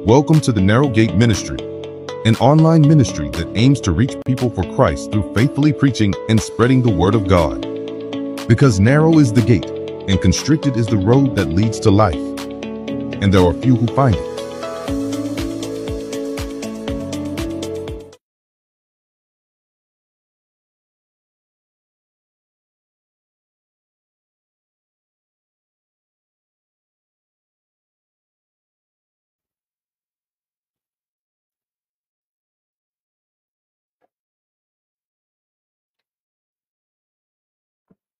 Welcome to the Narrow Gate Ministry, an online ministry that aims to reach people for Christ through faithfully preaching and spreading the Word of God. Because narrow is the gate, and constricted is the road that leads to life, and there are few who find it.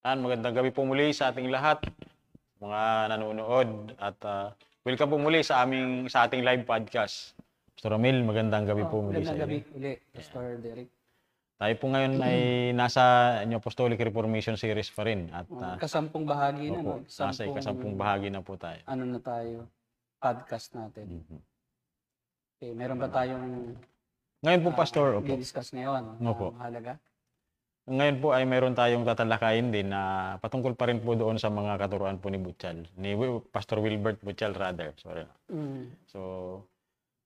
Magandang gabi po muli sa ating lahat, mga nanonood, at welcome po muli sa ating live podcast. Pastor Ramil, magandang gabi po muli sa inyo. Magandang gabi uli, Pastor Derek. Tayo po ngayon ay nasa Apostolic Reformation Series pa rin. At kasampung bahagi na, no? Nasa ikasampung bahagi na po tayo. Ano na tayo, podcast natin. Okay, meron ba tayong ngayon po, Pastor, i-discuss ngayon? Halaga? Ngayon po ay meron tayong tatalakayin din na patungkol pa rin po doon sa mga katuruan po ni Butchal. Ni Pastor Wilbert Butchal rather. Sorry. So,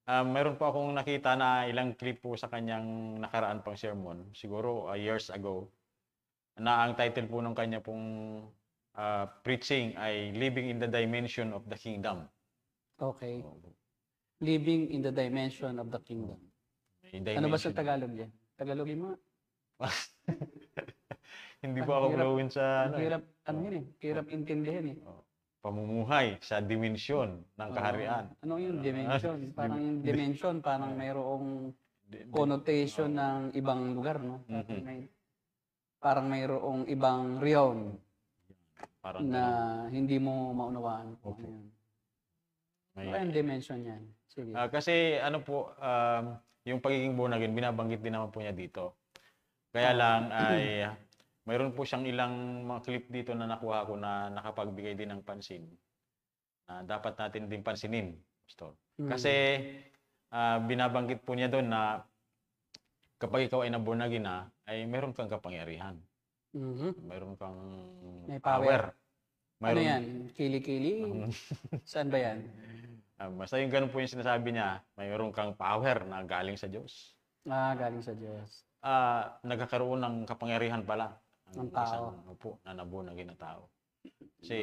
meron po akong nakita na ilang clip po sa kanyang nakaraan pang sermon, siguro years ago, na ang title po ng kanya pong preaching ay Living in the Dimension of the Kingdom. Okay. Living in the Dimension of the Kingdom. Ano ba sa Tagalog yan? Tagalogin mo? Hindi po ako fluent sa hirap hirap intindihin eh. Pamumuhay sa dimensyon ng kaharian. Ano yung dimension? Parang yung dimension parang mayroong connotation ng ibang lugar, no? Parang mayroong ibang realm na hindi mo maunawaan. Ano dimension yan? Sige. Kasi ano po, yung pagiging born again, binabanggit din naman po niya dito. Kaya lang ay mayroon po siyang ilang mga clip dito na nakuha ko na nakapagbigay din ng pansin. Dapat natin din pansinin, Pastor. Kasi binabanggit po niya doon na kapag ikaw ay na-born again na, ay meron kang kapangyarihan. Meron kang may power. Ano yan? Kili-kili? Saan ba yan? Basta yung ganun po yung sinasabi niya, mayroon kang power na galing sa Diyos. Galing sa Diyos. Nagkakaroon ng kapangyarihan pala ng tao. Na nabuo na tao. Kasi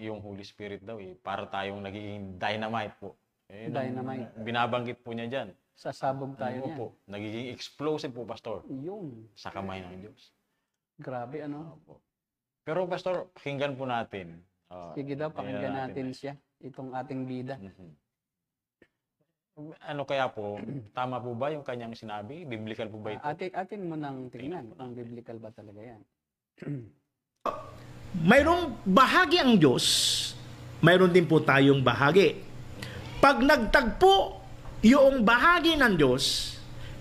yung Holy Spirit daw para tayong nagiging dynamite po. Dynamite. Binabanggit po niya dyan. Sasabog tayo niyan. Nagiging explosive po, Pastor. Yun. Sa kamay ng Diyos. Grabe, ano? Pero, Pastor, pakinggan po natin. Sige daw, pakinggan natin siya. Itong ating bida. Ano kaya po, tama po ba yung kanyang sinabi? Biblical po ba ito? Atin mo nang tingnan kung biblical ba talaga yan. Mayroong bahagi ang Diyos, mayroon din po tayong bahagi. Pag nagtagpo yung bahagi ng Diyos,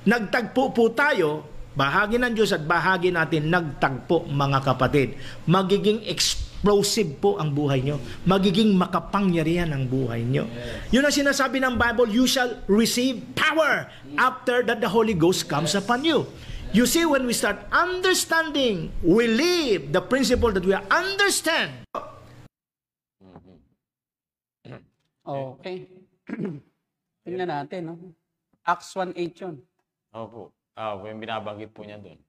nagtagpo po tayo, bahagi ng Diyos at bahagi natin nagtagpo, mga kapatid. Magiging explosive po ang buhay nyo. Magiging makapangyarihan ang buhay nyo. Yun ang sinasabi ng Bible, you shall receive power after that the Holy Ghost comes upon you. You see, when we start understanding, we live the principle that we understand. Okay. Tingnan natin, no? Acts 1:8 yun. Opo. Yung binabanggit po niya doon.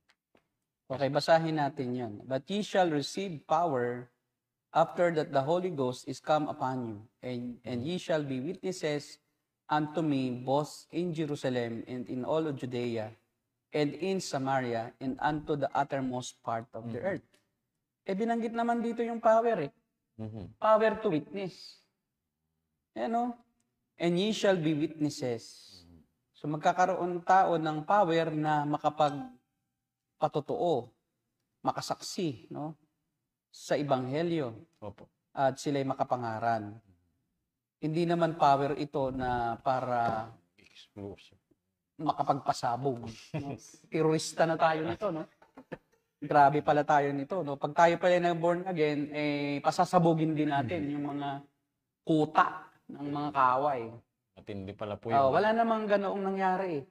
Okay, basahin natin yan. But ye shall receive power after that the Holy Ghost is come upon you, and ye shall be witnesses unto me both in Jerusalem and in all of Judea, and in Samaria, and unto the uttermost part of the earth. Binanggit naman dito yung power eh. Power to witness. Ano? And ye shall be witnesses. So magkakaroon tao ng power na makapagpatotoo, makasaksi, no? Sa ebanghelyo. Opo. At sila'y makapangaran. Hindi naman power ito na para makapagpasabog. No? Terorista na tayo nito, no? Grabe pala tayo nito, no? Pag tayo pala na born again, pasasabugin din natin yung mga kuta ng mga kaaway. Matindi pala po yun. Wala namang ganoong nangyari.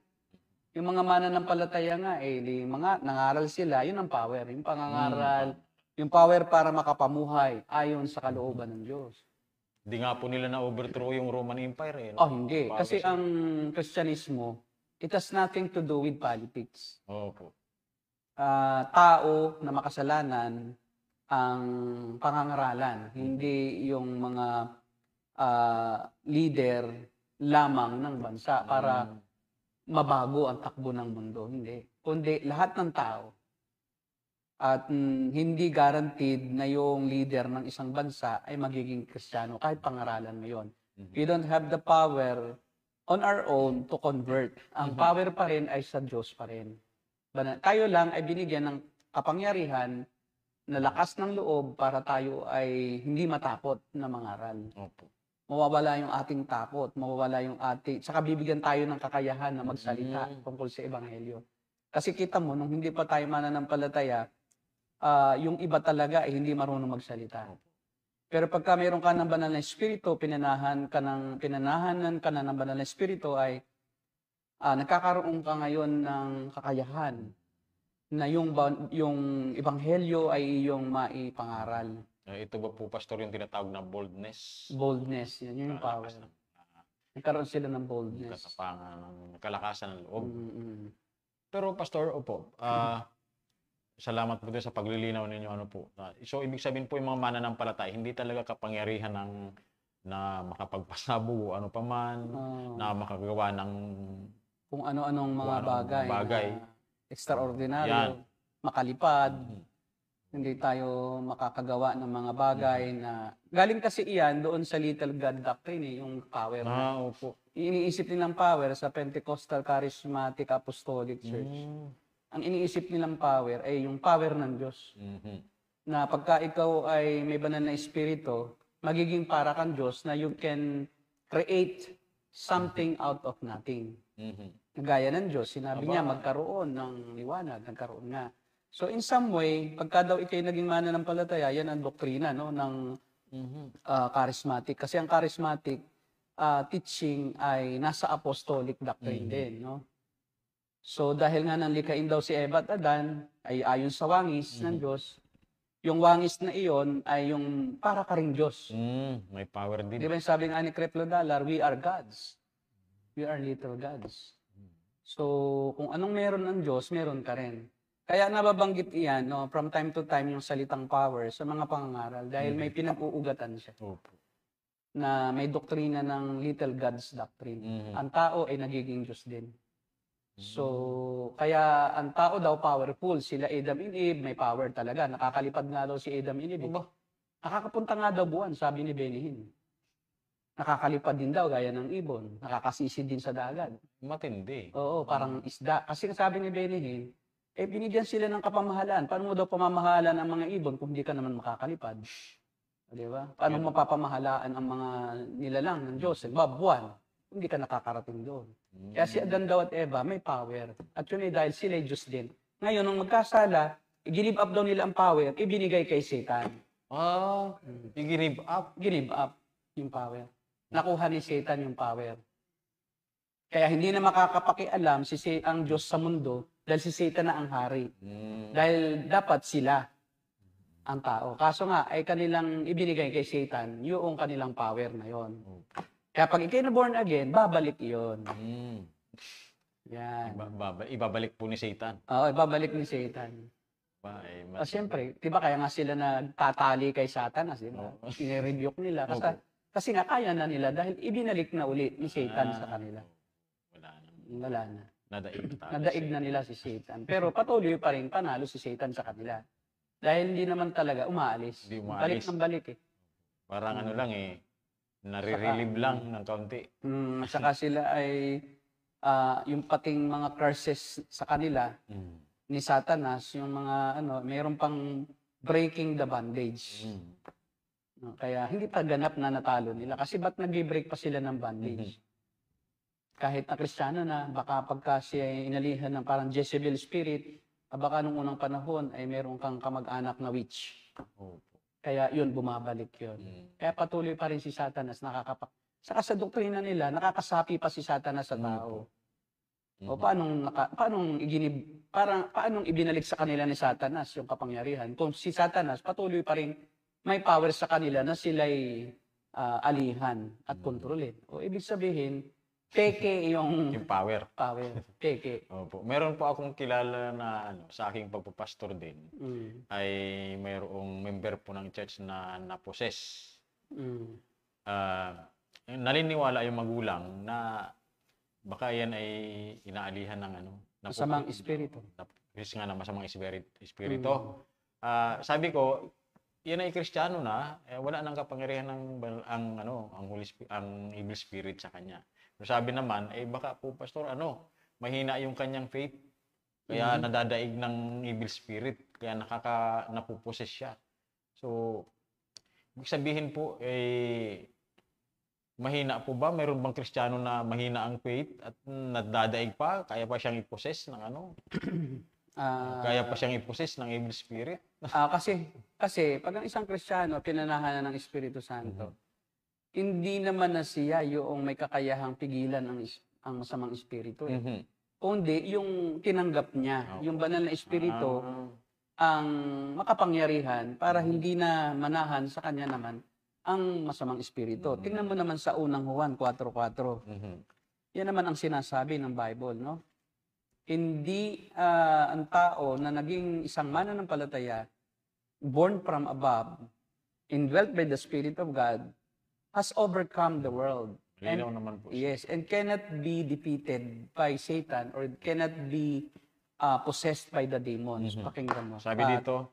Yung mga mananampalataya nga, di mga nangaral sila, yun ang power. Yung pangangaral, yung power para makapamuhay ayon sa kalooban ng Diyos. Hindi nga po nila na-overthrow yung Roman Empire eh. Oh, hindi. Bago Kasi sila. ang Kristyanismo, it has nothing to do with politics. Opo. Tao na makasalanan ang pangangaralan, hindi yung mga leader lamang ng bansa para mabago ang takbo ng mundo. Hindi. Kundi lahat ng tao. At hindi guaranteed na yung leader ng isang bansa ay magiging Kristiyano kahit pangaralan mo yun. We don't have the power on our own to convert. Ang power pa rin ay sa Diyos pa rin. Tayo lang ay binigyan ng kapangyarihan na lakas ng loob para tayo ay hindi matakot na mangaral. Opo. Mawawala yung ating takot, mawawala yung saka bibigyan tayo ng kakayahan na magsalita tungkol sa Ebanghelyo. Kasi kita mo, nung hindi pa tayo mananampalataya, yung iba talaga ay hindi marunong magsalita. Pero pagka mayroon ka ng banal na espiritu, pinanahanan ka na ng banal na espiritu ay nagkakaroon ka ngayon ng kakayahan na yung ebanghelyo ay iyong maipangaral. Ito ba po, Pastor, yung tinatawag na boldness? Boldness, yun yung power. Nagkaroon sila ng boldness. Katapangan, kalakasan ng loob. Mm-hmm. Pero, Pastor, opo, salamat po din sa paglilinaw ninyo. Ano po. So, ibig sabihin po yung mga mananampalataya, hindi talaga kapangyarihan na makapagpasabog o ano pa man, na makagawa ng kung ano-anong mga bagay. Extraordinaryo, Yan. makalipad. Hindi tayo makakagawa ng mga bagay na galing kasi iyan doon sa little God doctrine, yung power. Opo. Iniisip nilang power sa Pentecostal Charismatic Apostolic Church. Ang iniisip nilang power ay yung power ng Diyos. Na pagka ikaw ay may banal na espiritu, magiging para kang Diyos na you can create something out of nothing. Gaya ng Diyos, sinabi niya magkaroon ng liwanag, nagkaroon nga. So in some way, pagka daw ikay naging mananampalataya, yan ang doktrina ng charismatic. Kasi ang charismatic teaching ay nasa apostolic doctrine din, no? So dahil nga nanlikain daw si Eva at Adan ay ayon sa wangis ng Diyos, yung wangis na iyon ay yung para ka ring Diyos. May power din. Di ba yung sabi nga ni Creflo Dollar, we are gods. We are little gods. So kung anong meron ng Diyos, meron ka rin. Kaya nababanggit iyan, no, from time to time yung salitang power sa mga pangangaral dahil may pinag-uugatan siya. Opo. Na may doktrina ng little gods doctrine. Ang tao ay nagiging Diyos din. So, kaya ang tao daw powerful. Sila Adam and Eve, may power talaga. Nakakalipad nga daw si Adam and Eve. Nakakapunta nga daw buwan, sabi ni Benihin. Nakakalipad din daw, gaya ng ibon. Nakakasisid din sa dagat. Matindi. Oo, parang isda. Kasi sabi ni Benihin, binigyan sila ng kapamahalaan. Paano mo daw pamamahalaan ang mga ibon kung hindi ka naman makakalipad? Di ba? Paano mapapamahalaan ang mga nilalang ng Diyos? Buwan, hindi ka nakakarating doon. Kaya si Adan daw at Eva may power. At yun ay dahil sila ay Diyos din. Ngayon, nung magkasala, i-give up daw nila ang power, ibinigay kay Satan. I-give up? Give up yung power. Nakuha ni Satan yung power. Kaya hindi na makakapakialam ang Diyos sa mundo dahil si Satan na ang hari. Dahil dapat sila ang tao. Kaso nga, ay kanilang ibinigay kay Satan yung kanilang power na yon. Kaya pag ikay na born again, babalik yon. Yan. Ibabalik po ni Satan. Oo, ibabalik ni Satan. Siyempre, di ba kaya nga sila nagtatali kay Satanas, di ba? I-rebuke nila. Kasi nga kaya na nila dahil ibinalik na uli ni Satan sa kanila. Wala na. Nadaig na nila si Satan. Pero patuloy pa rin panalo si Satan sa kanila. Dahil hindi naman talaga umaalis. Balik ng balik eh. Parang ano lang eh, nare-relieve lang ng kaunti. Saka sila ay, yung pating mga curses sa kanila, ni Satanas, yung mga mayroon pang breaking the bondage. Kaya hindi pa ganap na natalo nila. Kasi ba't nag-break pa sila ng bondage? Kahit na Kristiyano na, baka pagka siya inalihan ng parang Jezebel spirit, baka nung unang panahon ay meron kang kamag-anak na witch. Kaya yun, bumabalik yun. Kaya patuloy pa rin si Satanas, saka sa doktrina nila, nakakasapi pa si Satanas sa tao. O paanong ibinalik sa kanila ni Satanas yung kapangyarihan? Kung si Satanas patuloy pa rin may power sa kanila na sila'y alihan at kontrolin. O ibig sabihin, peke yung Yung power. power. Peke. Opo. Meron po akong kilala na sa aking pagpapastor din Mm. ay mayroong member po ng church na naposes. Mm. Naniniwala yung magulang na baka yan ay inaalihan ng Masamang espiritu. Yes nga na masamang espiritu. Sabi ko, yan ay Kristiyano na, wala nang kapangyarihan ang evil spirit sa kanya. So sabi naman, baka po pastor, mahina yung kanyang faith. Kaya nadadaig ng evil spirit, kaya napuposes siya. So ibig sabihin po, mahina po ba? Mayroon bang Kristiyano na mahina ang faith at nadadaig pa? Kaya pa siyang iposes ng Kaya pa siyang iposes ng evil spirit? Kasi pag ang isang Kristiyano pinanahan ng Espiritu Santo, hindi naman na siya yung may kakayahang pigilan ang masamang espiritu. Kundi yung tinanggap niya, yung banal na espiritu ang makapangyarihan para hindi na manahan sa kanya naman ang masamang espiritu. Tingnan mo naman sa unang Juan 4:4. Yan naman ang sinasabi ng Bible, no? Hindi ang tao na naging isang mananampalataya, born from above, indwelt by the Spirit of God, has overcome the world. Linaw naman po. Yes, and cannot be defeated by Satan or cannot be possessed by the demons. Pakinggan mo. Sabi dito,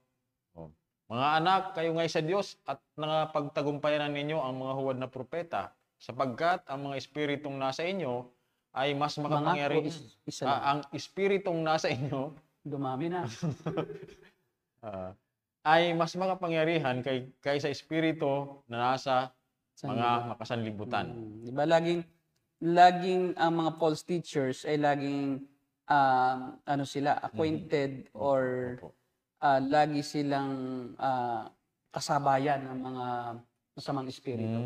mga anak, kayo ngay sa Diyos at nangapagtagumpayan ninyo ang mga huwad na propeta, sapagkat ang mga espiritong nasa inyo ay mas makapangyarihan. Ang espiritong nasa inyo, dumami na. ay mas makapangyarihan kaysa espiritu na nasa mga makasanlibutan. Diba laging ang mga false teachers ay laging acquainted or lagi silang kasabayan ng mga masamang espiritu.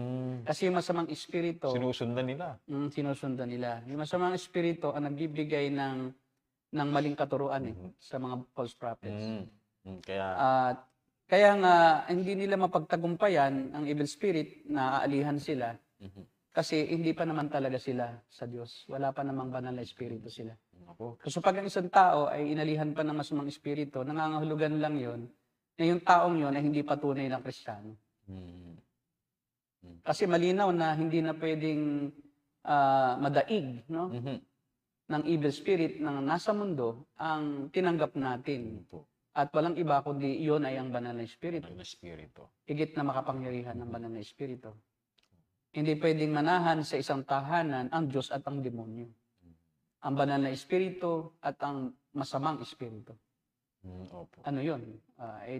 Kasi yung masamang espiritu, Sinusundan nila. Sinusundan nila. Yung masamang espiritu ang nagbibigay ng maling katuruan sa mga false prophets. Kaya nga hindi nila mapagtagumpayan ang evil spirit na aalihan sila. Kasi hindi pa naman talaga sila sa Diyos. Wala pa namang banal na espiritu sila. Kasi pag ang isang tao ay inalihan pa ng masamang espiritu, nangangahulugan lang yon na yung taong yon ay hindi pa tunay na Kristiyano. Kasi malinaw na hindi na pwedeng madaig, no? Ng evil spirit na nasa mundo ang tinanggap natin. At walang iba kundi iyon ay ang banal na espiritu. Higit na makapangyarihan ng banal na espiritu. Hindi pwedeng manahan sa isang tahanan ang Diyos at ang demonyo. Ang banal na espiritu at ang masamang espiritu. Ano yun?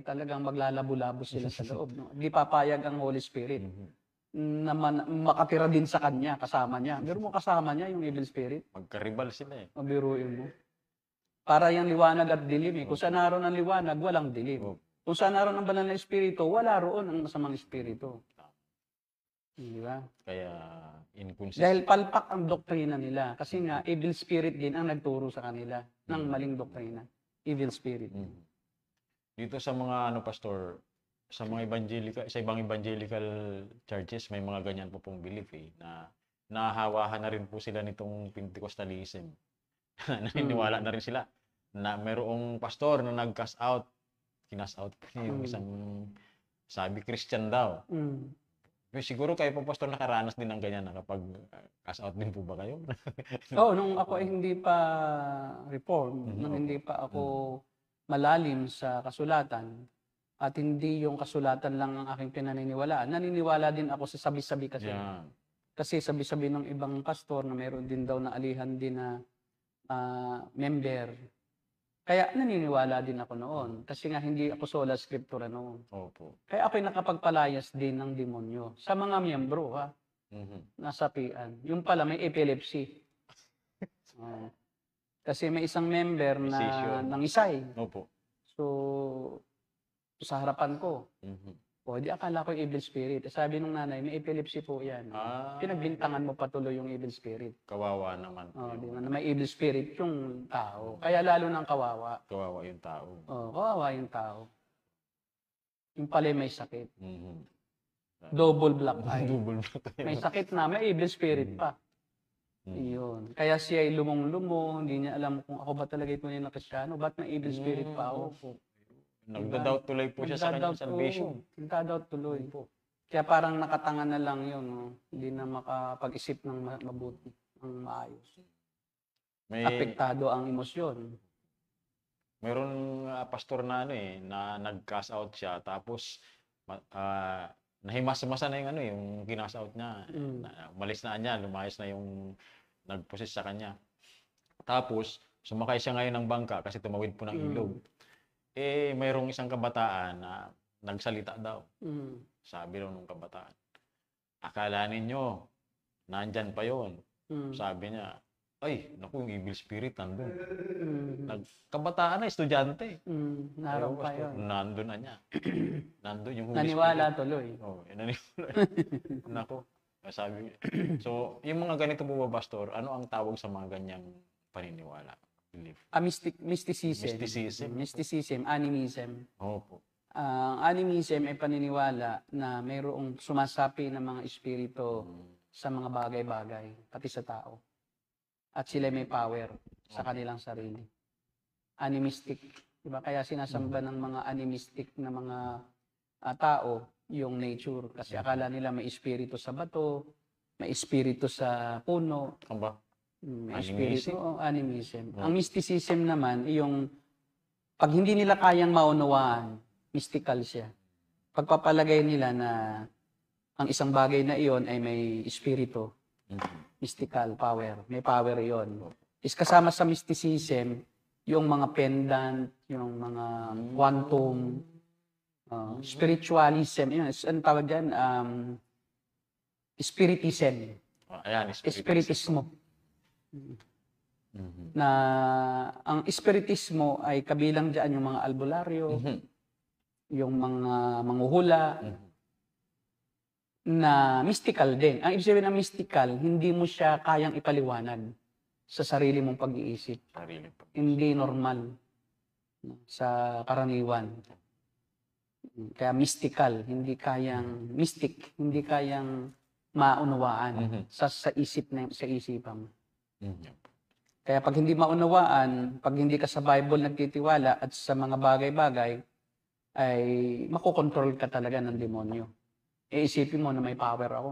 Talagang maglalabo-labo sila sa loob. No? Hindi papayag ang Holy Spirit na makatira din sa kanya, kasama niya. Pero mo kasama niya yung evil spirit. Magkaribal sila eh. Mabiruin mo. Para yung liwanag at dilim. Kung saan naroon ang liwanag, walang dilim. Kung saan naroon ang banal na espiritu, wala roon ang masamang espiritu. Di ba? Kaya inconsistent. Dahil palpak ang doktrina nila. Kasi nga, evil spirit din ang nagturo sa kanila ng maling doktrina. Evil spirit. Dito sa mga pastor, sa mga ibang evangelical churches, may mga ganyan po pong belief na nahawahan na rin po sila nitong Pentecostalism. Naniniwala na rin sila na mayroong pastor na nag-cast out. Kinas out po yung isang sabi Christian daw. Siguro kayo po, pastor, nakaranas din ng ganyan na kapag cast out din po ba kayo? Nung ako ay hindi pa reform, nung hindi pa ako malalim sa kasulatan, at hindi yung kasulatan lang ang aking pinaniniwalaan, naniniwala din ako sa sabi-sabi kasi. Yeah. Kasi sabi-sabi ng ibang pastor na mayroon din daw na alihan din na member. Kaya naniniwala din ako noon. Kasi nga hindi ako sola scriptura noon. Opo. Kaya ako'y nakapagpalayas din ng demonyo. Sa mga miyembro, nasapian. Yung pala may epilepsy. Kasi may isang member na nangisay. Opo. So, sa harapan ko. Di akala ko yung evil spirit. Sabi nung nanay, may epilepsy po yan. Pinagbintangan mo patuloy yung evil spirit. Kawawa naman. Di ba? Na may evil spirit yung tao. Kaya lalo ng kawawa. Kawawa yung tao. Kawawa yung tao. Yung pala may sakit. Double black eye. Double black eye. May sakit na, may evil spirit pa. Iyon. Kaya siya ay lumong-lumo, hindi niya alam kung ako ba talaga ito na Kristiyano, ba't may evil spirit pa ako? Nagda-doubt tuloy po siya sa kanyang salvation. Nagda-doubt tuloy. Kaya parang nakatanga na lang yun. No? Hindi na makapag-isip ng mabuti, ng maayos. Apektado ang emosyon. Mayroon pastor na na nag-cast out siya tapos nahimas-masa na yung kinas out niya. Umalis na niya, lumayas na yung nagposes sa kanya. Tapos sumakay siya ngayon ng bangka kasi tumawid po ng ilog. Mayroong isang kabataan na nagsalita daw. Sabi raw nung kabataan, akala ninyo nandyan pa yon. Sabi niya, ay, naku, yung evil spirit nandun. Kabataan na, estudyante. Naroon pa yun. Nandun na niya. Nandun yung Holy Naniwala Spirit. tuloy. Naniwala. Naku, sabi. So, yung mga ganito po ba, Pastor, ano ang tawag sa mga ganyang paniniwala? Belief. Mysticism. Mysticism, animism. Opo. Ang animism ay paniniwala na mayroong sumasapi ng mga espiritu sa mga bagay-bagay, pati sa tao. At sila may power sa kanilang sarili. Animistic. Diba? Kaya sinasamba ng mga animistic na mga tao yung nature. Kasi akala nila may espiritu sa bato, may espiritu sa puno. Aba? May espiritu. Animism. Ang mysticism naman, yung pag hindi nila kayang maunawaan, mystical siya. Pagpapalagay nila na ang isang bagay na iyon ay may espiritu. Mystical power. May power iyon. Is kasama sa mysticism, yung mga pendant, yung mga quantum, spiritualism. Yun, ano tawag dyan? Spiritism. Ayan, Spiritismo. Na ang spiritismo ay kabilang dyan yung mga albularyo, yung mga manghuhula, na mystical din. Ang ibig sabihin ng mystical, hindi mo siya kayang ipaliwanag sa sarili mong pag-iisip. Hindi normal sa karaniwan. Kaya mystical, hindi kayang mystic, hindi kayang maunawaan sa isip sa isipan mo. Kaya pag hindi maunawaan, pag hindi ka sa Bible nagtitiwala at sa mga bagay-bagay, ay makokontrol ka talaga ng demonyo. Isipin mo na may power ako.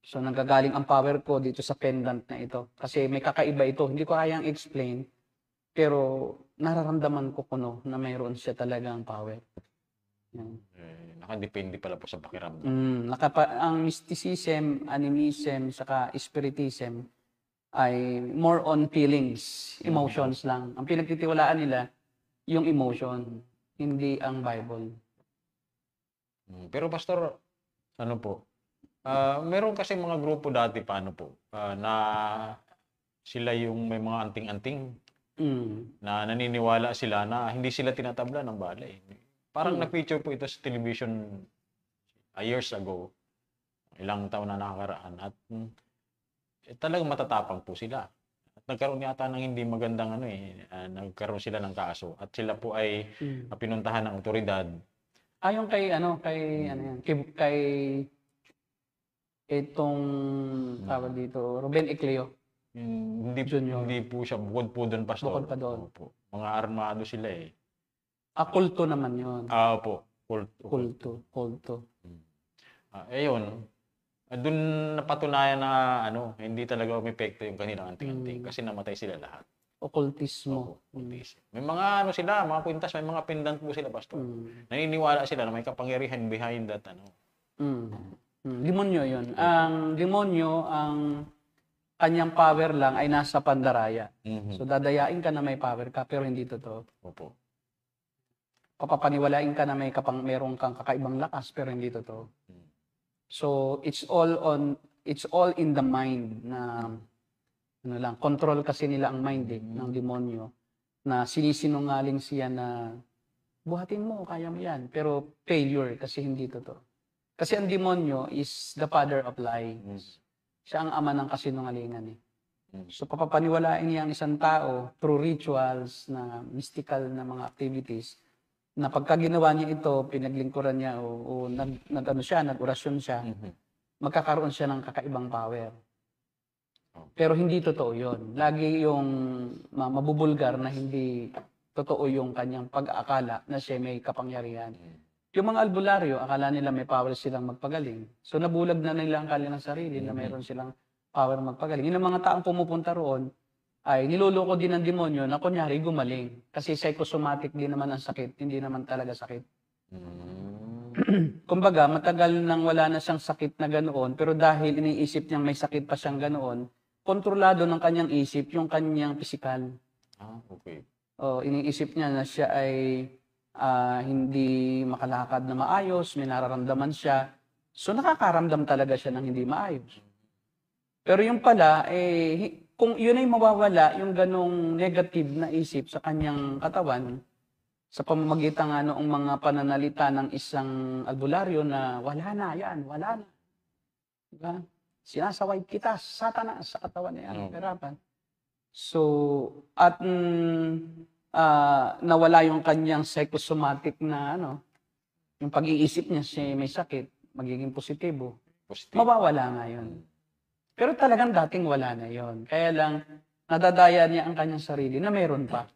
So, nanggagaling ang power ko dito sa pendant na ito. Kasi may kakaiba ito. Hindi ko kayang explain, pero nararamdaman ko kuno na mayroon siya talagang power. Yan. Nakadepende pala po sa pakiramdam. Ang mysticism, animism, saka spiritism ay more on feelings, emotions lang. Ang pinagtitiwalaan nila, yung emotion, hindi ang Bible. Pero Pastor, ano po, meron kasi mga grupo dati pa, na sila yung may mga anting-anting, na naniniwala sila na hindi sila tinatabla ng balay. Parang na-feature po ito sa television years ago, ilang taon na nakakaraan, at talagang matatapang po sila. At nagkaroon yata ng hindi magandang nagkaroon sila ng kaso, at sila po ay pinuntahan ng otoridad. Yung kay itong tawag dito, Ruben Ecleo. Hindi po siya, bukod po doon, Pastor. Bukod pa doon. Opo. Mga armado sila eh. Kulto naman yun. Opo. Kulto. Ayun. Doon napatunayan na hindi talaga umepekto yung kanilang anting-anting kasi namatay sila lahat. Occultismo. May mga sila, mga kwintas, may mga pendant po sila, Pastor. Naniniwala sila na may kapangyarihan behind that Demonyo 'yon. Ang demonyo, ang kanyang power lang ay nasa pandaraya. So dadayain ka na may power ka pero hindi totoo. Opo. Papapaniwalain ka na merong kang kakaibang lakas pero hindi totoo. So it's all in the mind na control kasi nila ang mind ng demonyo na sinisinungaling siya na buhatin mo, kaya mo yan. Pero failure kasi hindi totoo. Kasi ang demonyo is the father of lies. Siya ang ama ng kasinungalingan. So papapaniwalain niya ang isang tao through rituals na mystical na mga activities na pagka ginawa niya ito, pinaglingkuran niya o nag-ano siya, nag-orasyon siya, magkakaroon siya ng kakaibang power. Pero hindi totoo yun. Lagi yung mabubulgar na hindi totoo yung kanyang pag-aakala na siya may kapangyarihan. Yung mga albularyo, akala nila may power silang magpagaling. So nabulag na nila ang kanilang sarili na mayroon silang power magpagaling. Yung mga taong pumupunta roon, ay niloloko din ng demonyo na kunyari gumaling. Kasi psychosomatic din naman ang sakit, hindi naman talaga sakit. Kumbaga, matagal nang wala na siyang sakit na ganoon, pero dahil iniisip niyang may sakit pa siyang ganoon, kontrolado ng kanyang isip yung kanyang pisikal. Okay. Iniisip niya na siya ay hindi makalakad na maayos, may nararamdaman siya. So nakakaramdam talaga siya ng hindi maayos. Pero yung pala, kung yun ay mawawala, yung ganong negative na isip sa kanyang katawan, sa pamamagitan ng mga pananalita ng isang albularyo na wala na yan, wala na. Diba? Sinasaway kita, Satanas sa katawan niya, hirapan. So, at nawala yung kanyang psychosomatic na yung pag-iisip niya siya may sakit, magiging positibo. Mawawala nga yun. Pero talagang dating wala na yon. Kaya lang, nadadaya niya ang kanyang sarili na meron pa.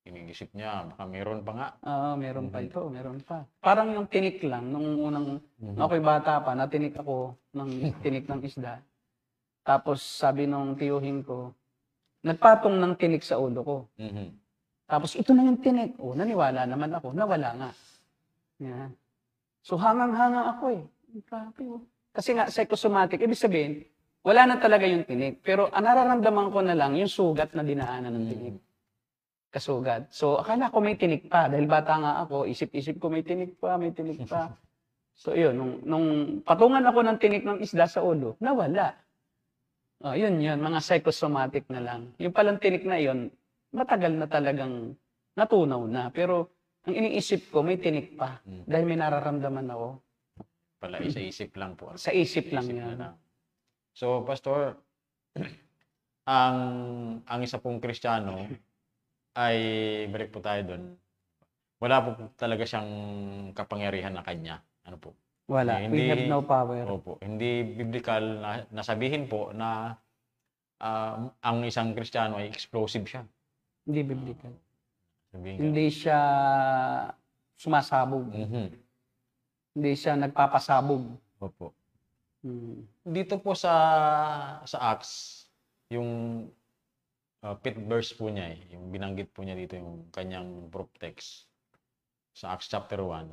Iniisip niya, baka meron pa nga. Meron pa ito, meron pa. Parang yung tinik lang, nung unang, ako'y bata pa, natinik ako ng tinik ng isda. Tapos sabi nung tiyuhin ko, nagpatong ng tinik sa ulo ko. Tapos ito na yung tinik. Naniwala naman ako, nawala nga. Yeah. So hangang-hanga ako Grabe. Kasi nga, psychosomatic, ibig sabihin, wala na talaga yung tinik. Pero nararamdaman ko na lang yung sugat na dinaanan ng tinik. Kasugat. So, akala ko may tinik pa. Dahil bata nga ako, isip-isip ko may tinik pa, may tinik pa. So, yun. Nung patungan ako ng tinik ng isda sa ulo, nawala. Yun. Mga psychosomatic na lang. Yung palang tinik na yun, matagal na talagang natunaw na. Pero, ang iniisip ko, may tinik pa. Dahil may nararamdaman ako. Pala, sa isip lang po. Sa isip lang yan. So, Pastor, ang isa pong Kristiyano ay, balik po tayo doon, wala po talaga siyang kapangyarihan na kanya. Ano po? Wala. We have no power. Opo. Hindi biblical na sabihin po na ang isang Kristiyano ay explosive siya. Hindi biblical. Sabihin hindi siya sumasabog. Hindi siya nagpapasabog. Opo. Dito po sa Acts, yung fifth verse po niya, yung binanggit po niya dito, yung kanyang proof text sa Acts chapter 1.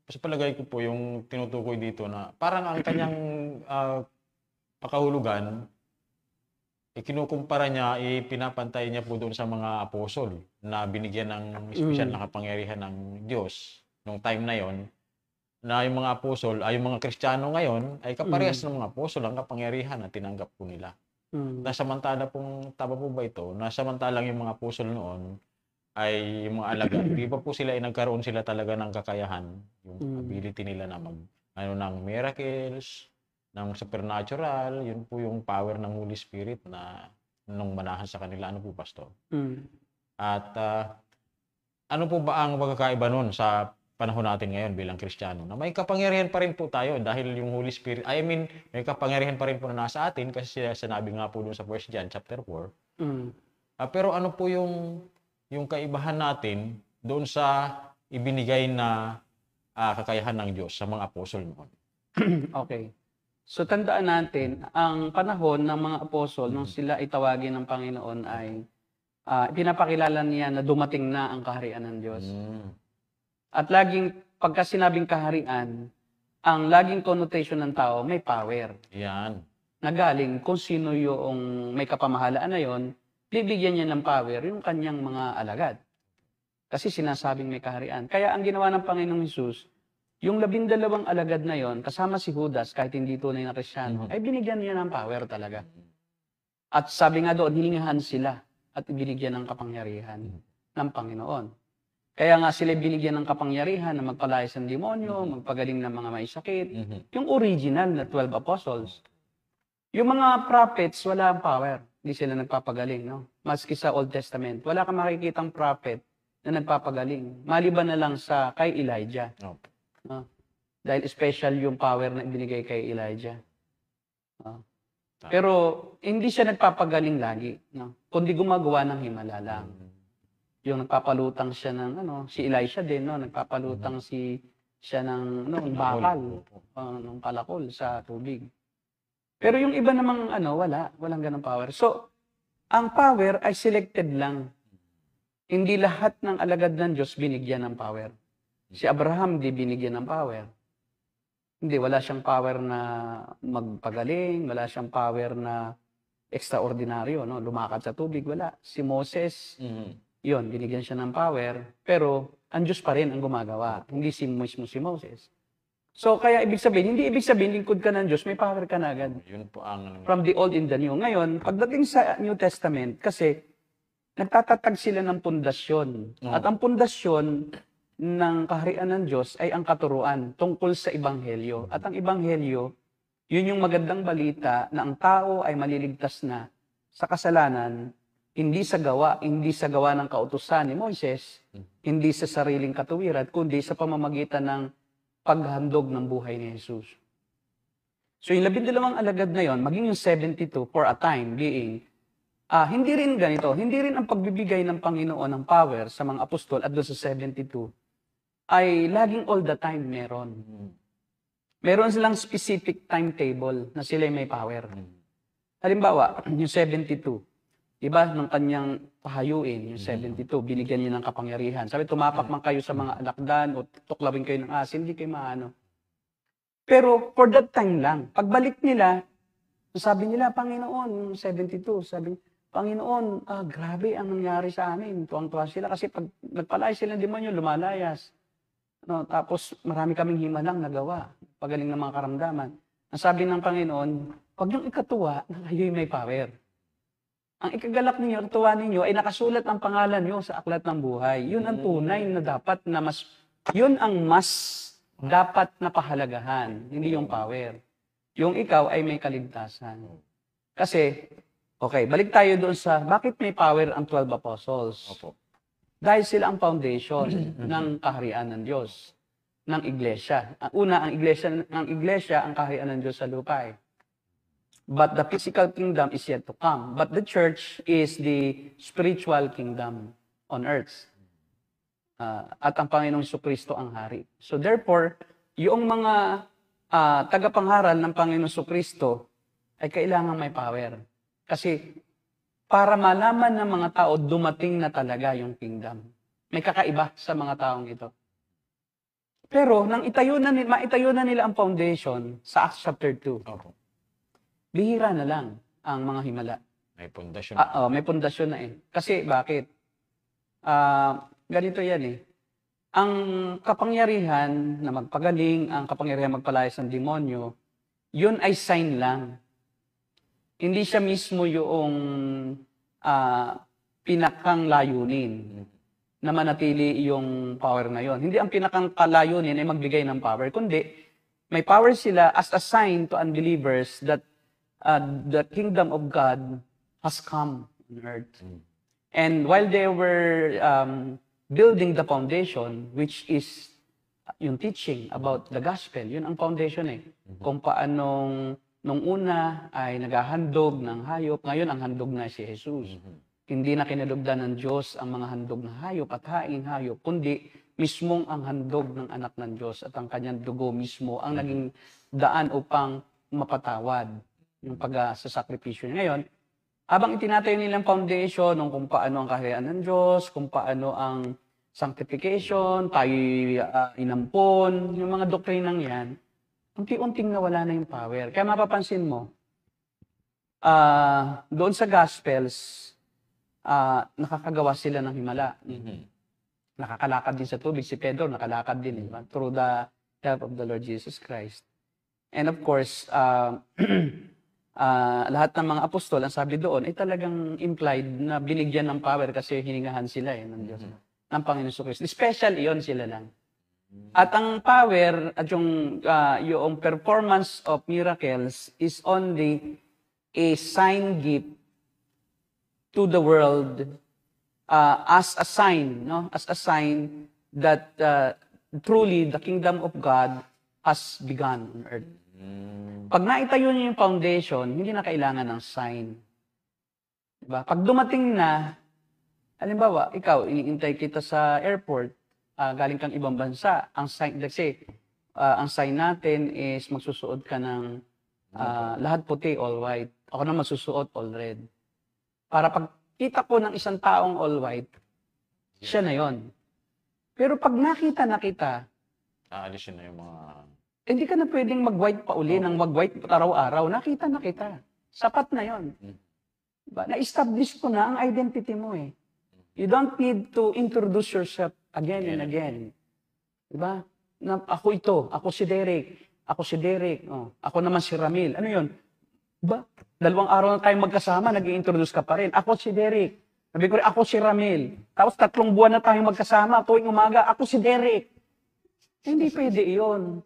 Sa palagay ko po, yung tinutukoy dito na parang ang kanyang pakahulugan, kinukumpara niya, pinapantay niya po doon sa mga apostol na binigyan ng espesyal na kapangyarihan ng Diyos nung time na yon, na yung mga apostol ay yung mga Kristiyano ngayon ay kaparehas ng mga apostol ang kapangyarihan na tinanggap po nila. Nasamantala pong, tama po ba ito? Nasamantalang yung mga apostol noon ay yung mga alagad. Di ba po sila ay nagkaroon sila talaga ng kakayahan, yung ability nila na ng miracles, ng supernatural, yun po yung power ng Holy Spirit na nung manahan sa kanila. Ano po, Pastor? At ano po ba ang magkakaiba nun sa panahon natin ngayon bilang Kristiyano? Na may kapangyarihan pa rin po tayo dahil yung Holy Spirit, may kapangyarihan pa rin po na nasa atin kasi sinabi nga po dun sa 1 John chapter 4. Pero ano po yung kaibahan natin doon sa ibinigay na kakayahan ng Diyos sa mga apostol noon? Okay. So tandaan natin, ang panahon ng mga apostol nung sila itawagin ng Panginoon ay pinapakilala niya na dumating na ang kaharian ng Diyos. At laging, pagka sinabing kaharian, ang laging connotation ng tao, may power. Yan. Nagaling kung sino yung may kapamahalaan na yon, bibigyan niya ng power yung kanyang mga alagad. Kasi sinasabing may kaharian. Kaya ang ginawa ng Panginoong Hesus, yung 12 alagad na yon, kasama si Judas, kahit hindi tunay na Kristiyano, ay binigyan niya ng power talaga. At sabi nga doon, hilingahan sila at binigyan ng kapangyarihan ng Panginoon. Kaya nga sila binigyan ng kapangyarihan na magpalayas ng demonyo, magpagaling ng mga may sakit. Yung original na 12 apostles. Yung mga prophets, wala ang power. Hindi sila nagpapagaling, no? Maski sa Old Testament, wala kang makikitang prophet na nagpapagaling. Maliban na lang sa kay Elijah. Opo. No? Dahil special yung power na ibinigay kay Elijah. No? Pero hindi siya nagpapagaling lagi, no? Kundi gumagawa ng himala lang. Yung nagpapalutang siya ng si Elisha din, no? Nagpapalutang siya ng bakal, ng palakol sa tubig. Pero yung iba namang walang ganong power. So, ang power ay selected lang. Hindi lahat ng alagad ng Diyos binigyan ng power. Si Abraham di binigyan ng power. Hindi, wala siyang power na magpagaling, wala siyang power na extraordinaryo, no? Lumakad sa tubig, wala. Si Moses, yun, binigyan siya ng power, pero ang Diyos pa rin ang gumagawa, hindi si Moses. So, kaya hindi ibig sabihin, lingkod ka ng Diyos, may power ka na agad. Yun po ang... From the Old and the New. Ngayon, pagdating sa New Testament, kasi nagtatatag sila ng pundasyon. At ang pundasyon ng kaharian ng Diyos ay ang katuruan tungkol sa Ebanghelyo. At ang Ebanghelyo, yun yung magandang balita na ang tao ay maliligtas na sa kasalanan, hindi sa gawa ng kautusan ni Moises, hindi sa sariling katuwiran, kundi sa pamamagitan ng paghandog ng buhay ni Jesus. So yung 12 alagad na yon, maging yung 72 for a time being, hindi rin ganito, hindi rin ang pagbibigay ng Panginoon ng power sa mga apostol at doon sa 72, ay laging all the time meron. Meron silang specific timetable na sila may power. Halimbawa, yung 72, diba, ng kanyang pahayuin, yung 72, binigyan niya ng kapangyarihan. Sabi, tumapak man kayo sa mga alakdan o tuklawin kayo ng asin, hindi kayo maano. Pero for that time lang, pagbalik nila, sabi nila, Panginoon, yung 72, sabi, Panginoon, grabe ang nangyari sa amin. Tuwang-tuwa sila kasi pag nagpalayas sila ng demonyo, lumalayas. Tapos marami kaming himalang nagawa, pagaling ng mga karamdaman. Ang sabi ng Panginoon, pag yung ikatuwa, na kayo'y may power. Ang ikagalak ninyo, tuwa ninyo, ay nakasulat ang pangalan nyo sa aklat ng buhay. Yun ang tunay na dapat na yun ang mas dapat na pahalagahan, hindi yung power. Yung ikaw ay may kaligtasan. Kasi, okay, balik tayo doon sa, bakit may power ang 12 apostles? Opo. Dahil sila ang foundation ng kaharian ng Diyos, ng iglesia. Una, ang iglesia, ang kaharian ng Diyos sa lupa. But the physical kingdom is yet to come. But the church is the spiritual kingdom on earth. At ang Panginoong Jesucristo ang hari. So therefore, yung mga tagapangharal ng Panginoong Jesucristo ay kailangan may power. Kasi para malaman ng mga tao, dumating na talaga yung kingdom. May kakaiba sa mga taong ito. Pero nang maitayo na nila ang foundation sa Acts chapter 2. Opo. Bihira na lang ang mga himala. May pundasyon. May pundasyon na eh. Kasi bakit? Ganito yan eh. Ang kapangyarihan na magpagaling, ang kapangyarihan magpalayas ng demonyo, yun ay sign lang. Hindi siya mismo yung pinakang layunin na manatili yung power na yon. Hindi ang pinakang layunin ay magbigay ng power, kundi may power sila as a sign to unbelievers that the kingdom of God has come on earth. And while they were building the foundation, which is yung teaching about the gospel, yun ang foundation eh. Kung paanong nung una ay naghahandog ng hayop, ngayon ang handog na si Jesus. Hindi na kinalugdan ng Diyos ang mga handog ng hayop at haing hayop, kundi mismong ang handog ng anak ng Diyos at ang kanyang dugo mismo ang naging daan upang mapatawad yung pag-sasakripisyo niya. Ngayon, habang itinatayo nilang foundation ng kung paano ang kaharian ng Diyos, kung paano ang sanctification, tayo inampon, yung mga doktrinang yan, unti-unting nawala na yung power. Kaya mapapansin mo, doon sa Gospels, nakakagawa sila ng himala. Nakakalakad din sa tubig. Si Pedro nakalakad din through the help of the Lord Jesus Christ. And of course, lahat ng mga apostol, ang sabi doon, ay talagang implied na binigyan ng power kasi hiningahan sila ng Diyos, ng Panginoon Jesucristo. Special iyon sila lang. At ang power at yung performance of miracles is only a sign gift to the world as a sign, no? As a sign that truly the kingdom of God has begun on earth. Pag naitayo niyo yung foundation, hindi na kailangan ng sign. Diba? Pag dumating na, halimbawa, ikaw, iniintay kita sa airport, galing kang ibang bansa, ang sign, let's say, ang sign natin is magsusuot ka ng lahat puti, all white. Ako na magsusuot, all red. Para pag kita ko ng isang taong all white, siya na yon. Pero pag nakita na kita, Aalisin na yung mga... hindi ka na pwedeng mag-white pa uli ng mag-white araw-araw. Nakita na kita. Sapat na yon. Diba? Na-establish ko na ang identity mo eh. You don't need to introduce yourself again and again. Diba? Na, ako ito, ako si Derek. Ako si Derek. Oh, ako naman si Ramil. Ano yun? Ba? 2 araw na tayong magkasama, nag-i-introduce ka pa rin. Ako si Derek. Sabi ko rin, ako si Ramil. Tapos 3 buwan na tayong magkasama, tuwing umaga, ako si Derek. Hindi pwede yun.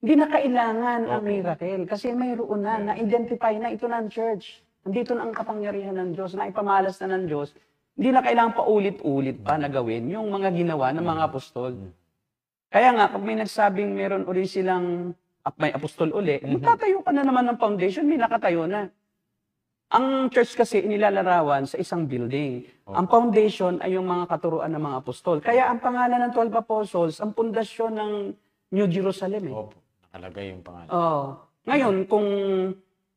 Hindi na kailangan ang miracle. Kasi mayroon na-identify na ito ng church. Nandito na ang kapangyarihan ng Diyos, na ipamalas na ng Diyos. Hindi na kailangan pa ulit-ulit pa na gawin yung mga ginawa ng mga apostol. Kaya nga, pag may nagsabing meron uli silang may apostol uli, magtatayo ka na naman ng foundation, may nakatayo na. Ang church kasi inilalarawan sa isang building. Ang foundation ay yung mga katuruan ng mga apostol. Kaya ang pangalan ng 12 apostles, ang pundasyon ng New Jerusalem. Opo, nakalagay yung pangalan. Ngayon, kung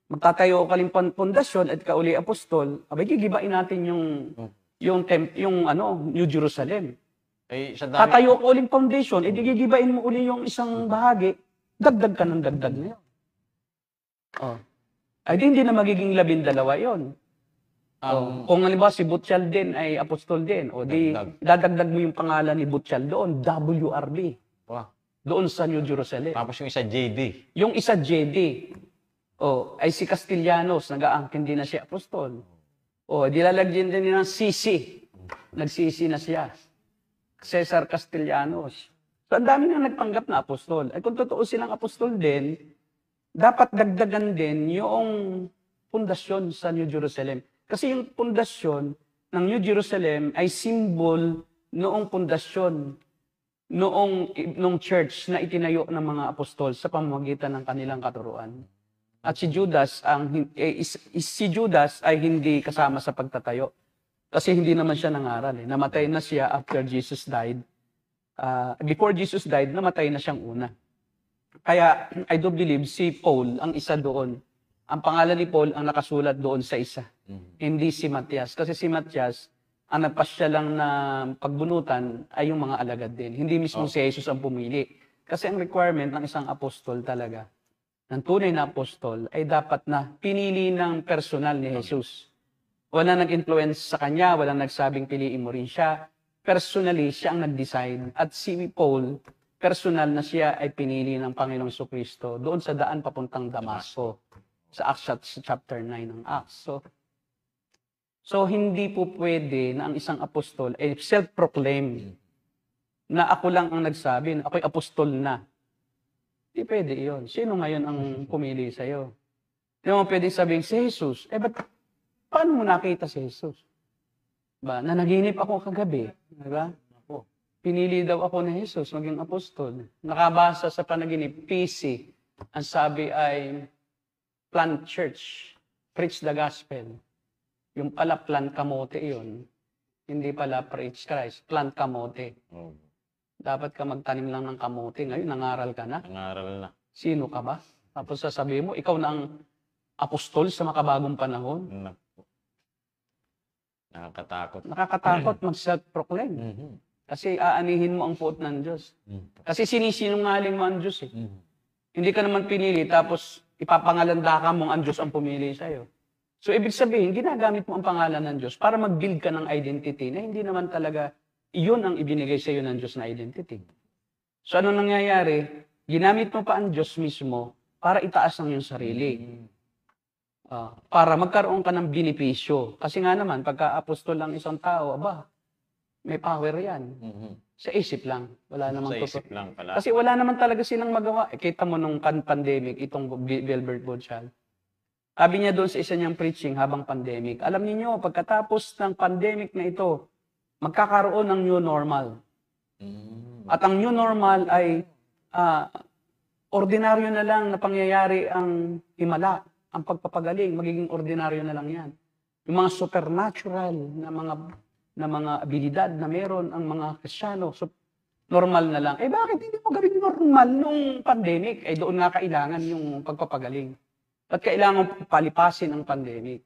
magtatayo ka rin pundasyon at kauli apostol, abay gigibain natin yung New Jerusalem. Sa dami, Tatayo ka uling foundation, edi gigibain mo uli yung isang bahagi, dagdag ka ng dagdag na yun. Ay hindi na magiging 12 yun. Kung halimbawa si Butchal din ay apostol din, o di dadagdag mo yung pangalan ni Butchal doon, WRB. wow. Doon sa New Jerusalem. Tapos yung isa JD. Yung isa JD, ay si Castellanos, nag-aangkin din na siya apostol. Dilalagyan din ng CC. Nag-CC na siya. Cesar Castellanos. So, ang dami nga nagpanggap na apostol. Ay kung totoo silang apostol din, dapat dagdagan din yung pundasyon sa New Jerusalem. Kasi yung pundasyon ng New Jerusalem ay symbol noong pundasyon noong church na itinayo ng mga apostol sa pamamagitan ng kanilang katuruan. At si Judas ay hindi kasama sa pagtatayo. Kasi hindi naman siya nangaral. Namatay na siya after Jesus died. Before Jesus died, namatay na siyang una. Kaya I do believe si Paul ang isa doon. Ang pangalan ni Paul ang nakasulat doon sa isa. Hindi si Matias. Kasi si Matias, ang nagpasya lang na pagbunutan ay yung mga alagad din. Hindi mismo si Jesus ang pumili. Kasi ang requirement ng isang apostol talaga, ng tunay na apostol, ay dapat na pinili ng personal ni Jesus. Wala nag-influence sa kanya, walang nagsabing piliin mo rin siya. Personally, siya ang nag-design. At si Paul, personal na siya ay pinili ng Panginoong Jesucristo doon sa daan papuntang Damasco. Sa Acts chapter 9 ng Acts. So, hindi po pwede na ang isang apostol ay self-proclaim na ako lang ang nagsabi, na ako'y apostol na. Hindi pwede iyon. Sino ngayon ang pumili sa'yo? Hindi mo pwedeng sabihin, si Jesus. Paano mo nakita si Jesus? Nanaginip ako kagabi. Diba? Pinili daw ako ni Jesus maging apostol. Nakabasa sa panaginip, PC. Ang sabi ay, plant church. Preach the gospel. Yung pala plant kamote yun. Hindi pala preach Christ. Plant kamote. Dapat ka magtanim lang ng kamote. Ngayon, nangaral ka na. Nangaral na. Sino ka ba? Tapos sasabihin mo, ikaw na ang apostol sa makabagong panahon. Nakakatakot. Nakakatakot mag-self-proclaim. Kasi aanihin mo ang puot ng Diyos. Kasi sinisinungaling mo ang Diyos eh. Hindi ka naman pinili, tapos ipapangalanda ka mong ang Diyos ang pumili sa'yo. So, ibig sabihin, ginagamit mo ang pangalan ng Diyos para mag-build ka ng identity na hindi naman talaga iyon ang ibinigay sa iyo ng Diyos na identity. So, ano nangyayari? Ginamit mo pa ang Diyos mismo para itaas ang iyong sarili. Para magkaroon ka ng benepisyo. Kasi nga naman, pagka-apostol lang isang tao, may power yan. Sa isip lang. Wala namang Sa isip lang pala. Kasi wala naman talaga silang magawa. Kita mo nung pandemic, itong Wilbert Butchal. Sabi niya doon sa isa niyang preaching habang pandemic, alam niyo pagkatapos ng pandemic na ito, magkakaroon ng new normal. At ang new normal ay ordinaryo na lang na pangyayari ang himala, ang pagpapagaling, magiging ordinaryo na lang yan. Yung mga supernatural na mga abilidad na meron ang mga Kristiyano, normal na lang. Bakit hindi mo gawin normal nung pandemic? Doon nga kailangan yung pagpapagaling. At kailangan palipasin ang pandemic.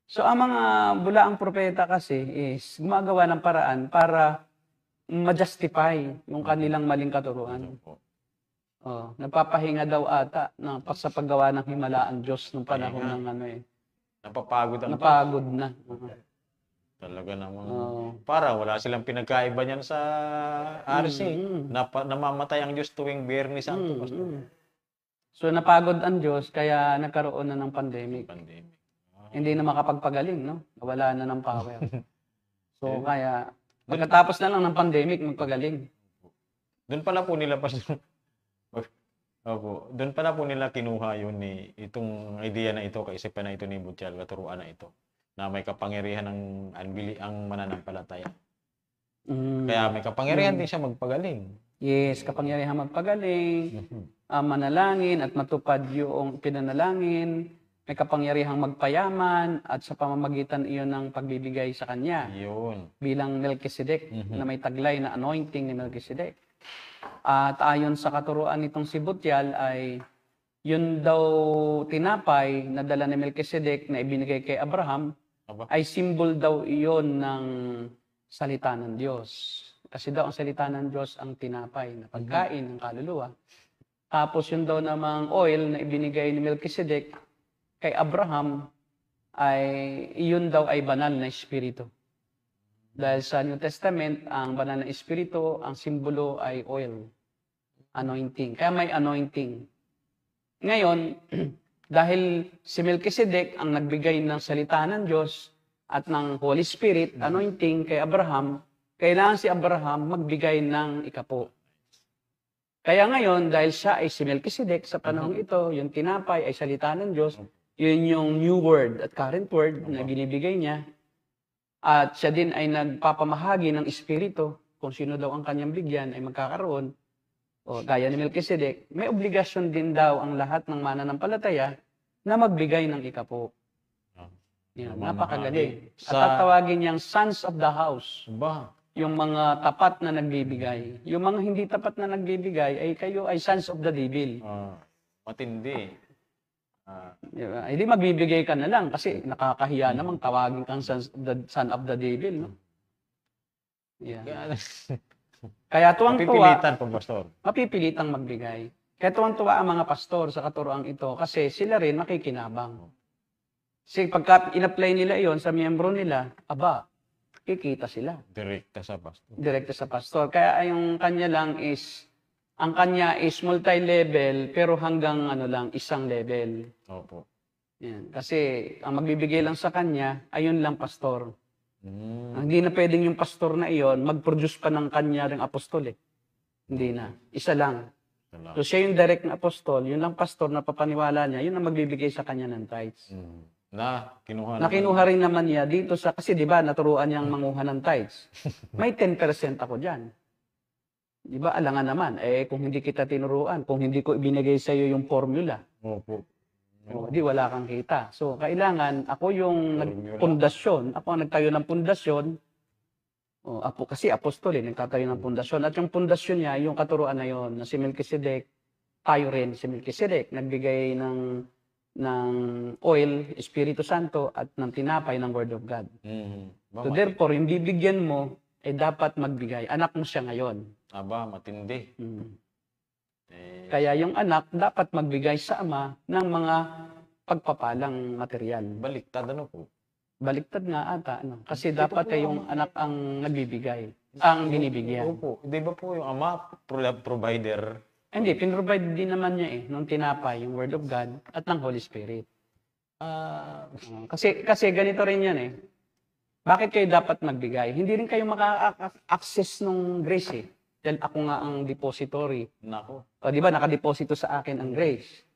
So, ang mga bulaang propeta kasi is gumagawa ng paraan para ma-justify yung kanilang maling katuruan. Nagpapahinga daw ata sa paggawa ng himala ang Diyos nung panahon ng Napapagod na. Talaga namang para wala silang pinagkaiba niyan sa RC. Namamatay ang Diyos tuwing Biyernes Santo. So napagod ang Diyos kaya nagkaroon na ng pandemic. Hindi na makapagpagaling, no? Wala na ng power. So kaya pagkatapos na lang ng pandemic magpagaling. Doon pala po nila doon pala po nila kinuha yun itong idea na ito, kaisipan na ito ni Butial, katuruan na ito, na may kapangyarihan ang mananampalataya. Kaya may kapangyarihan din siya magpagaling. Yes, kapangyarihan magpagaling, manalangin at matupad yung pinanalangin, may kapangyarihang magpayaman at sa pamamagitan iyon ng pagbibigay sa kanya. Yun. Bilang Melchizedek na may taglay na anointing ni Melchizedek. At ayon sa katuruan nitong si Butial ay yun daw tinapay na dala ni Melchizedek na ibinigay kay Abraham ay symbol daw iyon ng salita ng Diyos. Kasi daw ang salita ng Diyos ang tinapay na pagkain ng kaluluwa. Tapos yun daw namang oil na ibinigay ni Melchizedek kay Abraham ay iyon daw ay banal na espiritu. Dahil sa New Testament, ang banal na espiritu, ang simbolo ay oil, anointing. Kaya may anointing. Ngayon, dahil si Melchizedek ang nagbigay ng salita ng Diyos at ng Holy Spirit, anointing kay Abraham, kailangan si Abraham magbigay ng ikapo. Kaya ngayon, dahil siya ay si Melchizedek sa panahong ito, yung tinapay ay salita ng Diyos, yun yung new word at current word na binibigay niya. At siya din ay nagpapamahagi ng espiritu, kung sino daw ang kanyang bigyan ay magkakaroon. O gaya ni Melchizedek, may obligasyon din daw ang lahat ng mananampalataya na magbigay ng ikapo. Yan, napakagaling. At tatawagin niyang sons of the house. Yung mga tapat na nagbibigay. Yung mga hindi tapat na nagbibigay ay kayo ay sons of the devil. Matindi. Hindi magbibigay ka na lang kasi nakakahiya namang tawagin kang son of the devil. No? Yeah. Kaya tuwang-tuwa. Mapipilitan po, Pastor. Mapipilitang magbigay. Kaya tuwang-tuwa ang mga pastor sa katuroang ito kasi sila rin makikinabang. Kasi pagka in-apply nila iyon sa miyembro nila, kikita sila. Direkta sa pastor. Direkta sa pastor. Kaya yung kanya lang is ang kanya is multi-level pero hanggang isang level. Opo. Yan. Kasi ang magbibigay lang sa kanya, ayun lang pastor. Hindi na pwedeng yung pastor na iyon mag-produce pa ng kanya ring apostol eh. Hindi na. Isa lang. So siya yung direct na apostol, yun lang pastor na papaniwala niya, yun ang magbibigay sa kanya ng tithes. Kinuha rin naman niya dito kasi di ba naturuan niyang manguha ng tithes. May 10% ako dyan. Di ba, alangan naman, kung hindi kita tinuruan, kung hindi ko ibinigay sa iyo yung formula, di wala kang kita. So, kailangan, ako yung pundasyon, ako ang nagtayo ng pundasyon, kasi apostol nagtatayo ng pundasyon, at yung pundasyon niya, yung katuruan na yun, na si Melchizedek, tayo rin si Melchizedek, nagbigay ng oil, Espiritu Santo, at ng tinapay ng Word of God. So, therefore, yung bibigyan mo, dapat magbigay. Anak mo siya ngayon. Matindi. Kaya yung anak dapat magbigay sa ama ng mga pagpapalang material. Baliktad po? Baliktad nga ata. Kasi dapat yung anak ang nagbibigay, ang binibigyan. Opo. Di ba po yung ama provider? Hindi, pinrovide din naman niya nung tinapay, yung Word of God at ng Holy Spirit. Kasi ganito rin yan Bakit kayo dapat magbigay? Hindi rin kayo maka-access ng grace Dahil ako nga ang depository. Nako. Di ba, nakadeposito sa akin ang grace.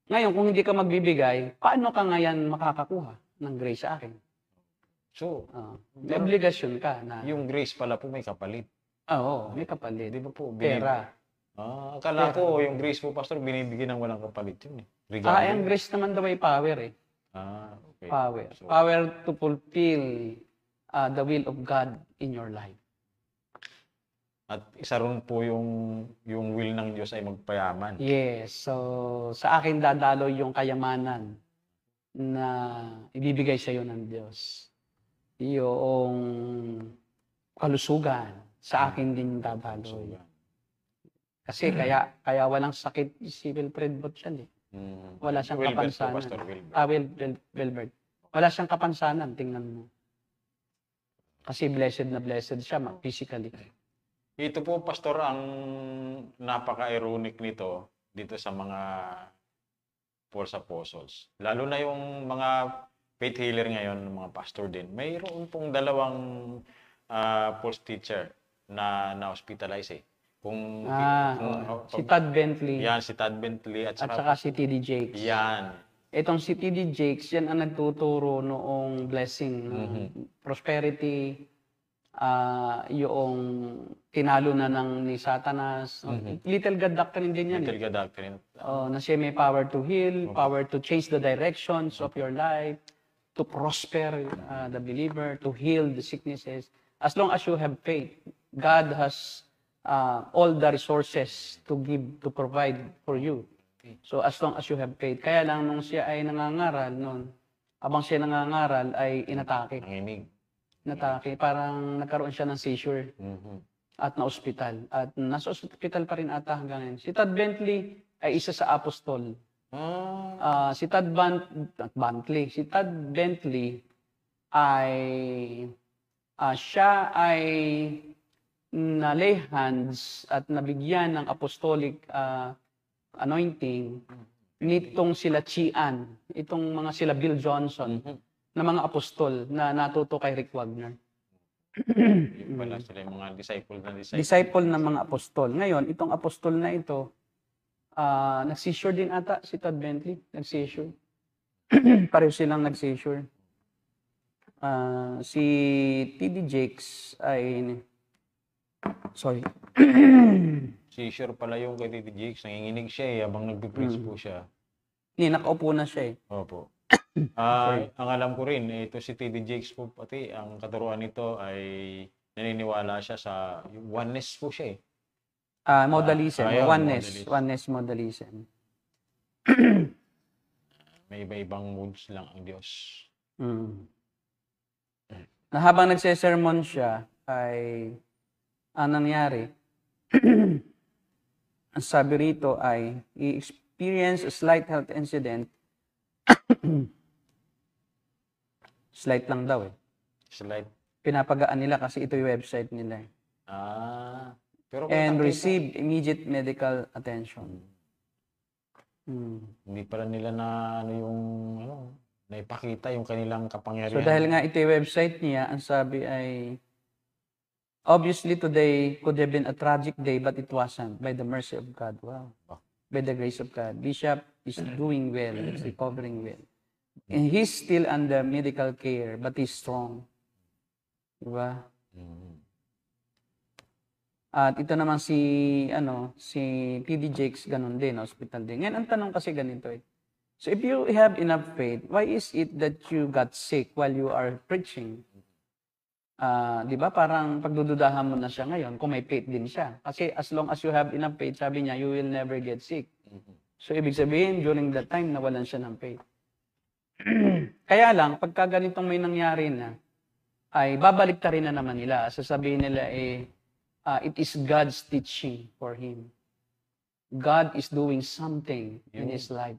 Ngayon, kung hindi ka magbibigay, paano ka ngayon makakakuha ng grace sa akin? So, May obligasyon ka na, yung grace pala po may kapalit. oo, may kapalit. Di ba po? Pera. Akala ko yung grace po, Pastor, binibigyan ng walang kapalit yun eh. Ang grace naman daw ay power eh. Okay. Power. So, Power to fulfill the will of God in your life. at isa rin po yung will ng Diyos ay magpayaman. Yes. So, sa akin dadalo yung kayamanan na ibibigay sa iyo ng Diyos. Yung kalusugan sa akin din dadalo. Kasi kaya walang sakit si Wilfred Bot yan eh. Wala siyang Wilbert po, kapansanan. Pastor Wilbert. Wilbert. Wala siyang kapansanan, tingnan mo. Kasi blessed na blessed siya physically. Ito po, Pastor, ang napaka-ironic nito dito sa mga false apostles. Lalo na yung mga faith healer ngayon, mga pastor din. Mayroon pong dalawang false teacher na na-hospitalize eh. Si Todd Bentley. Yan, si Todd Bentley at saka si T.D. Jakes. Yan. Itong si T.D. Jakes, yan ang nagtuturo noong blessing, prosperity, yung tinalo na ni Satanas. Little God doctrine din yan. Little God doctrine. Na siya may power to heal, power to change the directions of your life, to prosper the believer, to heal the sicknesses. As long as you have faith, God has all the resources to give, to provide for you. So as long as you have faith. Kaya lang nung siya ay nangangaral noon, abang siya nangangaral ay inatake. Nanginig. Inatake. Parang nagkaroon siya ng seizure at na-ospital. At nasa ospital pa rin ata hanggang ngayon. Si Todd Bentley ay isa sa apostol. Si Todd Bentley ay siya ay na-lay hands at nabigyan ng apostolic anointing nitong sila Chian, itong mga sila Bill Johnson, na mga apostol na natuto kay Rick Wagner. Yung pala sila yung mga disciple na disciple. Disciple ng mga apostol. Ngayon, itong apostol na ito, nag-seizure din ata si Todd Bentley. Nag-seizure. Pareho silang nag-seizure. Si T.D. Jakes ay... Sorry. Seizure pala yung kay T.D. Jakes. Nanginginig siya eh, habang nagpipreach po siya. Hindi, nakaupo na siya eh. Opo. Ang alam ko rin, ito si T.D. Jakes po pati, ang katuruan nito ay naniniwala siya sa oneness po siya eh. Modalism. Oneness modalism. May iba-ibang moods lang ang Diyos. Na habang nagsesermon siya, ay ang nangyari, ang sabi rito ay, he experienced a slight health incident. Slight lang daw eh. Slight. Pinapagaan nila kasi ito yung website nila eh. Pero And received immediate medical attention. Hindi pala nila na naipakita yung kanilang kapangyarihan. So dahil nga ito yung website niya, ang sabi ay, obviously today could have been a tragic day, but it wasn't, by the mercy of God. Wow. By the grace of God. Bishop is doing well, is recovering well. And he's still under medical care, but he's strong. Diba? At ito naman si T.D. Jakes, ganun din, hospital din. Ngayon, ang tanong kasi ganito eh. So if you have enough faith, why is it that you got sick while you are preaching? Di ba? Parang pagdududahan mo na siya ngayon kung may faith din siya. Kasi as long as you have enough faith, sabi niya, you will never get sick. So ibig sabihin, during that time, nawalan siya ng faith. Kaya lang, pagka ganitong may nangyari na, ay babalik ta rin na naman nila. Sasabihin nila it is God's teaching for him. God is doing something in his life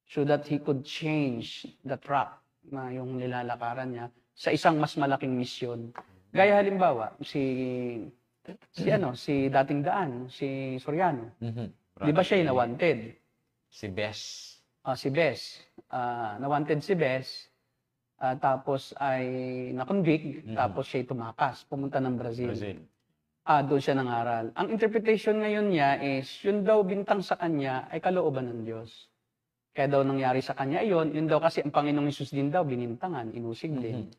so that he could change the track na yung nilalakaran niya sa isang mas malaking misyon. Gaya halimbawa, si dating daan, si Soriano. Di ba siya na-wanted? Si Bess. Si Bess. Na-wanted si Bess. Tapos ay na-convict. Tapos siya tumakas. Pumunta ng Brazil. Doon siya nangaral. Ang interpretation ngayon niya is, yun daw bintang sa kanya ay kalooban ng Diyos. Kaya daw nangyari sa kanya iyon, yun daw kasi ang Panginoong Hesus din daw binintangan, inusig din.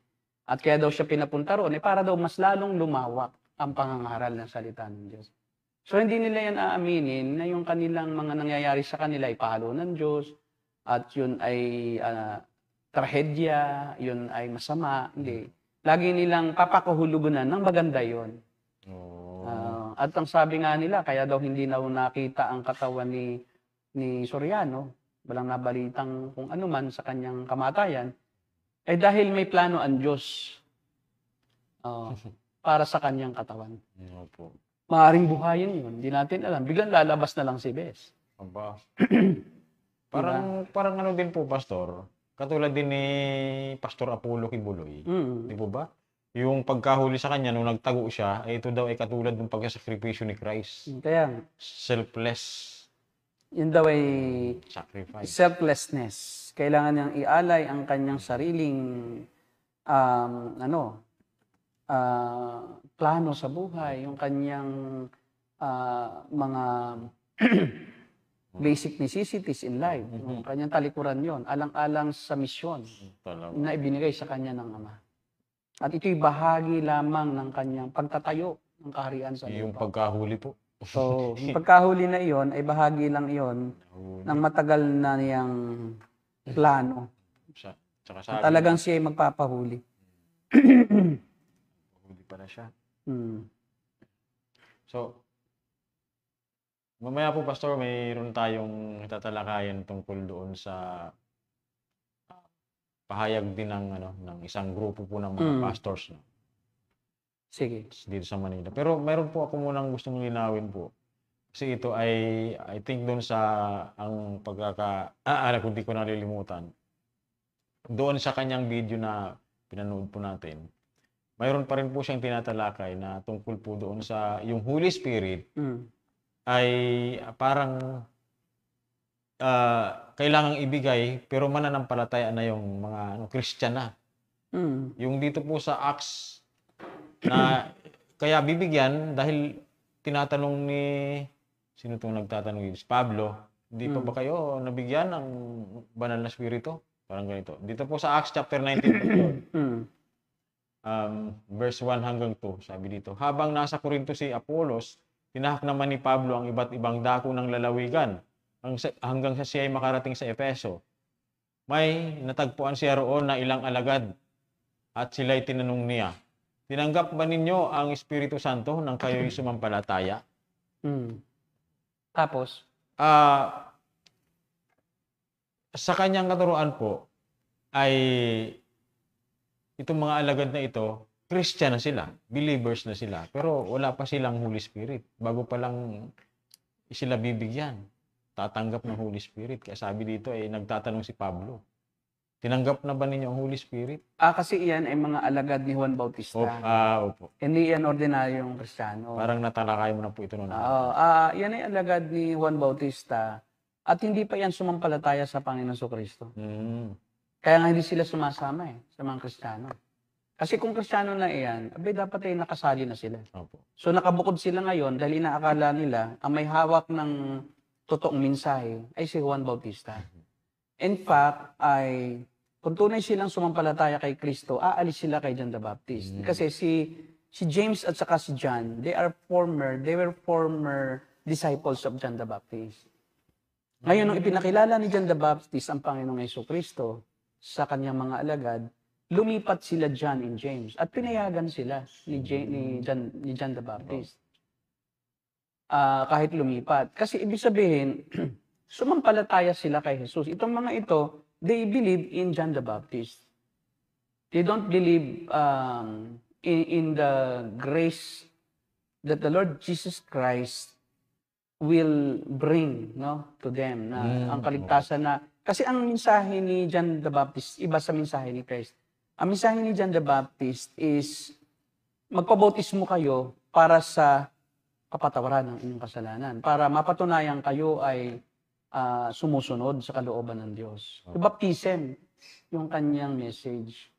At kaya daw siya pinapunta roon, para daw mas lalong lumawak ang pangangaral ng salita ng Diyos. So hindi nila yan aaminin na yung kanilang mga nangyayari sa kanila ay pahalo ng Diyos, at yun ay trahedya, yun ay masama. Hindi. Lagi nilang papakahulugunan ng maganda yun. At ang sabi nga nila, kaya daw hindi na nakita ang katawan ni Soriano, walang nabalitang kung ano man sa kanyang kamatayan, ay dahil may plano ang Diyos para sa kanyang katawan. Opo. Maaring buhayin yun, hindi natin alam. Biglang lalabas na lang si Bes. Aba. Parang ano din po, Pastor, katulad din ni Pastor Apollo Kibuloy. Di po ba? Yung pagkahuli sa kanya, nung nagtago siya, ito daw ay katulad ng pagsasakripisyo ni Christ. Kaya, Selfless yun daw ay sacrifice. selflessness. Kailangan niyang ialay ang kanyang sariling plano sa buhay, yung kanyang mga basic necessities in life. Yung kanyang talikuran yon, alang-alang sa misyon na ibinigay sa kanya ng Ama. At ito'y bahagi lamang ng kanyang pagtatayo ng kaharian sa lupa. Yung pagkahuli po. So, yung pagkahuli na iyon ay bahagi lang iyon ng matagal na niyang plano. Tsaka At talagang siya ay magpapahuli. Huli pa na siya. Hmm. So, mamaya po, Pastor, mayroon tayong tatalakayan tungkol doon sa pahayag din ng isang grupo po ng mga pastors, no? Sige. Dito sa Manila. Pero mayroon po ako munang gustong linawin po. Kasi ito ay, I think doon sa ang kung di ko nalilimutan, doon sa kanyang video na pinanood po natin, mayroon pa rin po siyang tinatalakay na tungkol po doon sa yung Holy Spirit ay parang kailangang ibigay pero mananampalataya na yung mga Christian na. Yung dito po sa Acts na kaya bibigyan dahil tinatanong ni sino itong nagtatanong? Si Pablo, hindi pa ba kayo nabigyan ng banal na spirito? Parang ganito. Dito po sa Acts chapter 19 verse 1 hanggang 2, sabi dito, habang nasa Corinto si Apollos, tinahak naman ni Pablo ang iba't ibang dako ng lalawigan hanggang sa siya ay makarating sa Efeso. May natagpuan siya roon na ilang alagad at sila'y tinanong niya, tinanggap ba ninyo ang Espiritu Santo nang kayo'y sumampalataya? Tapos? Sa kanyang katuruan po, ay itong mga alagad na ito, Christian na sila, believers na sila, pero wala pa silang Holy Spirit. Bago pa lang sila bibigyan, tatanggap ng Holy Spirit. Kaya sabi dito, nagtatanong si Pablo, tinanggap na ba ninyo ang Holy Spirit? Kasi iyan ay mga alagad ni Juan Bautista. Opo. Hindi yan ordinaryong Kristiyano. Parang natalakay mo na po ito noon. Yan ay alagad ni Juan Bautista at hindi pa yan sumampalataya sa Panginoon Kristo. Kaya nga hindi sila sumasama sa mga Kristiyano. Kasi kung Kristiyano na iyan, dapat ay nakasali na sila. Opo. So nakabukod sila ngayon dahil inaakala nila ang may hawak ng totoong mensahe ay si Juan Bautista. In fact, kung tunay silang sumampalataya kay Kristo, aalis sila kay John the Baptist. Kasi si James at saka si John, they were former disciples of John the Baptist. Ngayon, nung ipinakilala ni John the Baptist ang Panginoong Jesucristo sa kanyang mga alagad, lumipat sila John and James at pinayagan sila ni John the Baptist. Kahit lumipat. Kasi ibig sabihin, sumampalataya sila kay Jesus. Itong mga ito, they believe in John the Baptist. They don't believe in the grace that the Lord Jesus Christ will bring to them. Ang kaligtasan na. Kasi ang mensahe ni John the Baptist, iba sa mensahe ni Christ. Ang mensahe ni John the Baptist is, magpabautismo kayo para sa kapatawaran ng inyong kasalanan. Para mapatunayan kayo ay sumusunod sa kalooban ng Diyos. The baptism, yung kanyang message.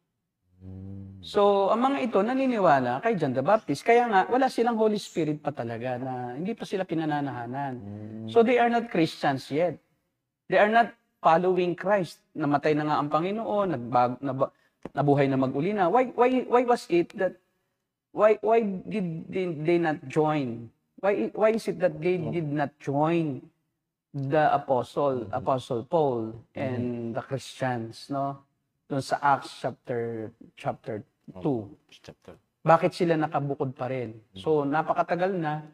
So, ang mga ito naniniwala kay John the Baptist. Kaya nga, wala silang Holy Spirit pa talaga na hindi pa sila pinananahanan. So, they are not Christians yet. They are not following Christ. Namatay na nga ang Panginoon, nabuhay na mag-uli na. Why was it that why did they not join? Why is it that they did not join the Apostle Paul and the Christians, no? Doon sa Acts chapter 2. Chapter. Bakit sila nakabukod pa rin? So, napakatagal na.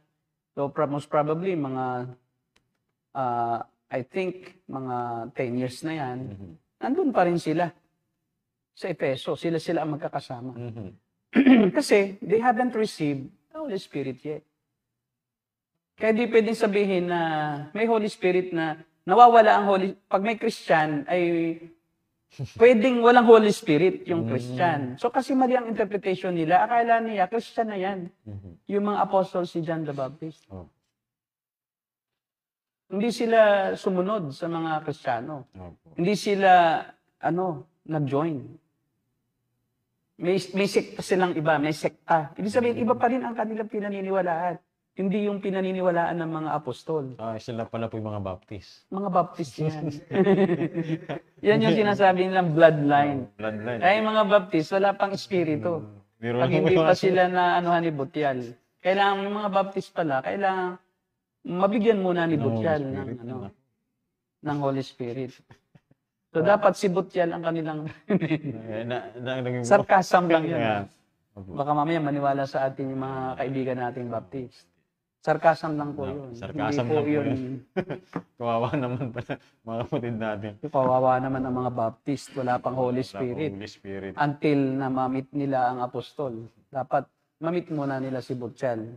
So, most probably, mga, I think, mga 10 years na yan, nandun pa rin sila sa Efeso. Sila ang magkakasama. Kasi, they haven't received the Holy Spirit yet. Kaya di pwedeng sabihin na may Holy Spirit na nawawala ang pag may Christian, ay pwedeng walang Holy Spirit yung Christian. So kasi mali ang interpretation nila. Akala niya, Christian na yan. Yung mga apostles si John the Baptist. Hindi sila sumunod sa mga Kristiyano. Hindi sila, nag-join. May sekta silang iba, may sekta. Ibig sabihin, iba pa rin ang kanilang pinaniniwalaan. Hindi yung pinaniniwalaan ng mga apostol. Sila pala po yung mga Baptist. Mga Baptist yan. Yan yung sinasabi nilang bloodline. Bloodline. Ay, mga Baptist, wala pang espiritu. Pag hindi pa sila na ni Butyal. Kailangan yung mga Baptist pala, kailangan mabigyan muna ni Butyal ng Holy Spirit. So, dapat si Butyal ang kanilang sarcasm lang yan. Baka mamaya maniwala sa atin yung mga kaibigan nating Baptist. Sarcasm lang po yun. Sarcasm lang po yun. Kawawa naman pala mga kapatid natin. Kawawa naman ang mga Baptist. Wala pang Holy Spirit. Until na mamit nila ang apostol. Dapat mamit muna nila si Butyal.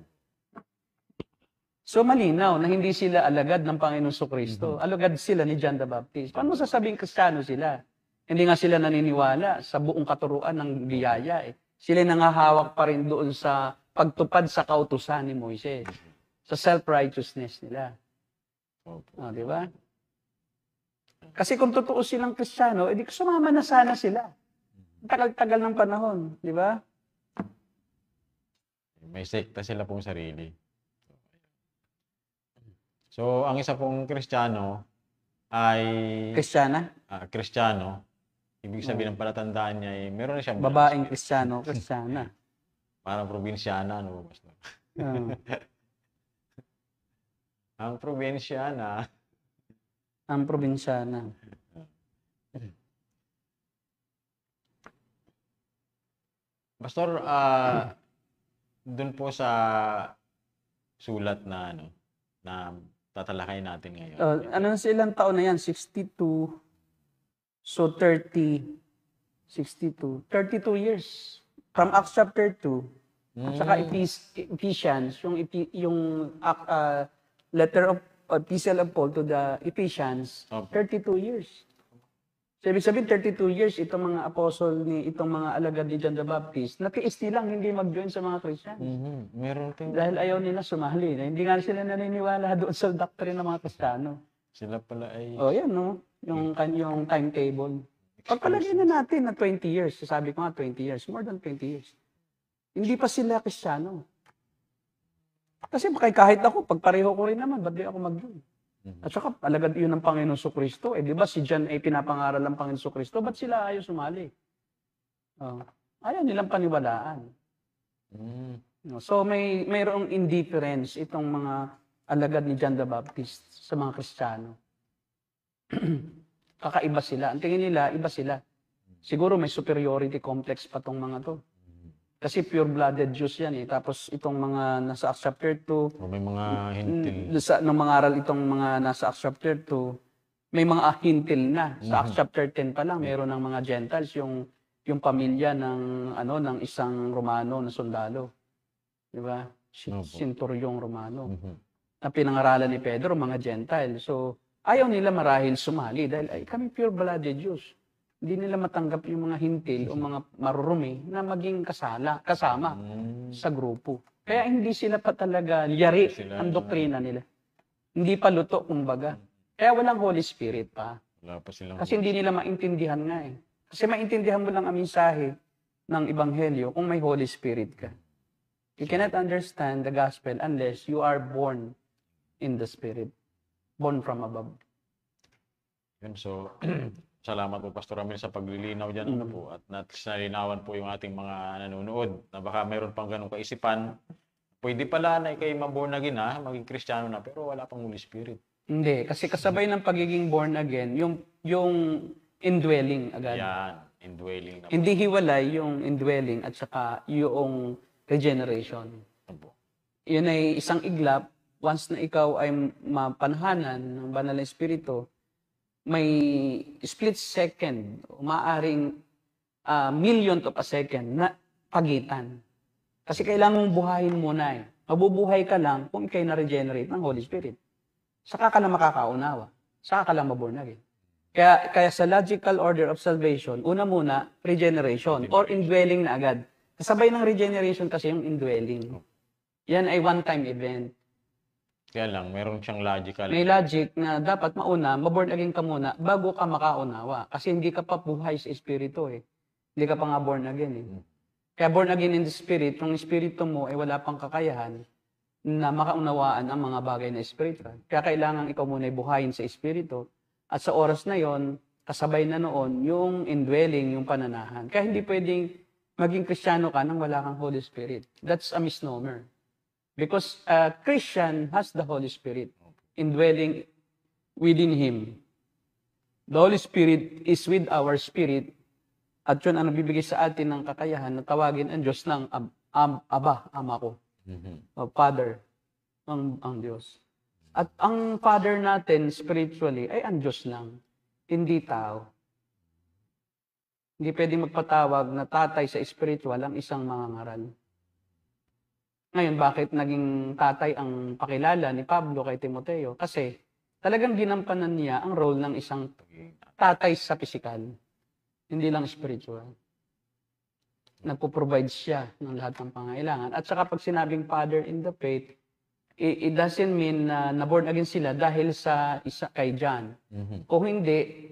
So malinaw na hindi sila alagad ng Panginoon Kristo. Alagad sila ni John the Baptist. Paano sasabing Kristiyano sila? Hindi nga sila naniniwala sa buong katuruan ng biyaya. Sila nangahawak pa rin doon sa pagtupad sa kautusan ni Moises. Sa self-righteousness nila. Di ba? Kasi kung totoo silang Kristiyano, edi sumama na sana sila. Tagal-tagal ng panahon. Di ba? May sekta sila pong sarili. So, ang isa pong Kristiyano ay... Kristiyano. Ibig sabihin ng palatandaan niya ay meron na siyang... Babaeng Kristiyano, Kristiyana. Parang probinsyana, ano ba? Ang probinsyana. Ang probinsyana. Pastor, doon po sa sulat na na tatalakay natin ngayon. Sa ilang taon na yan? 62. So 32 years. From Acts chapter 2, at saka Ephesians, yung letter of epistle of Paul to the Ephesians, 32 years. So, ibig sabihin, 32 years, itong mga apostle itong mga alagad ni John the Baptist, natiis nilang hindi mag-join sa mga Christians. Meron dahil ayaw nila sumali. Hindi nga sila naniniwala doon sa doctrine ng mga Kristiyano. Sila pala ay... Yan, no? Yung timetable. Pagpalagay na natin na 20 years, sabi ko nga 20 years, more than 20 years. Hindi pa sila Kristiyano. Kasi kahit ako, pagpareho ko rin naman, ba't di ako mag-join? At saka, alagad yun ng Panginoon Kristo. Di ba si John ay pinapangaral ng Panginoon Kristo? Ba't sila ayaw sumali? Ayaw nilang paniwalaan. So, mayroong indifference itong mga alagad ni John the Baptist sa mga Kristiyano. Kakaiba sila. Ang tingin nila, iba sila. Siguro may superiority complex pa tong mga to. Kasi pure-blooded Jews yan . Tapos itong mga nasa Acts chapter 2, may mga hintil. Nung mga aral itong mga nasa Acts chapter 2, may mga hintil na. Sa Acts chapter 10 pa lang, meron ng mga Gentiles, yung pamilya ng isang Romano na sundalo. Di ba? Centuriong Romano. Na pinangaralan ni Pedro, mga Gentile. So, ayaw nila marahil sumali dahil kami pure-blooded Jews. Hindi nila matanggap yung mga hintil o mga marurumi na maging kasama sa grupo. Kaya hindi sila pa talaga yari ang doktrina nila. Hindi pa luto, kumbaga. Kaya walang Holy Spirit pa. Kasi hindi nila maintindihan nga . Kasi maintindihan mo lang ang mensahe ng Ebanghelyo kung may Holy Spirit ka. You cannot understand the gospel unless you are born in the Spirit. Born from above. Yun, so, salamat po Pastor Ramil sa paglilinaw dyan ano po, at nalinawan po yung ating mga nanonood na baka mayroon pang ganong kaisipan. Pwede pala na ikay maborn again maging Kristiyano na, pero wala pang Holy Spirit. Hindi, kasi kasabay ng pagiging born again, yung indwelling agad. Yan, indwelling na po. Hindi hiwalay yung indwelling at saka yung regeneration. Ano po. Yun ay isang iglap. Once na ikaw ay mapanahanan ng banal na espiritu, may split second, maaaring millionth of a second na pagitan. Kasi kailangan mong buhayin muna eh. Mabubuhay ka lang kung ikay na-regenerate ng Holy Spirit. Saka ka lang makakaunawa. Saka ka lang maborn again. Kaya sa logical order of salvation, una muna, regeneration or indwelling na agad. Kasabay ng regeneration kasi yung indwelling. Yan ay one-time event. Kaya lang, meron siyang logical. May logic na dapat mauna, maborn again ka muna bago ka makaunawa. Kasi hindi ka pa buhay sa espiritu eh. Hindi ka pa nga born again eh. Kaya born again in the spirit, yung espiritu mo ay wala pang kakayahan na makaunawaan ang mga bagay na espiritual. Kaya kailangan ikaw muna ay buhayin sa espiritu. At sa oras na yon, kasabay na noon yung indwelling, yung pananahan. Kaya hindi pwedeng maging Kristiyano ka nang wala kang Holy Spirit. That's a misnomer. Because a Christian has the Holy Spirit indwelling within him. The Holy Spirit is with our spirit at yun ang nabibigay sa atin ng kakayahan na tawagin ang Diyos ng Aba, Ama ko. O Father, ang Diyos. At ang Father natin spiritually ay ang Diyos lang, hindi tao. Hindi pwedeng magpatawag na tatay sa spiritual ang isang mangangaral. Ngayon, bakit naging tatay ang pakilala ni Pablo kay Timoteo? Kasi talagang ginampanan niya ang role ng isang tatay sa pisikal, hindi lang spiritual. Nagpo-provide siya ng lahat ng pangailangan. At saka pag sinabing father in the faith, it doesn't mean na na-born again sila dahil sa isa kay John. Kung hindi,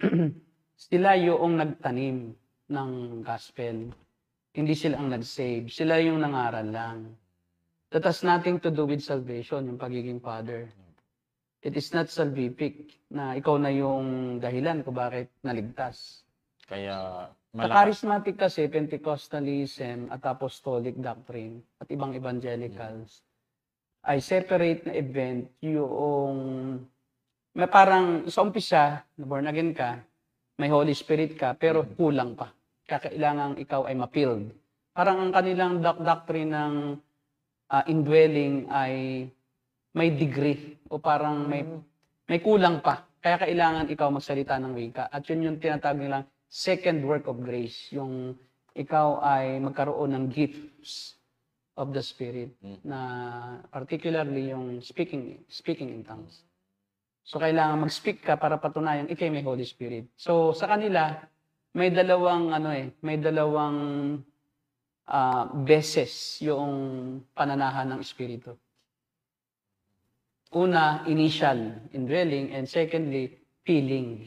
sila yung nagtanim ng gospel. Hindi sila ang nag-save. Sila yung nangaral lang. That has nothing to do with salvation, yung pagiging father. It is not salvific na ikaw na yung dahilan kung bakit naligtas. Kaya Sa charismatic kasi, Pentecostalism at apostolic doctrine at ibang evangelicals ay separate na event yung may parang sa umpisa, born again ka, may Holy Spirit ka, pero kulang pa. Kaya kailangan ikaw ay ma-filled. Parang ang kanilang doctrine ng indwelling ay may degree o parang may kulang pa. Kaya kailangan ikaw magsalita ng wika. At yun yung tinatawag nilang second work of grace. Yung ikaw ay magkaroon ng gifts of the Spirit na particularly yung speaking in tongues. So kailangan mag-speak ka para patunayan ikay may Holy Spirit. So sa kanila may dalawang beses yung pananahan ng Espiritu. Una, initial indwelling, and secondly, filling.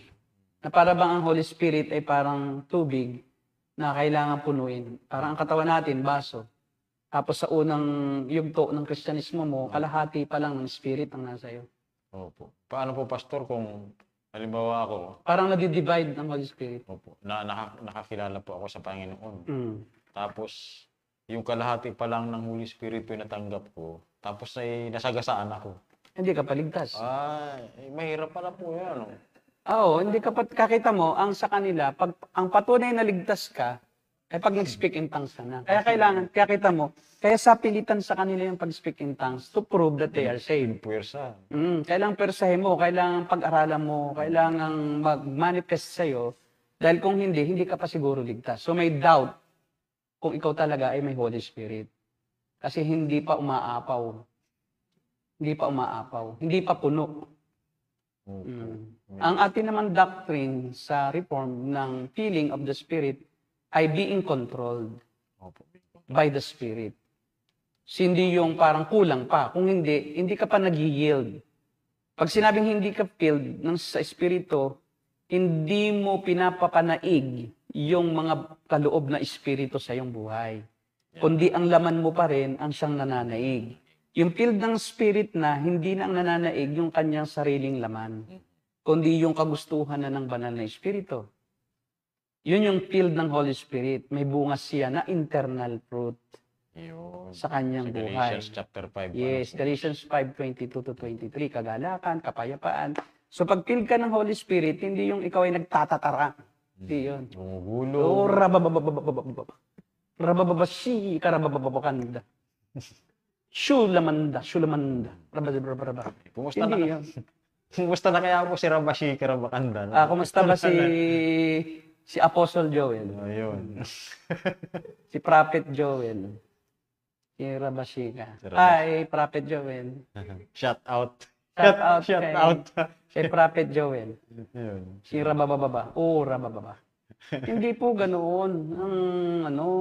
Na para bang ang Holy Spirit ay parang tubig na kailangan punuin. Parang ang katawan natin, baso. Tapos sa unang yugto ng Kristyanismo mo, kalahati pa lang ng Spirit ang nasa iyo. Opo. Paano po, Pastor, kung halimbawa ako, Parang nadi-divide ng Holy Spirit. opo, nakakilala po ako sa Panginoon. Tapos, yung kalahati pa lang ng Holy Spirit yung natanggap ko, tapos ay nasagasaan ako. Hindi ka paligtas. Ay, mahirap pala po yan. Oo, hindi ka kakita mo, ang sa kanila, ang patunay na ligtas ka, ay pag nag-speak in tongues ka na. Kaya kita mo, kaya sa pilitan sa kanila yung pag-speak in tongues to prove that they are saved. Puwersa. Kailangang persahe mo, kailangang pag-aralan mo, kailangang mag-manifest sa'yo, dahil kung hindi ka pa siguro ligtas. So may doubt kung ikaw talaga ay may Holy Spirit. Kasi hindi pa umaapaw. Hindi pa puno. Ang atin naman doctrine sa Reform ng feeling of the Spirit ay being controlled by the Spirit. So, hindi yung parang kulang pa. Kung hindi ka pa nag-yield. Pag sinabing hindi ka filled sa Espiritu, hindi mo pinapapanaig yung mga kaloob na Espiritu sa iyong buhay. Kundi ang laman mo pa rin ang siyang nananaig. Yung filled ng Spirit na, hindi na ang nananaig yung kanyang sariling laman. kundi yung kagustuhan na ng banal na Espiritu. Yun yung field ng Holy Spirit. May bunga siya na internal fruit Yun. sa kanyang Sa buhay. Galatians chapter 5. Yes, Galatians 5:22-23, kagalakan, kapayapaan. So pag filled ka ng Holy Spirit, hindi yung ikaw ay nagtatatara. Hindi yun. Gumugulo. Oh, rababababababababa. Rabababashi, karababababakanda. Shulamanda. Rababababababa. Kumusta na, Hindi yun. kumusta na kaya po si Rabashi Karabakanda? Kumusta ba si Apostle Joel? Ayun. Si Prophet Joel? Si Rabashika. Si Rabashi. Ay, Prophet Joel. Shout out. Shout out Shout kay- out. Si Prophet Joel. Ayun. Si Rabababa. Oo, Rabababa. Hindi po ganoon.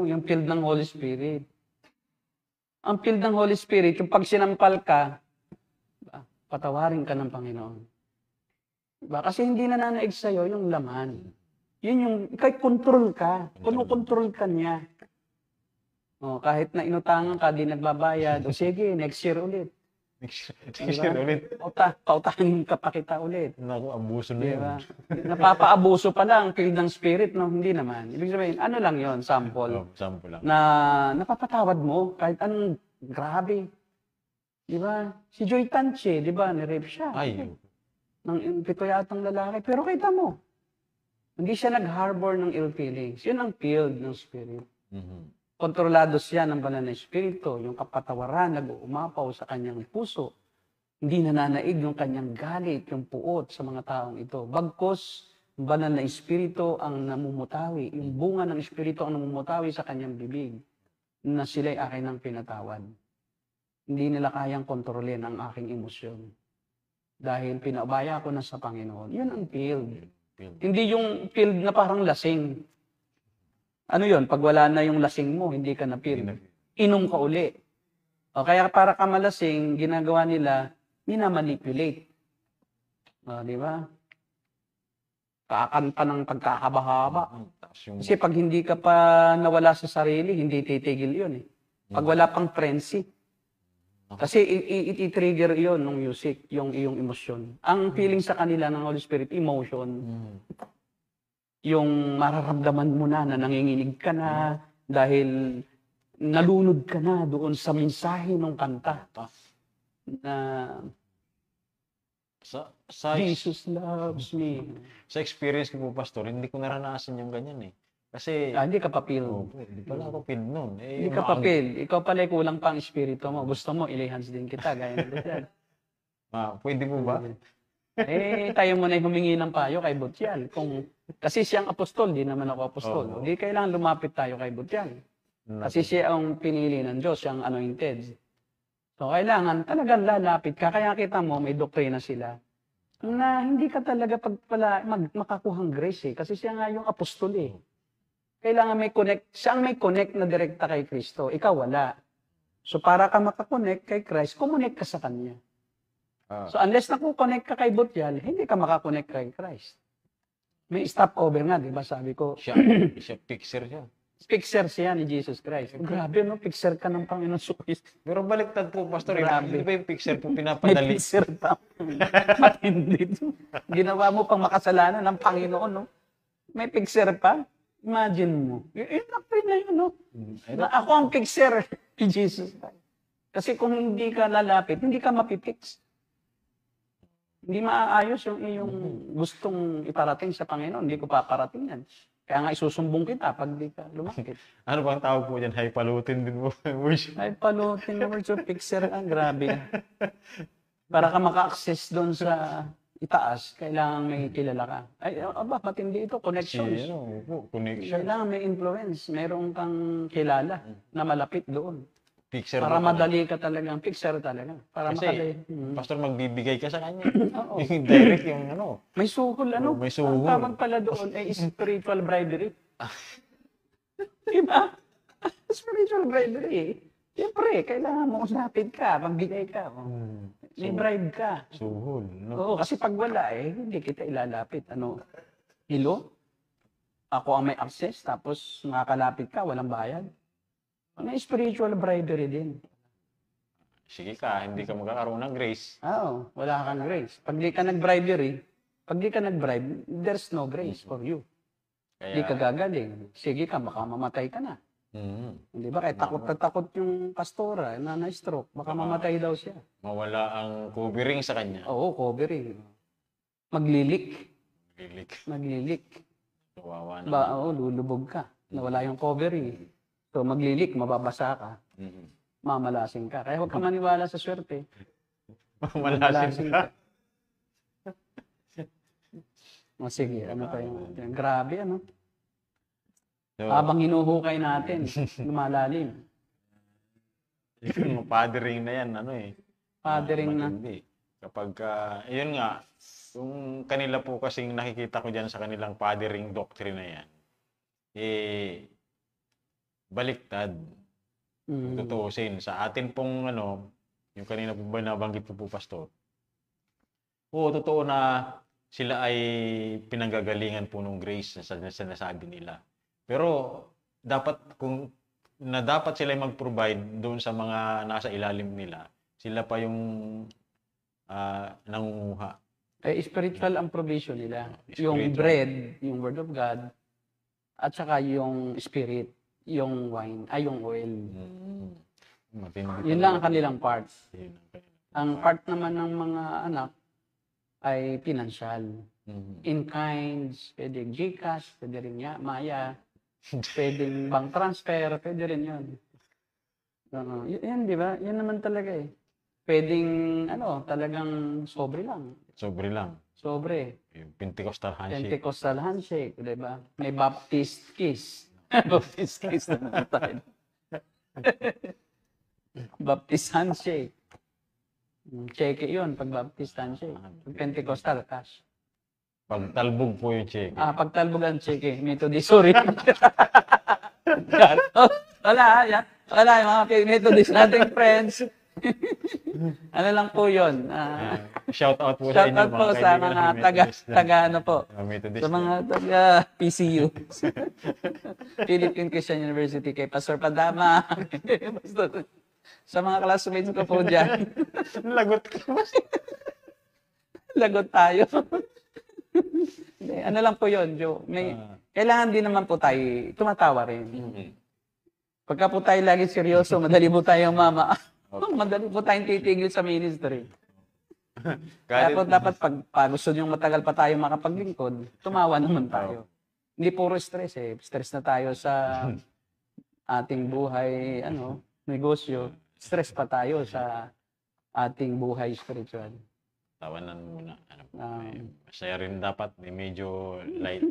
Yung field ng Holy Spirit. Ang field ng Holy Spirit, yung pag sinampal ka, patawarin ka ng Panginoon. Diba? Kasi hindi nananaig sa'yo yung laman. Yun yung, kahit control ka. Kontrol ka niya. Kahit na inutangan ka, di nagbabayad. O sige, next year ulit. Next year ulit. Pautahin ka pa kita ulit. Naku, abuso na yun. Diba? Napapaabuso pa lang, field ng spirit, no? Hindi naman. Ibig sabihin, ano lang yon sample. Sample lang. Na napapatawad mo, kahit anong grabe. Diba? Si Joy Tanche, diba, ni-rape siya. Ay, Ng 7 yatang lalaki. Pero kita mo, hindi siya nag-harbor ng ill feelings. Yun ang field ng spirit. Kontrolado siya ng banal na espiritu, yung kapatawaran, nag-uumapaw sa kanyang puso. Hindi nananaig yung kanyang galit, yung puot sa mga taong ito. Bagkos, banal na espiritu ang namumutawi. Yung bunga ng espiritu ang namumutawi sa kanyang bibig na sila'y akin ng pinatawad. Hindi nila kayang kontrolin ang aking emosyon. Dahil pinabaya ko na sa Panginoon. Yun ang field. Hindi yung field na parang lasing. Ano yun? Pag wala na yung lasing mo, hindi ka na field. Inom ka uli. Kaya para ka malasing, ginagawa nila, minamanipulate. Di ba? Kakanta ng pagkakabahaba. Kasi pag hindi ka pa nawala sa sarili, hindi titigil yun eh. Pag wala pang frenzy. Kasi iti-trigger yun ng music, yung iyong emosyon. Ang feeling sa kanila ng Holy Spirit, emotion. Yung mararamdaman mo na nanginginig ka na dahil nalunod ka na doon sa mensahe ng kanta na Jesus loves me. Sa experience ko po, Pastor, hindi ko naranasan yung ganyan eh. Kasi, Hindi ka papil. hindi pala ako pin nun. Hindi ka papil. Ikaw pala kulang pang espiritu mo. Gusto mo, ilihans din kita. Gaya na dyan. Pwede po ba? Tayo muna humingi ng payo kay Butyal. Kasi siyang apostol, di naman ako apostol. Di kailangan lumapit tayo kay Butyal. Kasi siya ang pinili ng Diyos, siyang anointed. So, kailangan talagang lalapit ka. Kaya kita mo, may doktrina sila na hindi ka talaga makakuhang grace eh. Kasi siya nga yung apostol eh. Kailangan may connect. Siya ang may connect na direkta kay Kristo. Ikaw wala. So, para ka makakonect kay Christ, kumonect ka sa Kanya. So, unless nakukonect ka kay Butyal, hindi ka makakonect kay Christ. May stopover nga, di ba? Sabi ko, Siya fixer siya. fixer siya ni Jesus Christ. Grabe, no? Fixer ka ng Panginoon Christ. Pero baliktad po, Pastor. Grabe. Hindi ba yung fixer po May pinapadali? fixer pa. Matindi. Ginawa mo pang makasalanan ng Panginoon, no? May fixer pa. Imagine mo. Yung doctrine na yun, no? Na ako ang fixer ni Jesus Christ. Kasi kung hindi ka lalapit, hindi ka mapipix. Hindi maaayos yung iyong gustong iparating sa Panginoon. Hindi ko paparating yan. Kaya nga isusumbong kita pag di ka lumapit. Ano bang tawag po dyan? Highfalutin din po. Ay, palutin mo so fixer ka. Grabe. Para ka maka-access doon sa itaas, kailangan may kilala ka. Ay, matindi ito. Connections. Connection. Kailangan may influence. Meron kang kilala na malapit doon. Fixer Para mo pala. madali ka talagang fixer talaga. Para Kasi, makadali. Pastor, magbibigay ka sa kanya. Oo. Yung direct, yung ano. May suhol, ano? May suhol. Ang tawag pala doon ay spiritual bribery. Diba? Spiritual bribery. Siyempre, kailangan mo usapin ka, magbigay ka. May bribe ka. Suhol. No? Oo, kasi pag wala hindi kita ilalapit. Hilo? Ako ang may access, tapos makakalapit ka, walang bayad. May spiritual bribery din. Sige ka, hindi ka magkakaroon ng grace. Oo, wala kang grace. Pag di ka nag-bribery, Pag di ka nag-bribe, there's no grace for you. Kaya, Di ka gagaling. Sige ka, baka mamatay ka na. Di ba? Kaya takot na takot yung pastora na na-stroke. Baka mamatay daw siya. mawala ang covering sa kanya. Oo, covering. Maglilik. Lilik. Kawawa na. Lulubog ka. Nawala yung covering. So, maglilik, mababasa ka. Mamalasing ka. Kaya huwag ka maniwala sa swerte. Malasin ka. O sige, ano pa yung... Grabe, ano? So, Habang hinuhukay natin, lumalalim. yung fathering na yan, ano eh. Fathering na. Matindi. Kapag, yun nga, yung kanila po kasing nakikita ko dyan sa kanilang fathering doctrine na yan, baliktad. Tutuusin. Sa atin pong, yung kanina po ba nabanggit ko po, Pastor, oo, totoo na sila ay pinanggagalingan po ng grace na sinasabi nila. Pero dapat dapat sila mag-provide doon sa mga nasa ilalim nila. Sila pa yung nangunguha. Spiritual ang provision nila. Yung Spiritual. bread, yung word of God, at saka yung spirit, yung wine, yung oil. Matindi Yun lang ang kanilang parts. Yun ang kanilang- Ang part naman ng mga anak ay financial. In kinds, pwedeng GCash, pwede rin Maya, pwedeng bank transfer, pwede rin yun. Yan, di ba? Yan naman talaga eh. Pwedeng, talagang sobre lang. Sobre lang. Sobre. Yung Pentecostal handshake. Pentecostal handshake, di ba? May Baptist kiss. Baptist kiss na naman tayo. Baptist handshake. Cheque yun, pag Baptist handshake. Pag Pentecostal, cash. Pagtalbog po yung check. Pagtalbog ang cheque. Methodist, sorry. Wala, yan. Wala, yung mga Methodist nating friends. Ano lang po yun. Shout out po Shout sa inyo. out po sa mga Methodist. sa mga taga PCU. Philippine Christian University kay Pastor Padama. Sa mga classmates ko po dyan. Lagot ka ba? Lagot tayo. Ano lang po yun, Joe. Kailangan din naman po tayo tumatawa rin. Pagka po tayo lagi seryoso, madali po tayong mama. Madali po tayong titigil sa ministry. Kaya po dapat pag gusto nyo matagal pa tayo makapaglingkod, tumawa naman tayo. Hindi puro stress eh. Stress na tayo sa ating buhay, negosyo. Stress pa tayo sa ating buhay spiritual. Tawanan muna. Masaya rin dapat. Medyo light.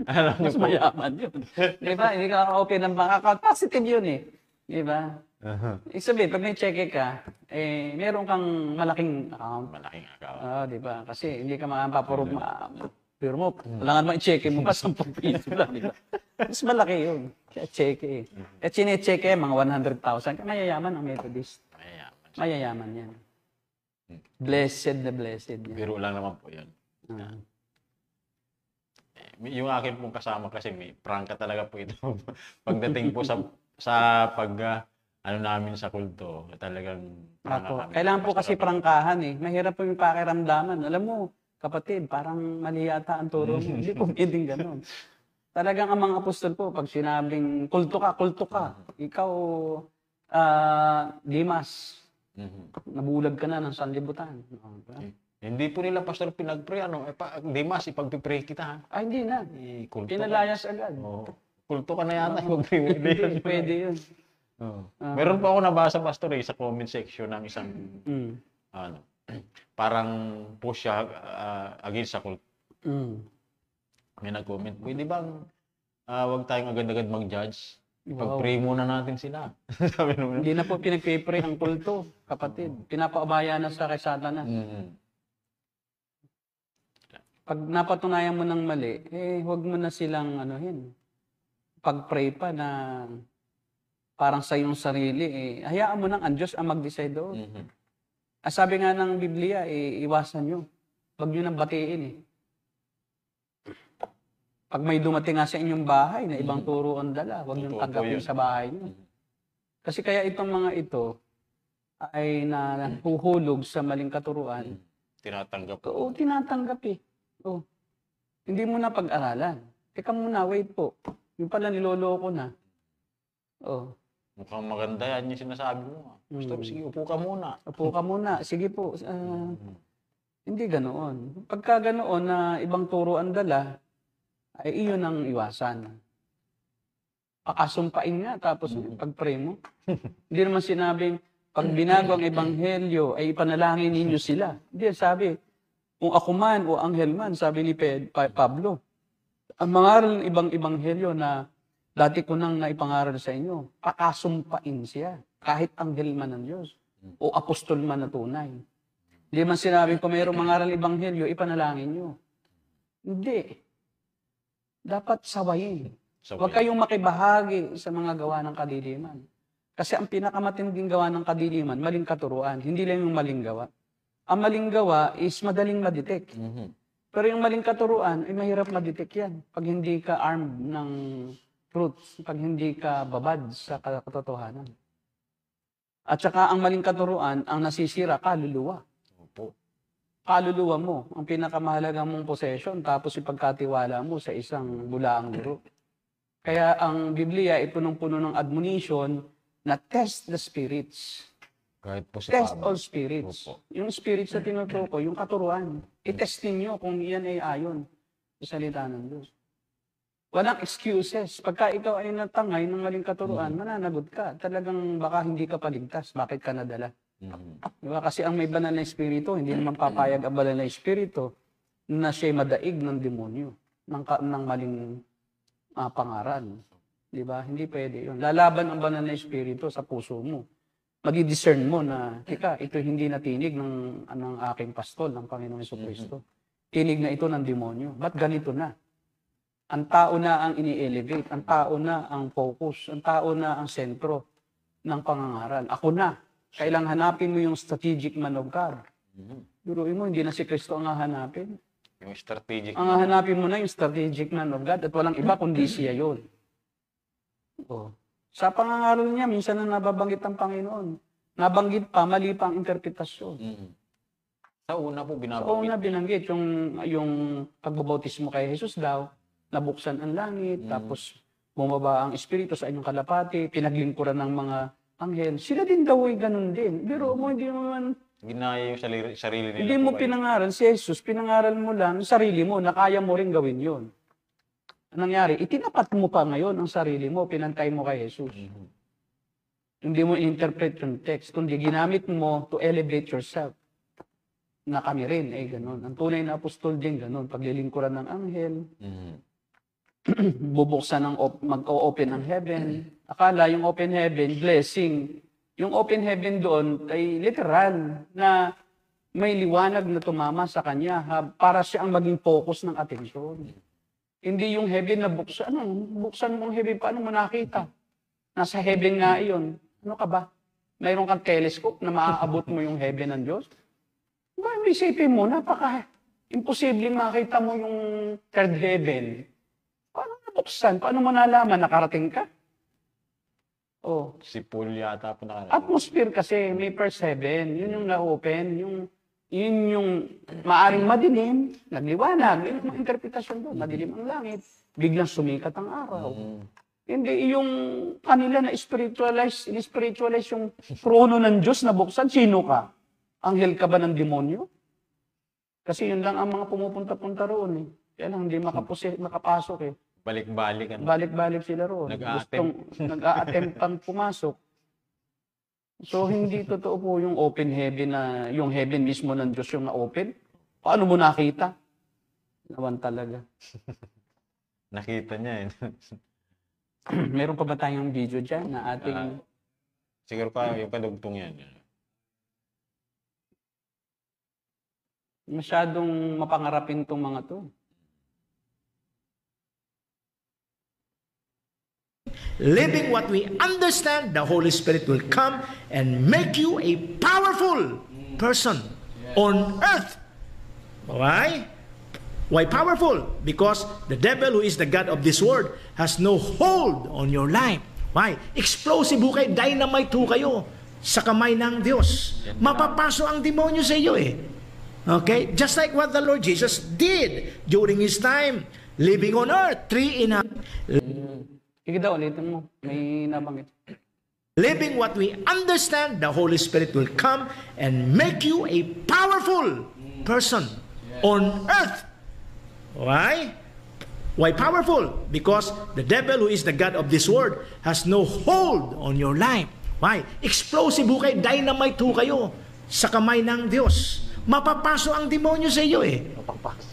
Alam niyo Mas po. mayaman yun. Di ba? Hindi ka open ng bank account. Positive yun eh. Di ba? Ibig sabihin, pag may cheque ka, meron kang malaking account. Malaking account. Di ba? Kasi hindi ka mapapurog pero mo, wala nga naman i-check mo pa 10 piso lang, di ba? Mas malaki yun. Kaya check eh. At sine-check mga 100,000. Mayayaman ang Methodist. Mayayaman yan. Blessed na blessed yan. Biro lang naman po yun. Yung akin pong kasama kasi may prangka talaga po ito. Pagdating po sa namin sa kulto, talagang Kailangan po kasi prangkahan eh. Mahirap po yung pakiramdaman. Alam mo, kapatid, parang mali yata ang turo mo. Hindi po pwedeng gano'n. Talagang ang mga apostol po, pag sinabing kulto ka. Ikaw, Dimas, nabulag ka na ng sanlibutan. Hindi po nila, Pastor, pinag-pray. Dimas, ipag-pray kita. Hindi na. Kulto Pinalayas agad. Kulto ka na yata. Hindi Pwede yun. Meron pa ako nabasa, Pastor, sa comment section ng isang parang push siya against sa cult. May nag-comment, pwede bang wag tayong agad-agad mag-judge? Pag-pray muna natin sila. Sabi naman. Hindi na po pinag-pray ang kulto, kapatid. Pinapaabaya na sa kay Satanas. Pag napatunayan mo ng mali, huwag mo na silang pag-pray pa na parang sa iyong sarili, hayaan mo nang ang Diyos ang mag-decide doon. Sabi nga ng Biblia, iwasan nyo. Huwag nyo nang batiin Pag may dumating nga sa inyong bahay na ibang turo ang dala, huwag nyo tanggapin sa bahay nyo. Kasi kaya itong mga ito ay nahuhulog sa maling katuruan, Tinatanggap po. Oo, tinatanggap eh. Oo. Hindi mo na pag-aralan. Teka muna, wait po. Yung pala niloloko na. Oo. Mukhang maganda yan yung sinasabi mo. Pastor, sige, upo ka muna. Upo ka muna. Sige po. Hindi ganoon. Pagka ganoon na ibang turo ang dala, ay iyon ang iwasan. Pakasumpain nga, tapos pag-pray mo. Hindi naman sinabing, pag binago ang ebanghelyo, ay ipanalangin ninyo sila. Hindi, sabi, kung ako man o anghel man, sabi ni Pablo, ang mangaral ng ibang ebanghelyo na dati ko nang naipangaral sa inyo, pakasumpain siya, kahit anghel man ng Diyos, o apostol man na tunay. Hindi man sinabi, kung mayroong mangaral ng ebanghelyo, ipanalangin nyo. Hindi. Dapat sawayin. Huwag kayong makibahagi sa mga gawa ng kadiliman. Kasi ang pinakamatinding gawa ng kadiliman, maling katuruan. Hindi lang yung maling gawa. Ang maling gawa is madaling ma-detect. Pero yung maling katuruan, ay mahirap ma-detect yan. Pag hindi ka armed ng truth, pag hindi ka babad sa katotohanan. At saka ang maling katuruan, ang nasisira, kaluluwa. Opo. Kaluluwa mo, ang pinakamahalaga mong possession, tapos ipagkatiwala mo sa isang bulaang guro. Kaya ang Biblia ay punong-puno ng admonition na test the spirits. Kahit po si Test Pablo. all spirits. Opo. Yung spirits na tinutukoy, yung katuruan. I-test ninyo kung iyan ay ayon sa salita ng Diyos. Walang excuses. Pagka ikaw ay natangay ng maling katuruan, mananagot ka. Talagang baka hindi ka paligtas. Bakit ka nadala? Diba? Kasi ang may banal na espiritu, hindi naman papayag ang banal na espiritu na siya'y madaig ng demonyo, ng maling pangaral. Diba? Hindi pwede yun. Lalaban ang banal na espiritu sa puso mo. Magi-discern mo na, ito hindi na tinig ng aking pastol, ng Panginoong Jesucristo. Tinig na ito ng demonyo. Ba't ganito na? Ang tao na ang ini-elevate, ang tao na ang focus, ang tao na ang sentro ng pangangaral. Ako na. Kailang hanapin mo yung strategic man of God. Duruin mo, hindi na si Kristo ang hahanapin. Yung strategic. Ang hahanapin mo na yung strategic man of God at walang iba kundi siya yun. Oh. Sa pangangaral niya, minsan na nababanggit ang Panginoon. Nabanggit pa, mali pa ang interpretasyon. Sa una po, Sa binabanggit. una binanggit, yung pagbabautismo kay Jesus daw, nabuksan ang langit, tapos bumaba ang Espiritu sa inyong kalapati, pinaglingkuran ng mga anghel. Sila din daw ay ganun din. Pero mo, hindi naman, Ginaya yung sarili nila. hindi mo pinangaral si Jesus, pinangaral mo lang sarili mo na kaya mo rin gawin yun. Anong nangyari? Itinapat mo pa ngayon ang sarili mo, pinantay mo kay Jesus. Hindi mo interpret yung text, kundi ginamit mo to elevate yourself. Na kami rin, ganun. Ang tunay na apostol din, ganun. Paglilingkuran ng anghel, bubuksan mag-open ang heaven. Akala yung open heaven, blessing. Yung open heaven doon ay literal na may liwanag na tumama sa kanya para siya ang maging focus ng atensyon. Hindi yung heaven na buksan. Buksan mo ang heaven, paano mo nakita? Nasa heaven nga iyon. Ano ka ba? Mayroon kang telescope na maaabot mo yung heaven ng Diyos? Isipin mo, imposibleng makita mo yung third heaven. Paano nabuksan? Paano mo nalaman? Nakarating ka? Oh. Si Paul yata po nakarating. Atmosphere kasi, may first heaven. Yun yung na-open. Yun yung maaring madilim, nagliwanag. Yun yung interpretasyon doon. Madilim ang langit. Biglang sumikat ang araw. Hindi yung kanila na spiritualize yung trono ng Diyos na buksan. Sino ka? Anghel ka ba ng demonyo? Kasi yun lang ang mga pumupunta-punta roon eh. Kaya lang hindi makapasok eh. Balik-balik. Balik-balik sila roon. Nag-a-attempt pang pumasok. So hindi totoo po yung open heaven na yung heaven mismo ng Diyos yung na-open. Paano mo nakita? Nawan talaga. Nakita niya eh. Meron pa ba tayong video dyan na ating... Siguro pa yung kadugtong yan. Masyadong mapangarapin tong mga to. Living what we understand, the Holy Spirit will come and make you a powerful person on earth. Why? Why powerful? Because the devil, who is the God of this world, has no hold on your life. Why? Explosive ho kayo, dynamite ho kayo sa kamay ng Diyos. Mapapaso ang demonyo sa iyo eh. Okay? Just like what the Lord Jesus did during His time, living on earth, 3.5. Sige daw, ulitin mo. May nabanggit. Living what we understand, the Holy Spirit will come and make you a powerful person on earth. Why? Why powerful? Because the devil, who is the God of this world, has no hold on your life. Why? Explosive ho kayo, dynamite ho kayo sa kamay ng Diyos. Mapapaso ang demonyo sa iyo eh.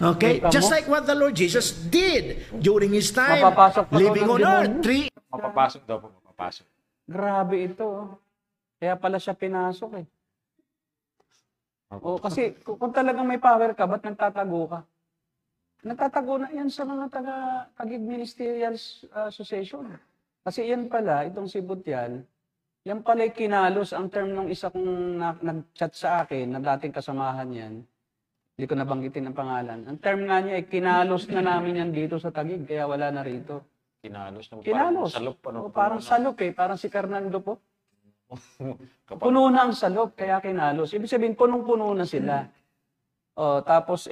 Okay? Just like what the Lord Jesus did during His time, Mapapasok pa living daw on ng earth, demonyo? Mapapasok daw po, mapapasok. Grabe ito. Kaya pala siya pinasok eh. O kasi kung talagang may power ka, ba't nagtatago ka? Nagtatago na yan sa mga Taguig Ministerial Association. Kasi yan pala, itong si Butyal, yan pala kinalos ang term ng isa kong nag-chat sa akin, na dating kasamahan yan. Hindi ko nabanggitin ang pangalan. Ang term nga niya ay kinalos na namin yan dito sa Taguig, kaya wala na rito. Kinalos. Kinalos. Salop, O, parang salop eh, parang si Fernando po. Puno na ang salop, kaya kinalos. Ibig sabihin, punong-puno na sila. O, tapos,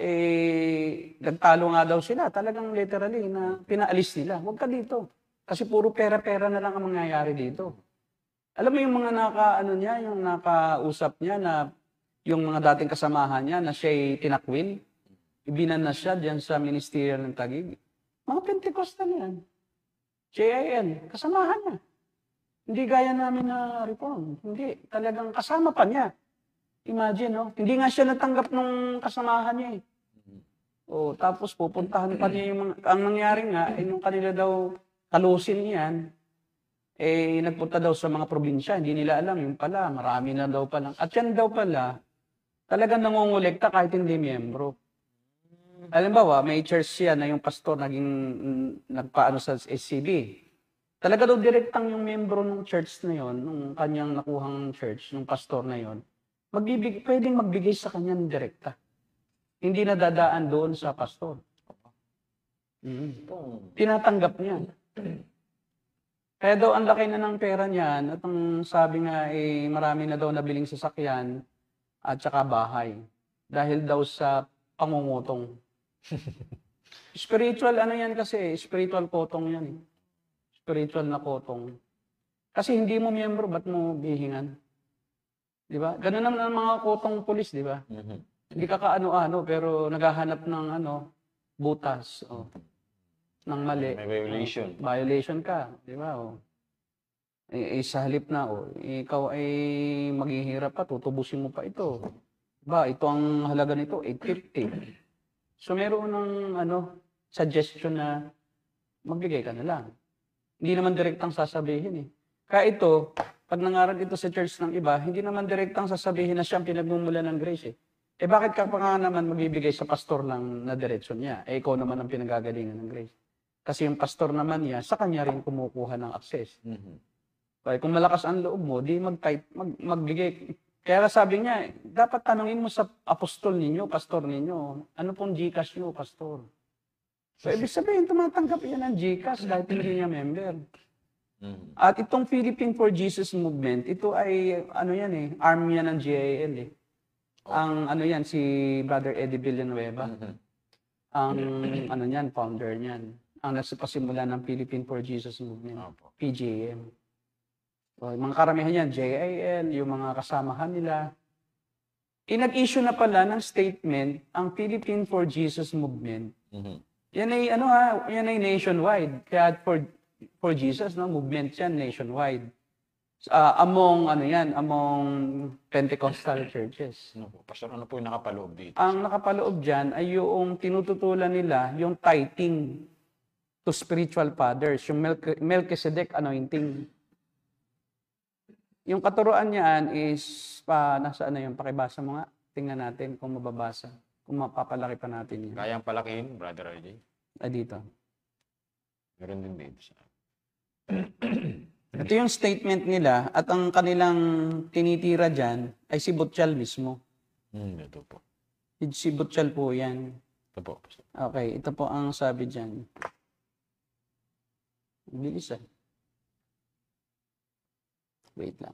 nagtalo nga daw sila. Talagang literally, na pinaalis nila. Huwag ka dito. Kasi puro pera-pera na lang ang mangyayari dito. Alam mo yung mga yung nakausap niya na yung mga dating kasamahan niya na siya'y tinakwil, ibinan na siya diyan sa ministerial ng Taguig. Mga Pentecostal yan. JIN, kasamahan niya. Hindi gaya namin na reform. Hindi, talagang kasama pa niya. Imagine, no? Hindi nga siya natanggap nung kasamahan niya eh. O, tapos pupuntahan pa niya yung ang nangyari nga, yung kanila daw kalusin niyan, nagpunta daw sa mga probinsya, hindi nila alam, yung pala, marami na daw pala. At yan daw pala, talagang nangungulekta kahit hindi miyembro. Halimbawa, may church siya na yung pastor nagpaano sa SCB. Talaga daw direktang yung miyembro ng church na yon, nung kanyang nakuhang church, nung pastor na yon, pwedeng magbigay sa kanya ng direkta. Hindi na dadaan doon sa pastor. Tinatanggap niya. Kaya daw ang laki na ng pera niyan at ang sabi nga marami na daw nabiling sasakyan at saka bahay dahil daw sa pangungutong. Spiritual yan kasi, spiritual kotong yan. Spiritual na kotong. Kasi hindi mo miyembro, ba't mo bihingan? Di ba? Ganun naman ang mga kotong pulis, di ba? Hindi ka kaano-ano pero naghahanap ng butas. Ng mali. May violation. Violation ka, di ba? Sa halip na, ikaw ay maghihirap pa, tutubusin mo pa ito. Ba, ito ang halaga nito, 850. So, meron ng suggestion na magbigay ka na lang. Hindi naman direktang sasabihin eh. Kaya ito, pag nangaral ito sa church ng iba, hindi naman direktang sasabihin na siyang pinagmumula ng grace eh. Bakit ka pa nga naman magbibigay sa pastor lang na diretsyon niya? Ikaw naman ang pinagagalingan ng grace. Kasi yung pastor naman niya, sa kanya rin kumukuha ng access. Kaya kung malakas ang loob mo, di magbigay. Kaya sabi niya, dapat tanungin mo sa apostol ninyo, pastor ninyo, ano pong GCash nyo, pastor? So, ibig sabihin, tumatanggap yan ng GCash dahil hindi niya member. At itong Philippine for Jesus movement, ito ay, arm yan ng GIL eh. Ang si Brother Eddie Villanueva. Ang founder niyan. Ang nagpasimula ng Philippine for Jesus movement, PJM. So, mga karamihan yan, JIL, yung mga kasamahan nila. Nag-issue na pala ng statement ang Philippine for Jesus movement. Yan ay yan ay nationwide. Kaya for Jesus, movement yan nationwide. Among Pentecostal churches. Pastor, ano po yung nakapaloob dito? Ang nakapaloob diyan ay yung tinututulan nila yung tithing to spiritual fathers, yung Melchizedek anointing. Yung katuruan niyan is nasaan na yung pakibasa mo nga? Tingnan natin kung mababasa. Kung mapapalaki pa natin yan. Kayang palakihin, Brother RJ? Dito. Meron din dito. Ito yung statement nila at ang kanilang tinitira dyan ay si Butyal mismo. Ito po. Si Butyal po yan. Ito po. Okay, ito po ang sabi dyan. Bilis Wait lang.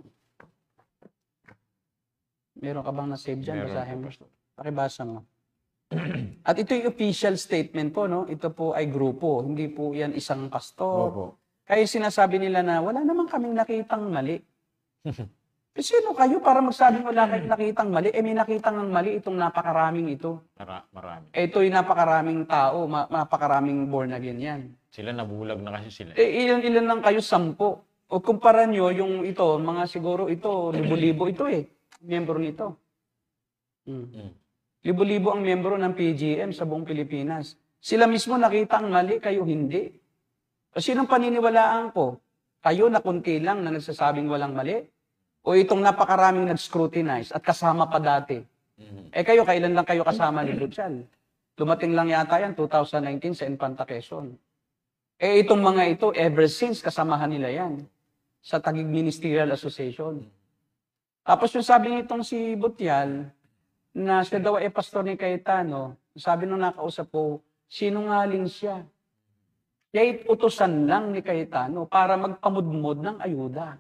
Meron ka bang na-save dyan? Basahin mo. Pakibasa mo. At ito yung official statement po, no? Ito po ay grupo, hindi po yan isang pastor. Opo. Kaya sinasabi nila na wala naman kaming nakitang mali. Eh, sino kayo para magsabing wala kayong nakitang mali? Eh, may nakitang mali itong napakaraming ito. Marami. Eh, ito yung napakaraming tao, napakaraming born again yan. Sila nabulag na kasi sila. Eh, ilan lang kayo? 10. O kumpara nyo yung ito, mga siguro ito, libo-libo ito eh. Miyembro nito. Libo-libo ang miyembro ng PGM sa buong Pilipinas. Sila mismo nakita ang mali, kayo hindi. O sinong paniniwalaan ko? Kayo na kunti lang na nagsasabing walang mali? O itong napakaraming nag-scrutinize at kasama pa dati? Eh kayo, kailan lang kayo kasama ni Butchal? Dumating lang yata yan, 2019 sa Infanta Quezon. Eh itong mga ito, ever since kasamahan nila yan sa Taguig Ministerial Association. Tapos yung sabi nitong si Butyal, na siya daw ay pastor ni Cayetano, sabi nung nakausap ko, sinungaling siya. Kaya utusan lang ni Cayetano para magpamudmod ng ayuda.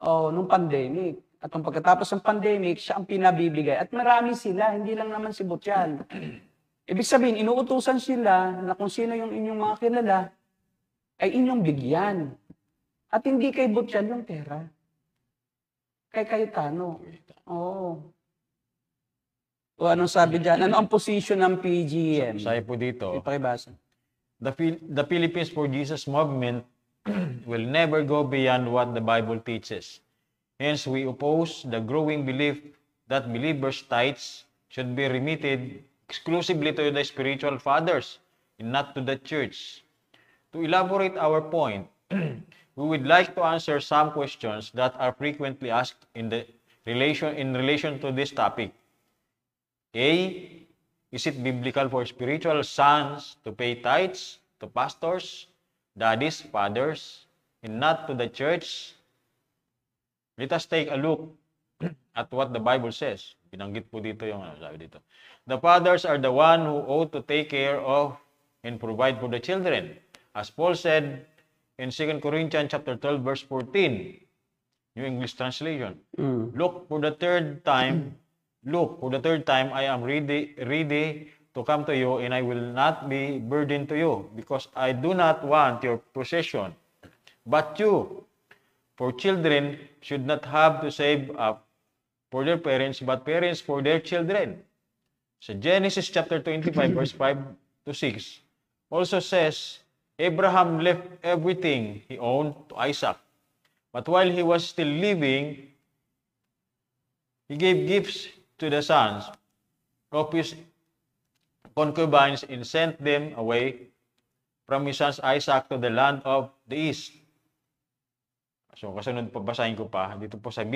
Nung pandemic. At nung pagkatapos ng pandemic, siya ang pinabibigay. At marami sila, hindi lang naman si Butyal. Ibig sabihin, inuutusan sila na kung sino yung inyong mga kilala, ay inyong bigyan. At hindi kay Butyal yung pera. Kay Cayetano. Oo. O anong sabi dyan? Ano ang position ng PGM? Sabi po dito, Ipakibasa. the Philippines for Jesus movement will never go beyond what the Bible teaches. Hence, we oppose the growing belief that believers' tithes should be remitted exclusively to the spiritual fathers and not to the church. To elaborate our point, we would like to answer some questions that are frequently asked in relation to this topic. A, is it biblical for spiritual sons to pay tithes to pastors, daddies, fathers, and not to the church? Let us take a look at what the Bible says. Binanggit po dito yung sabi dito. The fathers are the one who ought to take care of and provide for the children. As Paul said in 2 Corinthians chapter 12 verse 14, New English Translation. Look, for the third time, I am ready to come to you, and I will not be burdened to you, because I do not want your possession, but you. For children should not have to save up for their parents, but parents for their children. So Genesis chapter 25, verse 5 to 6 also says, Abraham left everything he owned to Isaac. But while he was still living, he gave gifts to the sons of his concubines and sent them away from his son Isaac to the land of the east. So, kasunod pa, basahin ko pa. Dito po sa B,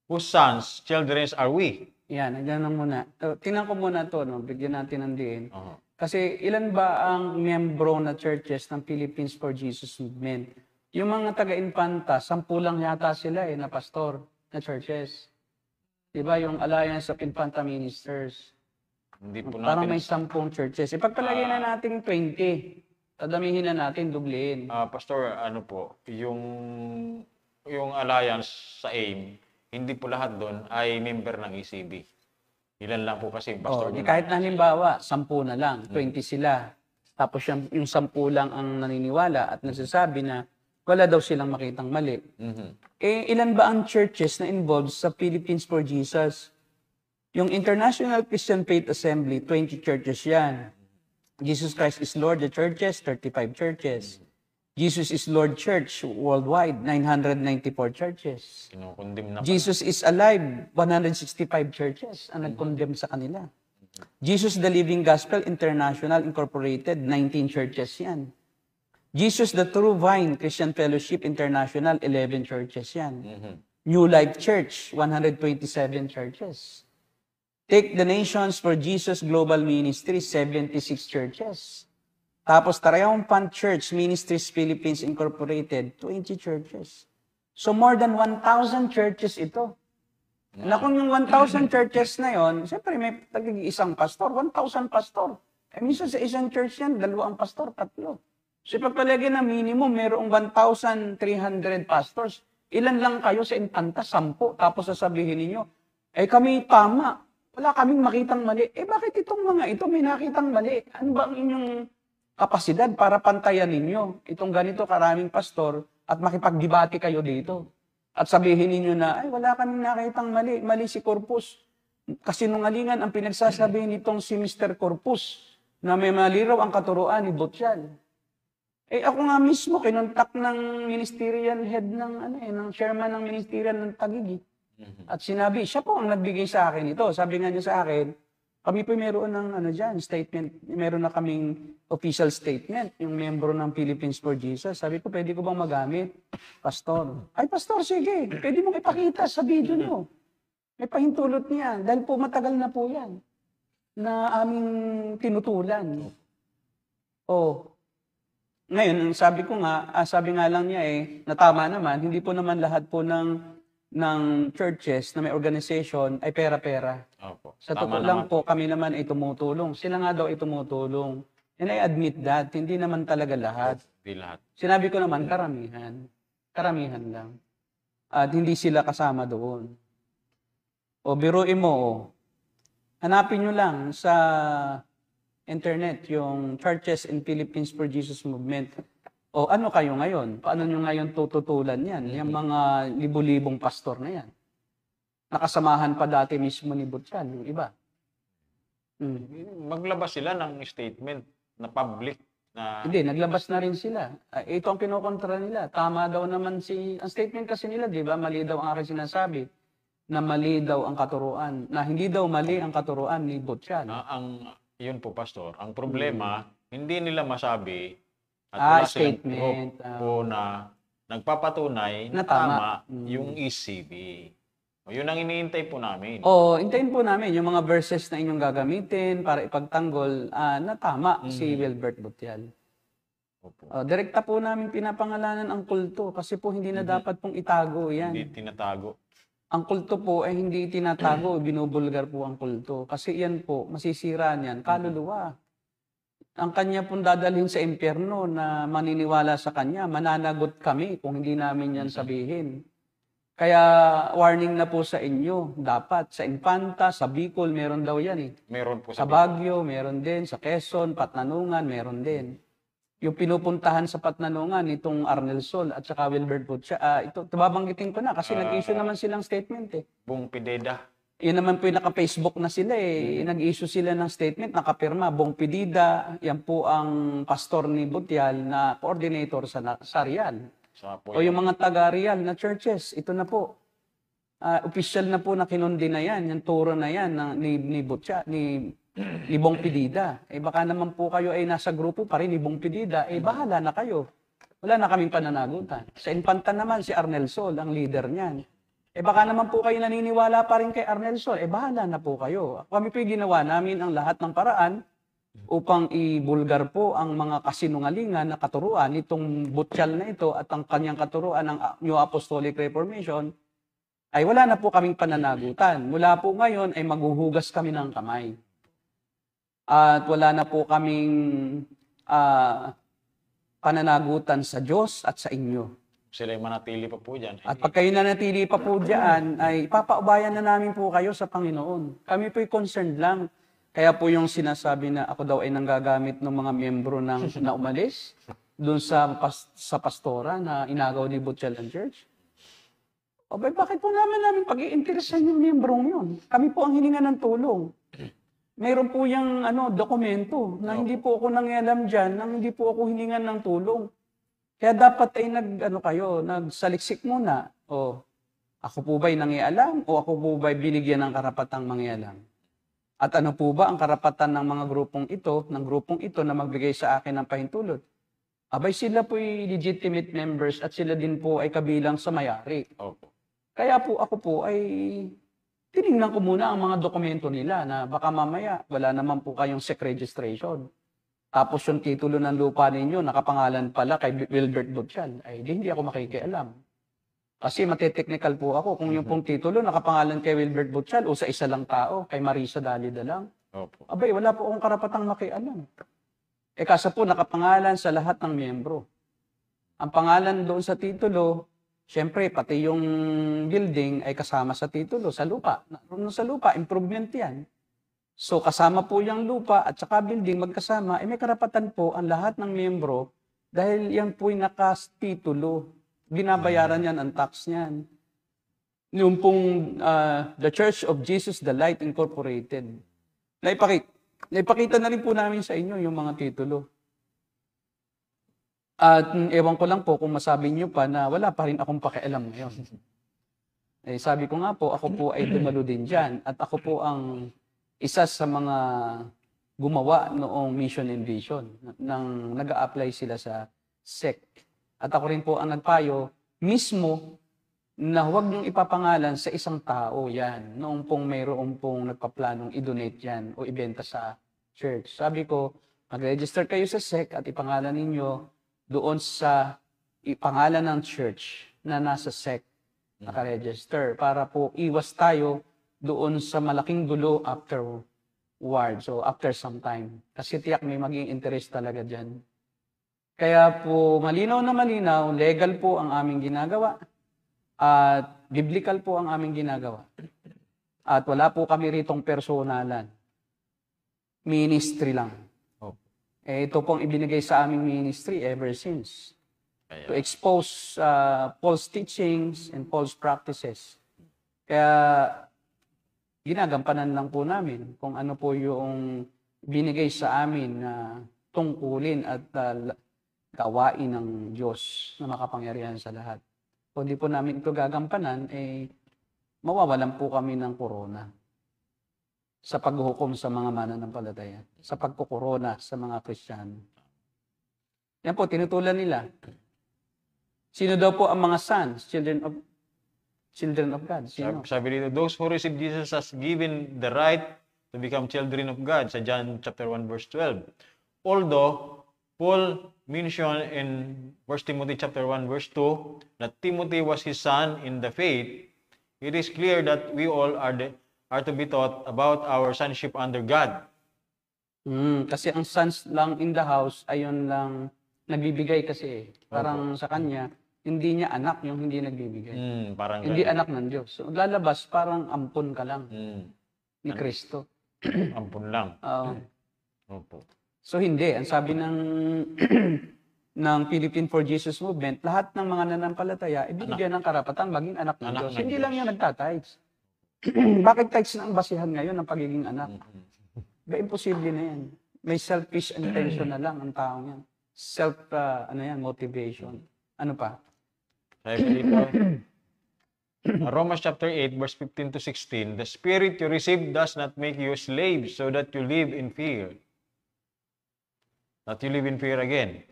whose sons, children are we? Yan, nandiyan lang muna. Tingnan ko muna to, no? Bigyan natin ng diin. Uh-huh. Kasi ilan ba ang miyembro na churches ng Philippines for Jesus Movement? Yung mga taga-Infanta, 10 lang yata sila na pastor na churches. Diba? Yung Alliance of Infanta Ministers. Hindi po Parang natin... may 10 churches. Ipagpalagay na natin 20. Tadamihin na natin, dublihin. Pastor, ano po, yung alliance sa AIM, hindi po lahat doon ay member ng ECB. Ilan lang po kasi pastor. Kahit na halimbawa, 10 na lang, 20 sila. Tapos yung 10 lang ang naniniwala at nagsasabi na wala daw silang makitang mali. Ilan ba ang churches na involved sa Philippines for Jesus? Yung International Christian Faith Assembly, 20 churches yan. Jesus Christ is Lord, the churches, 35 churches. Jesus is Lord Church worldwide, 994 churches. Kinukondem na Jesus is Alive, 165 churches ang nag-condemn sa kanila. Jesus the Living Gospel International Incorporated, 19 churches yan. Jesus the True Vine Christian Fellowship International, 11 churches yan. New Life Church, 127 churches. Take the Nations for Jesus Global Ministry, 76 churches. Tapos Triumphant Church Ministries Philippines Incorporated, 20 churches. So more than 1,000 churches ito. Na kung yung 1,000 churches na yon, siyempre may tag-isang pastor, 1,000 pastor. Minsan sa isang church yan, 2 pastor, 3. So pagpalagay na minimum, mayroong 1,300 pastors. Ilan lang kayo sa Infanta? 10. Tapos sasabihin ninyo, Kami tama. Wala kaming makitang mali. Bakit itong mga ito may nakitang mali? Ano ba ang inyong kapasidad para pantayan ninyo itong ganito karaming pastor at makipagdebate kayo dito? At sabihin ninyo na, wala kaming nakitang mali. Mali si Corpus. Kasinungalingan ang pinagsasabihin nitong si Mr. Corpus na may mali raw ang katuruan ni Butchal. Ako nga mismo, kinontak ng ministerial head ng chairman ng ministerial ng Taguig. At sinabi, siya po ang nagbigay sa akin ito. Sabi nga niya sa akin, kami po meron ng statement, meron na kaming official statement, yung membro ng Philippines for Jesus. Sabi ko, pwede ko bang magamit? Pastor. Pastor, sige. Pwede mong ipakita sa video niyo. May pahintulot niya. Dahil po matagal na po yan na aming tinutulan. Ngayon, sabi nga lang niya na tama naman, hindi po naman lahat po ng churches na may organization ay pera-pera. Opo. Sa totoo lang po, kami naman ay tumutulong. Sila nga daw ay tumutulong. And I admit that, hindi naman talaga lahat. Hindi lahat. Sinabi ko naman, karamihan. Karamihan lang. At hindi sila kasama doon. Biruin mo, hanapin nyo lang sa internet yung Churches in Philippines for Jesus Movement. Ano kayo ngayon? Paano nyo ngayon tututulan yan? Yung mga libu-libong pastor na yan. Nakasamahan pa dati mismo ni Butchal, yung iba. Maglabas sila ng statement na public. Hindi, naglabas na rin sila. Ito ang kinokontra nila. Tama daw naman ang statement kasi nila, di ba? Mali daw ang aking sinasabi na mali daw ang katuruan. Na hindi daw mali ang katuruan ni Butchal. Yun po, Pastor. Ang problema, hindi nila masabi at wala silang statement po na nagpapatunay na tama yung ECB. Yun ang iniintay po namin. Hintayin po namin yung mga verses na inyong gagamitin para ipagtanggol na tama si Wilbert Butial. Direkta po namin pinapangalanan ang kulto kasi po hindi na dapat pong itago yan. Hindi tinatago. Ang kulto po ay hindi tinatago, binubulgar po ang kulto. Kasi yan po, masisira niyan, kaluluwa. Ang kanya pong dadalhin sa impyerno na maniniwala sa kanya, mananagot kami kung hindi namin yan sabihin. Kaya warning na po sa inyo, dapat sa Infanta, sa Bicol, meron daw yan eh. Meron po sa Baguio, meron din. Sa Quezon, Patnanungan, meron din. Yung pinupuntahan sa Patnanungan, itong Arnel Sol at saka Wilbert Butcha, ito, babanggitin ko na kasi nag-issue naman silang statement eh. Bong Pideda. Yun naman po yung naka-Facebook na sila eh. Nag-issue sila ng statement, nakapirma. Bong Pidida, yan po ang pastor ni Butial na coordinator sa Rial. O yung mga taga-Rial na churches, ito na po. Official na po na kinundi na yan, yung turo na yan ni Butcha, ni Bong Pidida. Baka naman po kayo ay nasa grupo pa rin ni Bong Pidida, bahala na kayo. Wala na kaming pananagutan. Sa Infanta naman, si Arnel Sol, ang leader niyan. Baka naman po kayo naniniwala pa rin kay Arnel Sol, bahala na po kayo. Kami po ginawa namin ang lahat ng paraan upang ibulgar po ang mga kasinungalingan na katuruan nitong Butchal na ito at ang kanyang katuruan ng New Apostolic Reformation, ay wala na po kaming pananagutan. Mula po ngayon ay maghuhugas kami ng kamay. At wala na po kaming pananagutan sa Diyos at sa inyo. Sila yung manatili pa po dyan. At pag kayo nanatili pa po dyan, ay papaubayan na namin po kayo sa Panginoon. Kami po'y concerned lang. Kaya po yung sinasabi na ako daw ay nanggagamit ng mga miyembro na umalis doon sa pastora na inagaw ni Butchal and Church. Bakit po namin pag-iinteresan yung miyembrong yun? Kami po ang hininga ng tulong. Mayroon po yung dokumento na hindi po ako nangialam dyan, na hindi po ako hiningan ng tulong. Kaya dapat ay nagsaliksik muna. Ako po ba'y nangialam o ako po ba'y binigyan ng karapatang mangialam? At ano po ba ang karapatan ng mga grupong ito na magbigay sa akin ng pahintulot? Sila po'y legitimate members at sila din po ay kabilang sa may-ari. Kaya po ako po ay tinignan ko muna ang mga dokumento nila na baka mamaya wala naman po kayong SEC registration. Tapos yung titulo ng lupa ninyo, nakapangalan pala kay Wilbert Butchal, hindi ako makikialam. Kasi mateteknikal po ako kung yung pong titulo nakapangalan kay Wilbert Butchal o sa isa lang tao, kay Marisa Dalida lang. Wala po akong karapatang makialam. Kaso po nakapangalan sa lahat ng miyembro. Ang pangalan doon sa titulo, Siyempre, pati yung building ay kasama sa titulo, sa lupa. Naroon sa lupa, improvement yan. So, kasama po yung lupa at saka building magkasama, may karapatan po ang lahat ng miyembro dahil yan po'y nakastitulo. Binabayaran yan ang tax niyan. Yung pong The Church of Jesus the Light Incorporated. Naipakita na rin po namin sa inyo yung mga titulo. At ewan ko lang po kung masabi niyo pa na wala pa rin akong pakialam ngayon. Sabi ko nga po, ako po ay dumalo din dyan. At ako po ang isa sa mga gumawa noong Mission and Vision nang nag-a-apply sila sa SEC. At ako rin po ang nagpayo mismo na huwag niyong ipapangalan sa isang tao yan noong pong mayroon pong nagpaplanong i-donate yan o ibenta sa church. Sabi ko, mag-register kayo sa SEC at ipangalan ninyo doon sa ipangalan ng church na nasa SEC naka-register para po iwas tayo doon sa malaking gulo afterward. So, after some time. Kasi tiyak may maging interest talaga dyan. Kaya po, malinaw na malinaw, legal po ang aming ginagawa at biblical po ang aming ginagawa. At wala po kami ritong personalan. Ministry lang. Ito pong ibinigay sa aming ministry ever since. To expose false teachings and false practices. Kaya, ginagampanan lang po namin kung ano po yung binigay sa amin na tungkulin at gawain ng Diyos na makapangyarihan sa lahat. Kung di po namin ito gagampanan, mawawalan po kami ng korona sa paghukom sa mga mananampalataya, sa pagkukorona sa mga Kristiyano. Yan po, tinutulan nila. Sino daw po ang mga sons, children of God? Sino? Sabi dito, those who receive Jesus has given the right to become children of God sa John chapter 1 verse 12. Although Paul mentioned in 1 Timothy chapter 1 verse 2 that Timothy was his son in the faith, it is clear that we all are to be taught about our sonship under God. Kasi ang sons lang in the house, ayun lang nagbibigay kasi. Parang sa kanya, hindi niya anak yung hindi nagbibigay. Parang hindi anak ng Diyos. So, lalabas, parang ampon ka lang ni Kristo. Ampun lang. Opo. So hindi. Ang sabi ng ng Philippine for Jesus Movement, lahat ng mga nanampalataya, ibigyan ng karapatan maging anak ng Diyos. Hindi lang yan nagtatides. Bakit tides na ang basihan ngayon ng pagiging anak? Imposible na yan. May selfish intention na lang ang taong yan. Motivation. Ano pa? Sabi dito, Romans chapter 8, verse 15 to 16, the spirit you received does not make you slaves so that you live in fear. That you live in fear again.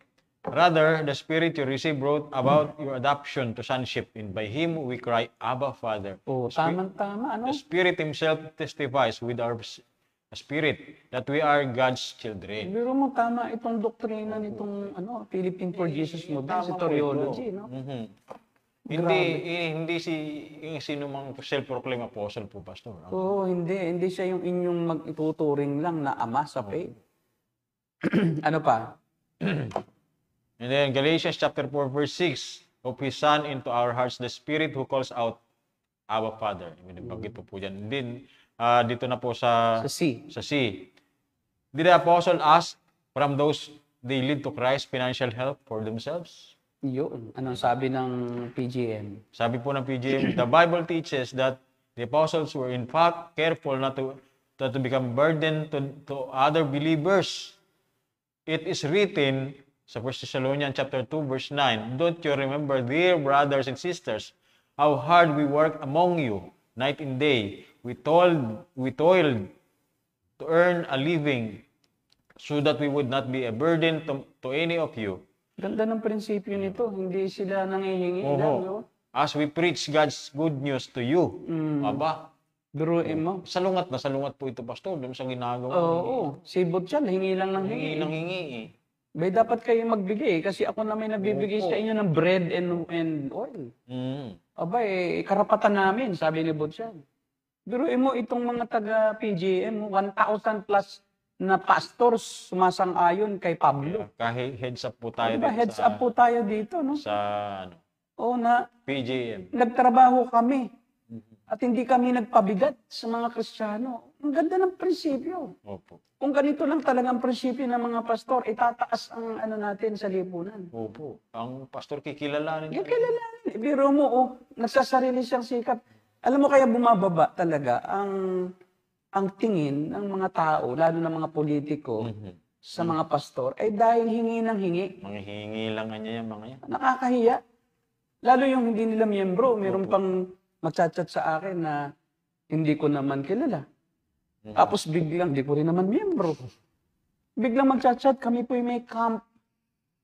Rather, the spirit you received brought about your adoption to sonship, and by him we cry, Abba, Father. Tama-tama. Ano? The Spirit himself testifies with our spirit that we are God's children. Biro mo, tama itong doktrina nitong Philippine for Jesus Movement, si Toriology, no? Hindi yung sino mang self-proclaimed apostle po, Pastor. Hindi. Hindi siya yung inyong mag-ituturing lang na ama sa faith. Ano pa? And then Galatians chapter 4 verse 6, of His Son into our hearts, the Spirit who calls out, Our Father. Binibagit po dyan. Then, dito na po sa C. Did the apostle ask from those they lead to Christ financial help for themselves? Yun. Anong sabi ng PGM? Sabi po ng PGM, the Bible teaches that the apostles were in fact careful not to become burden to other believers. It is written sa 1 Thessalonians chapter 2 verse 9, don't you remember, dear brothers and sisters, how hard we work among you night and day. We toiled to earn a living so that we would not be a burden to any of you. Ganda ng prinsipyo nito. Hindi sila nangihingi lang, no? As we preach God's good news to you. Aba. Biruin mo. Salungat po ito, Pastor, doon sa ginagawa. Oo. Sibot siya. Hingi lang ng hingi. Hingi lang hingi eh. Bay, dapat kayo magbigay kasi ako na may nagbibigay sa inyo ng bread and oil. Aba, karapatan namin, sabi ni Butchan. Biruin mo itong mga taga-PGM, 1,000 plus na pastors sumasang-ayon kay Pablo. Kahit heads up po tayo dito. Heads up po tayo dito, no? Sa O na PJM. nagtrabaho kami at hindi kami nagpabigat sa mga Kristiyano. Ang ganda ng prinsipyo. Opo. Kung ganito lang talagang prinsipyo ng mga pastor, itataas ang ano natin sa lipunan. Opo. Ang pastor kikilalanin. Yung kilalanin. Biro mo, nagsasarili siyang sikat. Alam mo kaya bumababa talaga ang tingin ng mga tao, lalo ng mga politiko, sa mga pastor, ay dahil hingi ng hingi. Mga hingi lang niya yung mga yan. Nakakahiya. Lalo yung hindi nila miyembro, meron pang magchat-chat sa akin na hindi ko naman kilala. Tapos biglang, di ko rin naman miyembro. Biglang magchat-chat, kami po may camp.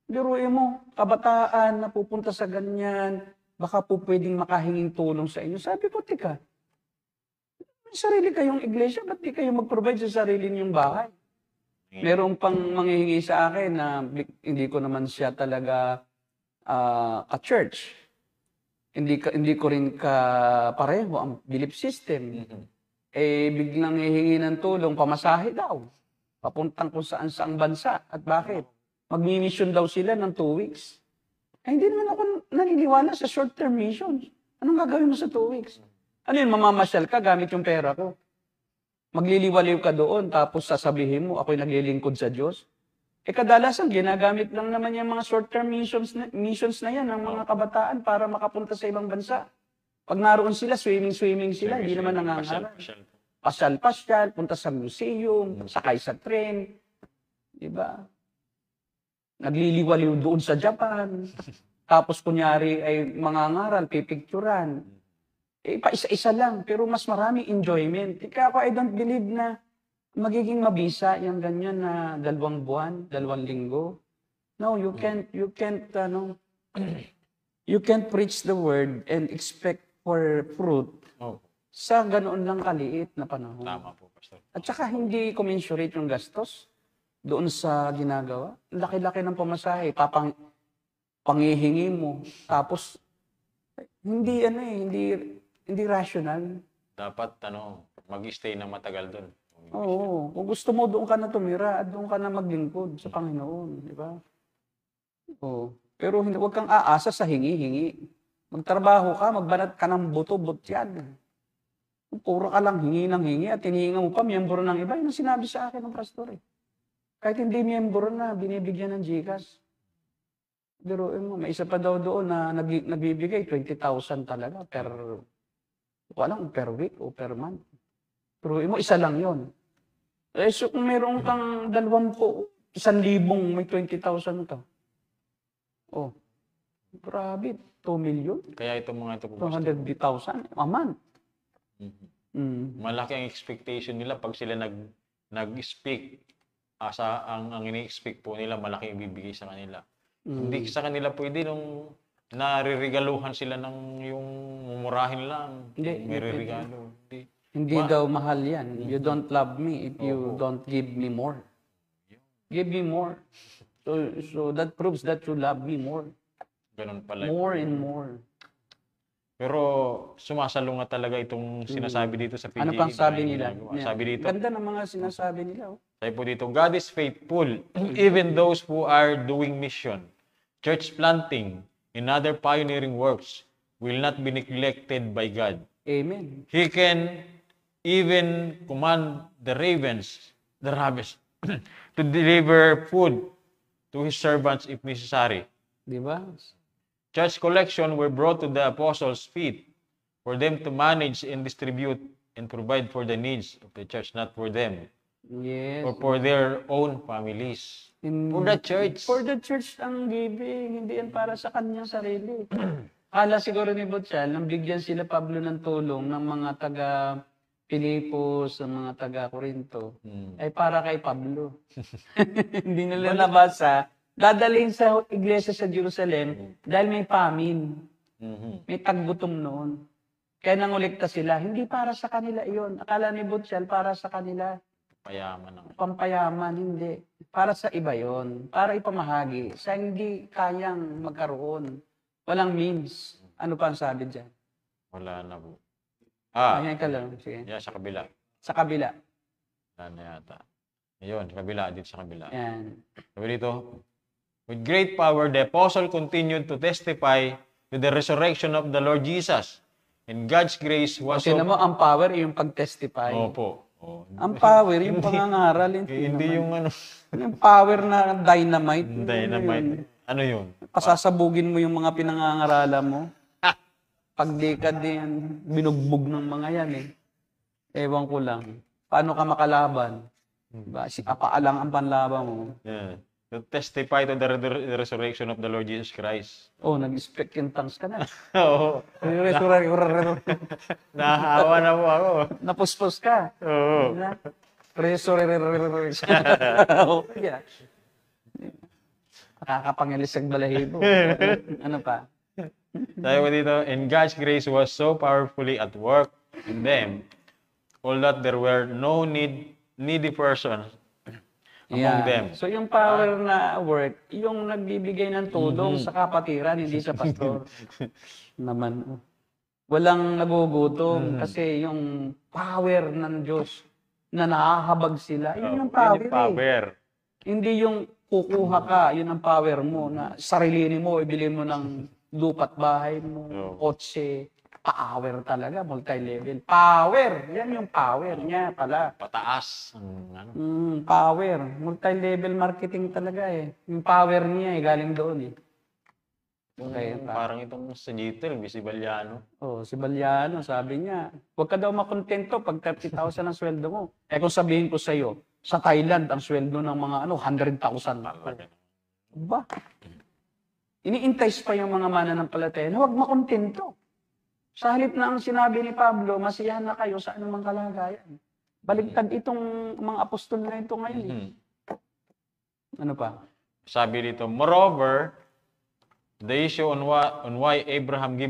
Biruin mo, kabataan na pupunta sa ganyan, baka po pwedeng makahinging tulong sa inyo. Sabi ko, tika, may sarili kayong iglesia, ba't di kayo mag-provide sa sarili niyong bahay? Meron pang manghihingi sa akin na hindi ko naman siya talaga ka-church. Hindi ko rin pareho ang belief system. Biglang hihingi ng tulong, pamasahe daw. Papuntang kung saan-saang bansa. At bakit? Magmi-mission daw sila ng 2 weeks. Hindi naman ako naniniwala sa short-term missions. Anong gagawin mo sa 2 weeks? Ano yun, mamamasyal ka gamit yung pera ko? Magliliwaliw ka doon, tapos sasabihin mo, ako'y naglilingkod sa Diyos? Kadalasan, ginagamit lang naman yung mga short-term missions na yan ng mga kabataan para makapunta sa ibang bansa. Pag naroon sila, swimming sila, hindi naman nangangarap. Pasyal-pasyal, punta sa museum, sakay sa train. Diba? Nagliliwaliw doon sa Japan. Tapos kunyari ay mangangaral, pipicturan. Pa-isa-isa lang, pero mas maraming enjoyment. I don't believe na magiging mabisa yung ganyan na 2 buwan, 2 linggo. No, you can't preach the word and expect for fruit sa ganoon lang kaliit na panahon. Tama po, Pastor. At saka hindi commensurate yung gastos doon sa ginagawa. Laki-laki ng pamasahe, pangihingi mo. Tapos, hindi rational. Dapat, mag-stay na matagal doon. Oo. Kung gusto mo, doon ka na tumira at doon ka na maglingkod sa Panginoon. Di ba? Oo. Pero huwag kang aasa sa hingi-hingi. Magtrabaho ka, magbanat ka ng buto-but yan. Puro ka lang hingi ng hingi at hinihinga mo pa, miyembro ng iba. Yun ang sinabi sa akin ng pastor eh. Kahit hindi miyembro na, binibigyan ng GCash. Pero may isa pa daw doon na nagbibigay 20,000 talaga per week o per month. Pero isa lang yon. So kung meron kang 1,000, may 20,000 ka. Oh, grabe, 2 million. Kaya itong mga ito po, 200,000 a month. Malaki ang expectation nila pag sila nag-speak. Ang ini-expect po nila, malaki ibibigay sa kanila. Hindi sa kanila pwede nung naririgaluhan sila ng yung mumurahin lang. May regalo. Hindi daw mahal yan. You don't love me if you don't give me more. Give me more. So that proves that you love me more. Ganun pala. More and more. Pero sumasalungat talaga itong sinasabi dito sa PGA. Ano pang sabi nila? Sabi dito. Ganda ng mga sinasabi nila. Sabi po dito, God is faithful, even those who are doing mission, church planting, and other pioneering works will not be neglected by God. Amen. He can even command the ravens, the rabbits, to deliver food to His servants if necessary. Di ba? Church collection were brought to the apostles' feet for them to manage and distribute and provide for the needs of the church, not for them. Yes. Or for their own families. For the church. For the church ang giving, hindi yan para sa kanyang sarili. Kala siguro ni Butchal, nang bigyan sila Pablo ng tulong ng mga taga Pilipos, ng mga taga Corinto, ay para kay Pablo. Hindi nila nabasa. Dadalhin sa iglesia sa Jerusalem dahil may famine. May taggutom noon. Kaya nangulikta sila. Hindi para sa kanila iyon. Akala ni Butchal, para sa kanila. Pampayaman, hindi. Para sa iba yon. Para ipamahagi. Sa hindi kayang magkaroon. Walang means. Ano pa ang sabi dyan? Wala na po. Ayan ka lang. Sige. Yan, sa kabila. Sa kabila. Wala na yata. Ayun, sa kabila. Dito sa kabila. Yan. Sabi dito, with great power, the apostle continued to testify to with the resurrection of the Lord Jesus. And God's grace was Kasi naman, ang power yung pag-testify. Opo. Oh. Ang power, yung pangangaral. Hindi yung ano, Yung power na dynamite. dynamite. Ano yun? Pasasabugin mo yung mga pinangangaralan mo. Pag di ka din, binugbog ng mga yan eh. Ewan ko lang. Paano ka makalaban? Diba? Apaalang ang panlaban mo. Yeah. To testify to the resurrection of the Lord Jesus Christ. Oh, nag-speak in tongues ka na. Oo. Nahawa na po ako. Napuspos ka. Oo. Okay. Nakakapangilisag balahibo. Ano pa? Sabi ko dito, and God's grace was so powerfully at work in them, all that there were no needy persons among them. So yung power na work, yung nagbibigay ng tulong sa kapatiran, hindi sa pastor. Naman. Walang nagugutom kasi yung power ng Diyos na nakahabag sila, yun yung power. Yun yung power. Hindi yung kukuha ka, yun ang power mo na sarilinin mo, ibili mo ng lupa't bahay mo, kotse, power talaga, multi-level. Power! Yan yung power niya pala. Pataas. Ano. Power. Multi-level marketing talaga eh. Yung power niya eh, galing doon eh. Okay, Parang itong sa Gitel, si Balyano. Oh, si Balyano, sabi niya, huwag ka daw makontento pag 30,000 ang sweldo mo. Eh kung sabihin ko sa iyo, sa Thailand, ang sweldo ng mga 100,000. Ba? Iniintays pa yung mga mananampalataya na huwag makontento. Sa halip na ang sinabi ni Pablo, masiyahan na kayo sa anumang kalagayan. Baligtad itong mga apostol na ito ngayon. Eh. Ano pa? Sabi dito, moreover, the issue on why Abraham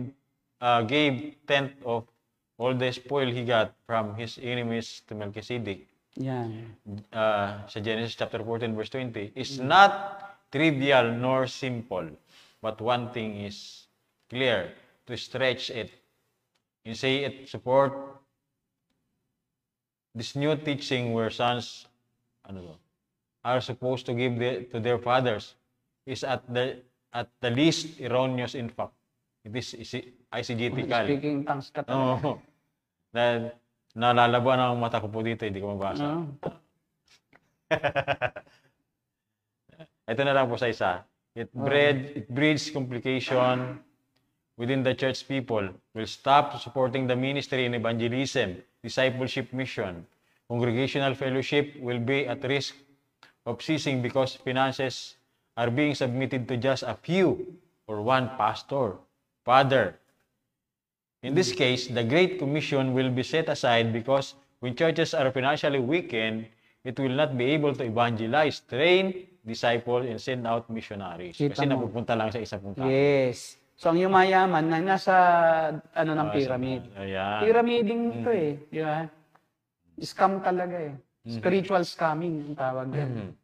gave tenth of all the spoil he got from his enemies to Melchizedek. Yan. Sa Genesis chapter 14 verse 20 is not trivial nor simple, but one thing is clear, to stretch it and say it support this new teaching where sons are supposed to give to their fathers is at the least erroneous in fact. It is eisegetical. Speaking tongues ka talaga. Nalalaban ang mata ko po dito, hindi ko mabasa. Ito na lang po sa isa. It breeds complication within the church people, will stop supporting the ministry in evangelism, discipleship mission. Congregational fellowship will be at risk of ceasing because finances are being submitted to just a few or one pastor, father. In this case, the Great Commission will be set aside because when churches are financially weakened, it will not be able to evangelize, train, disciple, and send out missionaries. Kasi napupunta lang sa isa pong tao. Yes. So, ang yumayaman na nasa ng pyramid. Ayan. Pyramiding ito eh. Di ba? Scam talaga eh. Spiritual scamming ang tawag yan.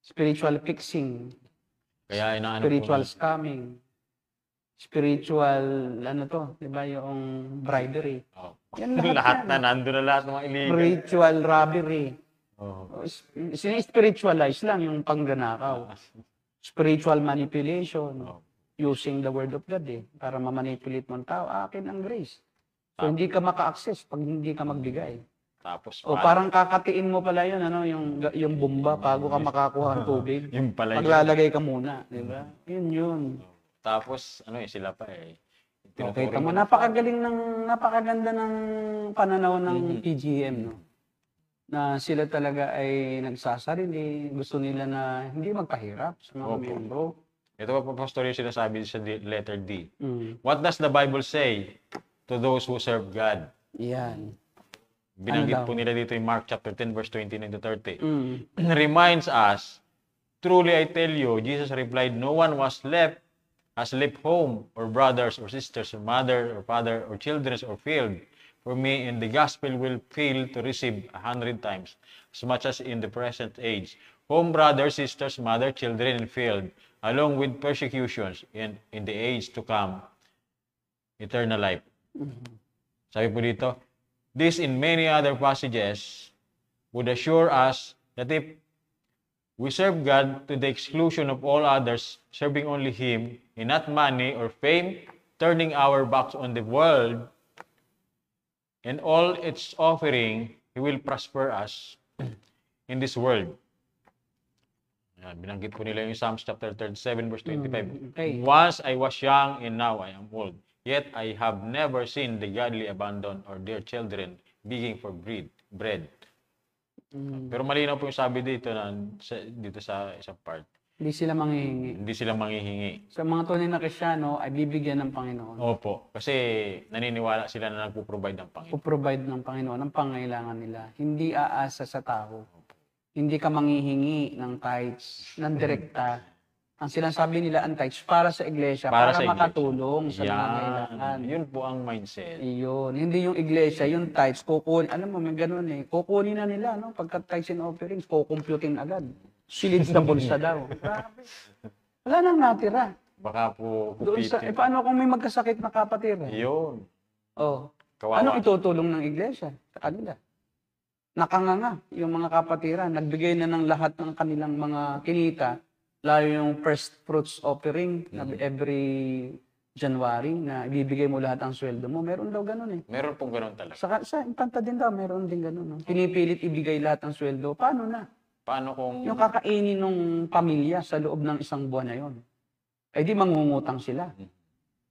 Spiritual fixing. Kaya inaano Spiritual scamming. Spiritual, di ba, yung bribery. Yan lahat na, nandun na lahat ng mga illegal. Spiritual robbery. Spiritualize lang yung pangganakaw. Spiritual manipulation. Using the word of God para ma-manipulate mo ang tao. Akin ang grace. So, hindi ka maka-access pag hindi ka magbigay. Tapos, parang kakatiin mo pala yun, yung bomba bago ka makakuha ng tubig. Yung pala yun. Paglalagay ka muna, di ba? Yun. Tapos, sila pa Okay, tama. Napakaganda ng pananaw ng PGM, no? Na sila talaga ay nagsasarili, gusto nila na hindi magpahirap sa mga miyembro. Ito pa, Pastor, yung sinasabi sa letter D. What does the Bible say to those who serve God? Yan. Binanggit po nila dito in Mark chapter 10, verse 29 to 30. Reminds us, truly I tell you, Jesus replied, no one has left home, or brothers, or sisters, or mother, or father, or children, or field for me, and the gospel will fail to receive 100 times as much as in the present age. Home, brothers, sisters, mother, children, and field, along with persecutions, and in the age to come, eternal life. Sabi po dito, this in many other passages would assure us that if we serve God to the exclusion of all others, serving only Him, and not money or fame turning our backs on the world and all its offering, He will prosper us in this world. Yan, binanggit po nila yung Psalms chapter 37 verse 25. Okay. Once I was young and now I am old, yet I have never seen the godly abandon or their children begging for bread. Pero malinaw po yung sabi dito dito sa isang part. Hindi sila manghihingi. Hindi sila manghihingi. Sa mga tunay na Kristiyano ay bibigyan ng Panginoon. Opo. Kasi naniniwala sila na nagpo-provide ng Panginoon. Provide ng Panginoon ang pangailangan nila. Hindi aasa sa tao. Hindi ka manghihingi ng tithes, ng direkta. Ang sinasabi nila ang tithes para sa iglesia, para Sa iglesia. makatulong sa mga kailangan. Yun po ang mindset. Iyon. Hindi yung iglesia, yung tithes, kukunin. Alam mo, may ganun eh. Kukunin na nila, no? Pagka tithes and offerings, kukumputin agad. Silid sa bulsa daw. Grabe. Wala nang natira. Baka po Doon sa, kupitin. paano kung may magkasakit na kapatid? Yun. Oh. Kawawa. Anong itutulong ng iglesia sa kanila? Nakanganga yung mga kapatiran. Nagbigay na ng lahat ng kanilang mga kinita, lalo yung first fruits offering na every January na ibibigay mo lahat ang sweldo mo. Meron daw ganun eh. Meron pong ganun talaga. Sa Impanta din daw, meron din ganun. No? Pinipilit ibigay lahat ng sweldo. Paano na? Paano kung... Yung kakainin ng pamilya sa loob ng isang buwan na yon. Ay di mangungutang sila.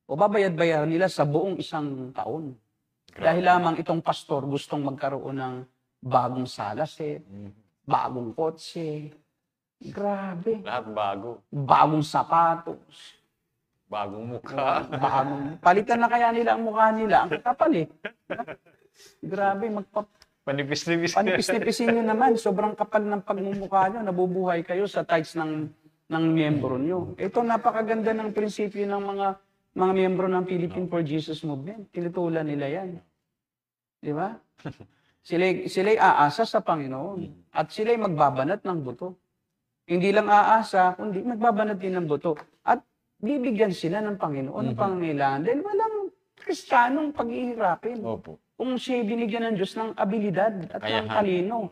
O babayad-bayaran nila sa buong isang taon. Dahil lamang itong pastor gustong magkaroon ng bagong salaset, bagong kotse. Grabe. Lahat bago. Bagong sapatos. Bagong mukha. Palitan na kaya nila ang mukha nila. Ang kakapal eh. Grabe, Panipis-nipis. panipis-nipisin nyo naman. Sobrang kapal ng pagmumukha nyo. Nabubuhay kayo sa tithes ng miyembro nyo. Ito, napakaganda ng prinsipyo ng mga miyembro ng Philippine for Jesus Movement. Tinutulan nila yan. Di ba? Sila'y aasa sa Panginoon. At sila'y magbabanat ng buto. Hindi lang aasa, kundi magbabanat din ng buto. At bibigyan sila ng Panginoon ng pangangailangan. Dahil walang Kristiyanong paghihirapin. Opo. Kung siya binigyan ng Diyos ng abilidad at ng Kayahan. talino,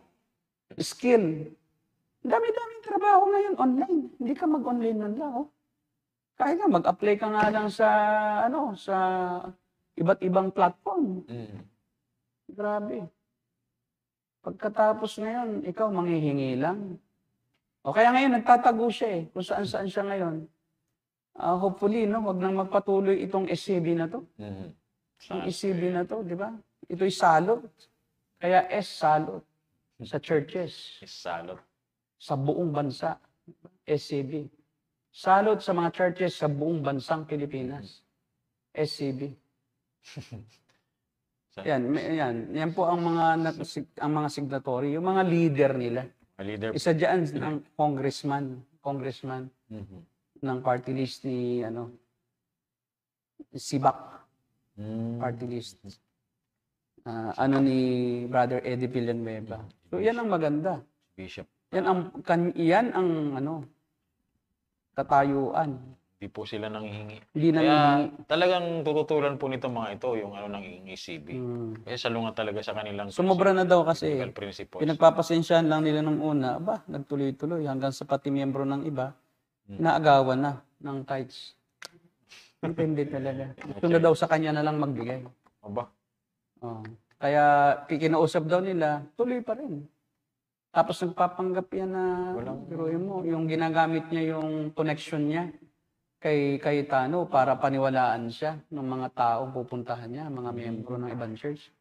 skill. Dami-daming trabaho ngayon online. Hindi ka mag-online man lang. Oh. Kaya nga, mag-apply ka nga lang sa iba't ibang platform. Grabe. Pagkatapos ngayon, ikaw manghihingi lang. O kaya ngayon, nagtatago siya eh. Kung saan-saan siya ngayon. Hopefully, no, wag nang magpatuloy itong SCB na to. Yung SCB na to, di ba? Ito'y salot. Kaya salot sa churches, Salot. sa buong bansa. SCB. Salot sa mga churches sa buong bansang Pilipinas. SCB. Yan po ang mga signatory, yung mga leader nila. Leader. Isa diyan ang congressman ng party list ni Sibak party list. Ni Brother Eddie Villanueva. So yan ang maganda. Bishop. Yan ang katayuan. Hindi po sila nanghihingi. Hindi na Kaya talagang tututulan po nito mga ito yung ng ECB. Kasi salungat talaga sa kanilang Sumobra na daw kasi. legal principles. Pinagpapasensyahan lang nila nung una, nagtuloy-tuloy hanggang sa pati miyembro ng iba, naagawan na ng tithes. Depende talaga. Gusto na daw sa kanya na lang magbigay. Aba. Kaya kinausap daw nila, tuloy pa rin. Tapos nagpapanggap yan na, biruin mo, yung ginagamit niya yung connection niya kay Cayetano para paniwalaan siya ng mga taong pupuntahan niya, mga miyembro ng ibang church.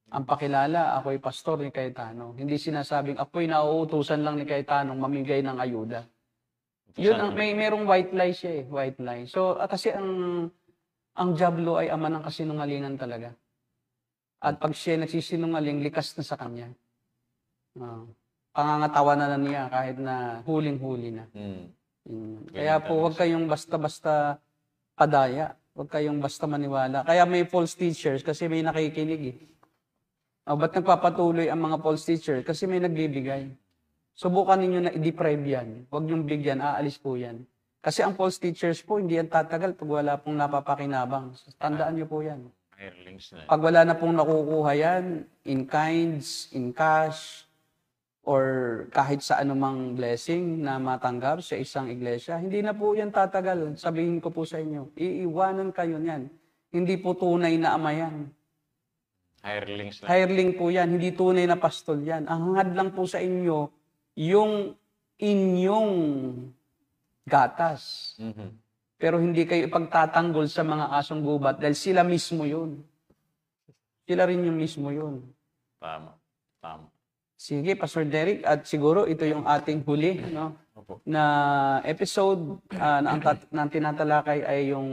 Ang pakilala, ako'y pastor ni Cayetano. Hindi sinasabing, ako'y nauutusan lang ni Cayetano mamigay ng ayuda. Yun, merong white lie siya eh, white lie. So, kasi ang diablo ay ama ng kasinungalingan talaga. At pag siya nagsisinungaling, likas na sa kanya. Pangangatawa na niya kahit na huling-huli na. Kaya po, huwag kayong basta-basta padaya. Huwag kayong basta maniwala. Kaya may false teachers kasi may nakikinig eh. Ba't nagpapatuloy ang mga false teachers? Kasi may nagbibigay. Subukan ninyo na i-deprive yan. Huwag niyong bigyan, aalis po yan. Kasi ang false teachers po, hindi yan tatagal pag wala pong napapakinabang. Tandaan niyo po yan. Pag wala na pong nakukuha yan, in kinds, in cash, or kahit sa anumang blessing na matanggap sa isang iglesia, hindi na po yan tatagal. Sabihin ko po sa inyo, iiwanan kayo niyan. Hindi po tunay na ama yan. Hirelings lang. Hireling po yan, hindi tunay na pastol yan. Ang hangad lang po sa inyo, yung inyong gatas. Mhm. Pero hindi kayo ipagtatanggol sa mga asong gubat dahil sila mismo yun. Sila rin yung mismo yun. Tama. Tama. Sige, Pastor Derek, at siguro ito yung ating huli, no? Opo. Na episode na ang tinatalakay ay yung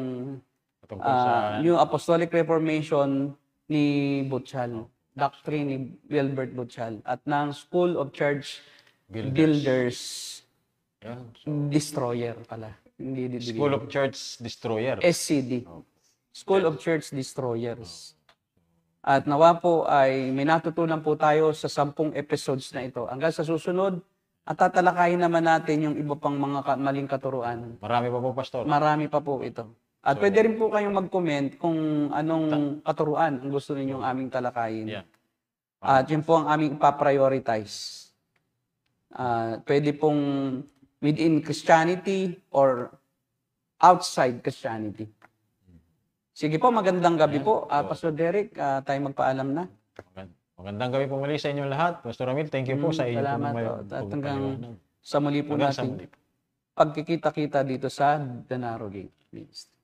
Tungkol sa New Apostolic Reformation ni Butchal, doctrine ni Wilbert Butchal, at ng School of Church Builders, Yan. Destroyer pala. Hindi School of Church Destroyer. SCD. School of Church Destroyers. At nawa po ay may natutunan po tayo sa 10 episodes na ito. Hanggang sa susunod, at tatalakayin naman natin yung iba pang mga maling katuruan. Marami pa po, Pastor. Marami pa po ito. At pwede rin po kayong mag-comment kung anong katuruan ang gusto ninyong aming talakayin. Yan. At yun po ang aming ipaprioritize. Pwede pong within Christianity or outside Christianity. Sige po, magandang gabi po. Pastor Derek, tayo magpaalam na. Magandang gabi po muli sa inyong lahat. Pastor Ramil, thank you po sa inyong Salamat po. At hanggang sa muli po Hanggang sa natin muli po. pagkikita-kita dito sa Danaro Gate Ministry.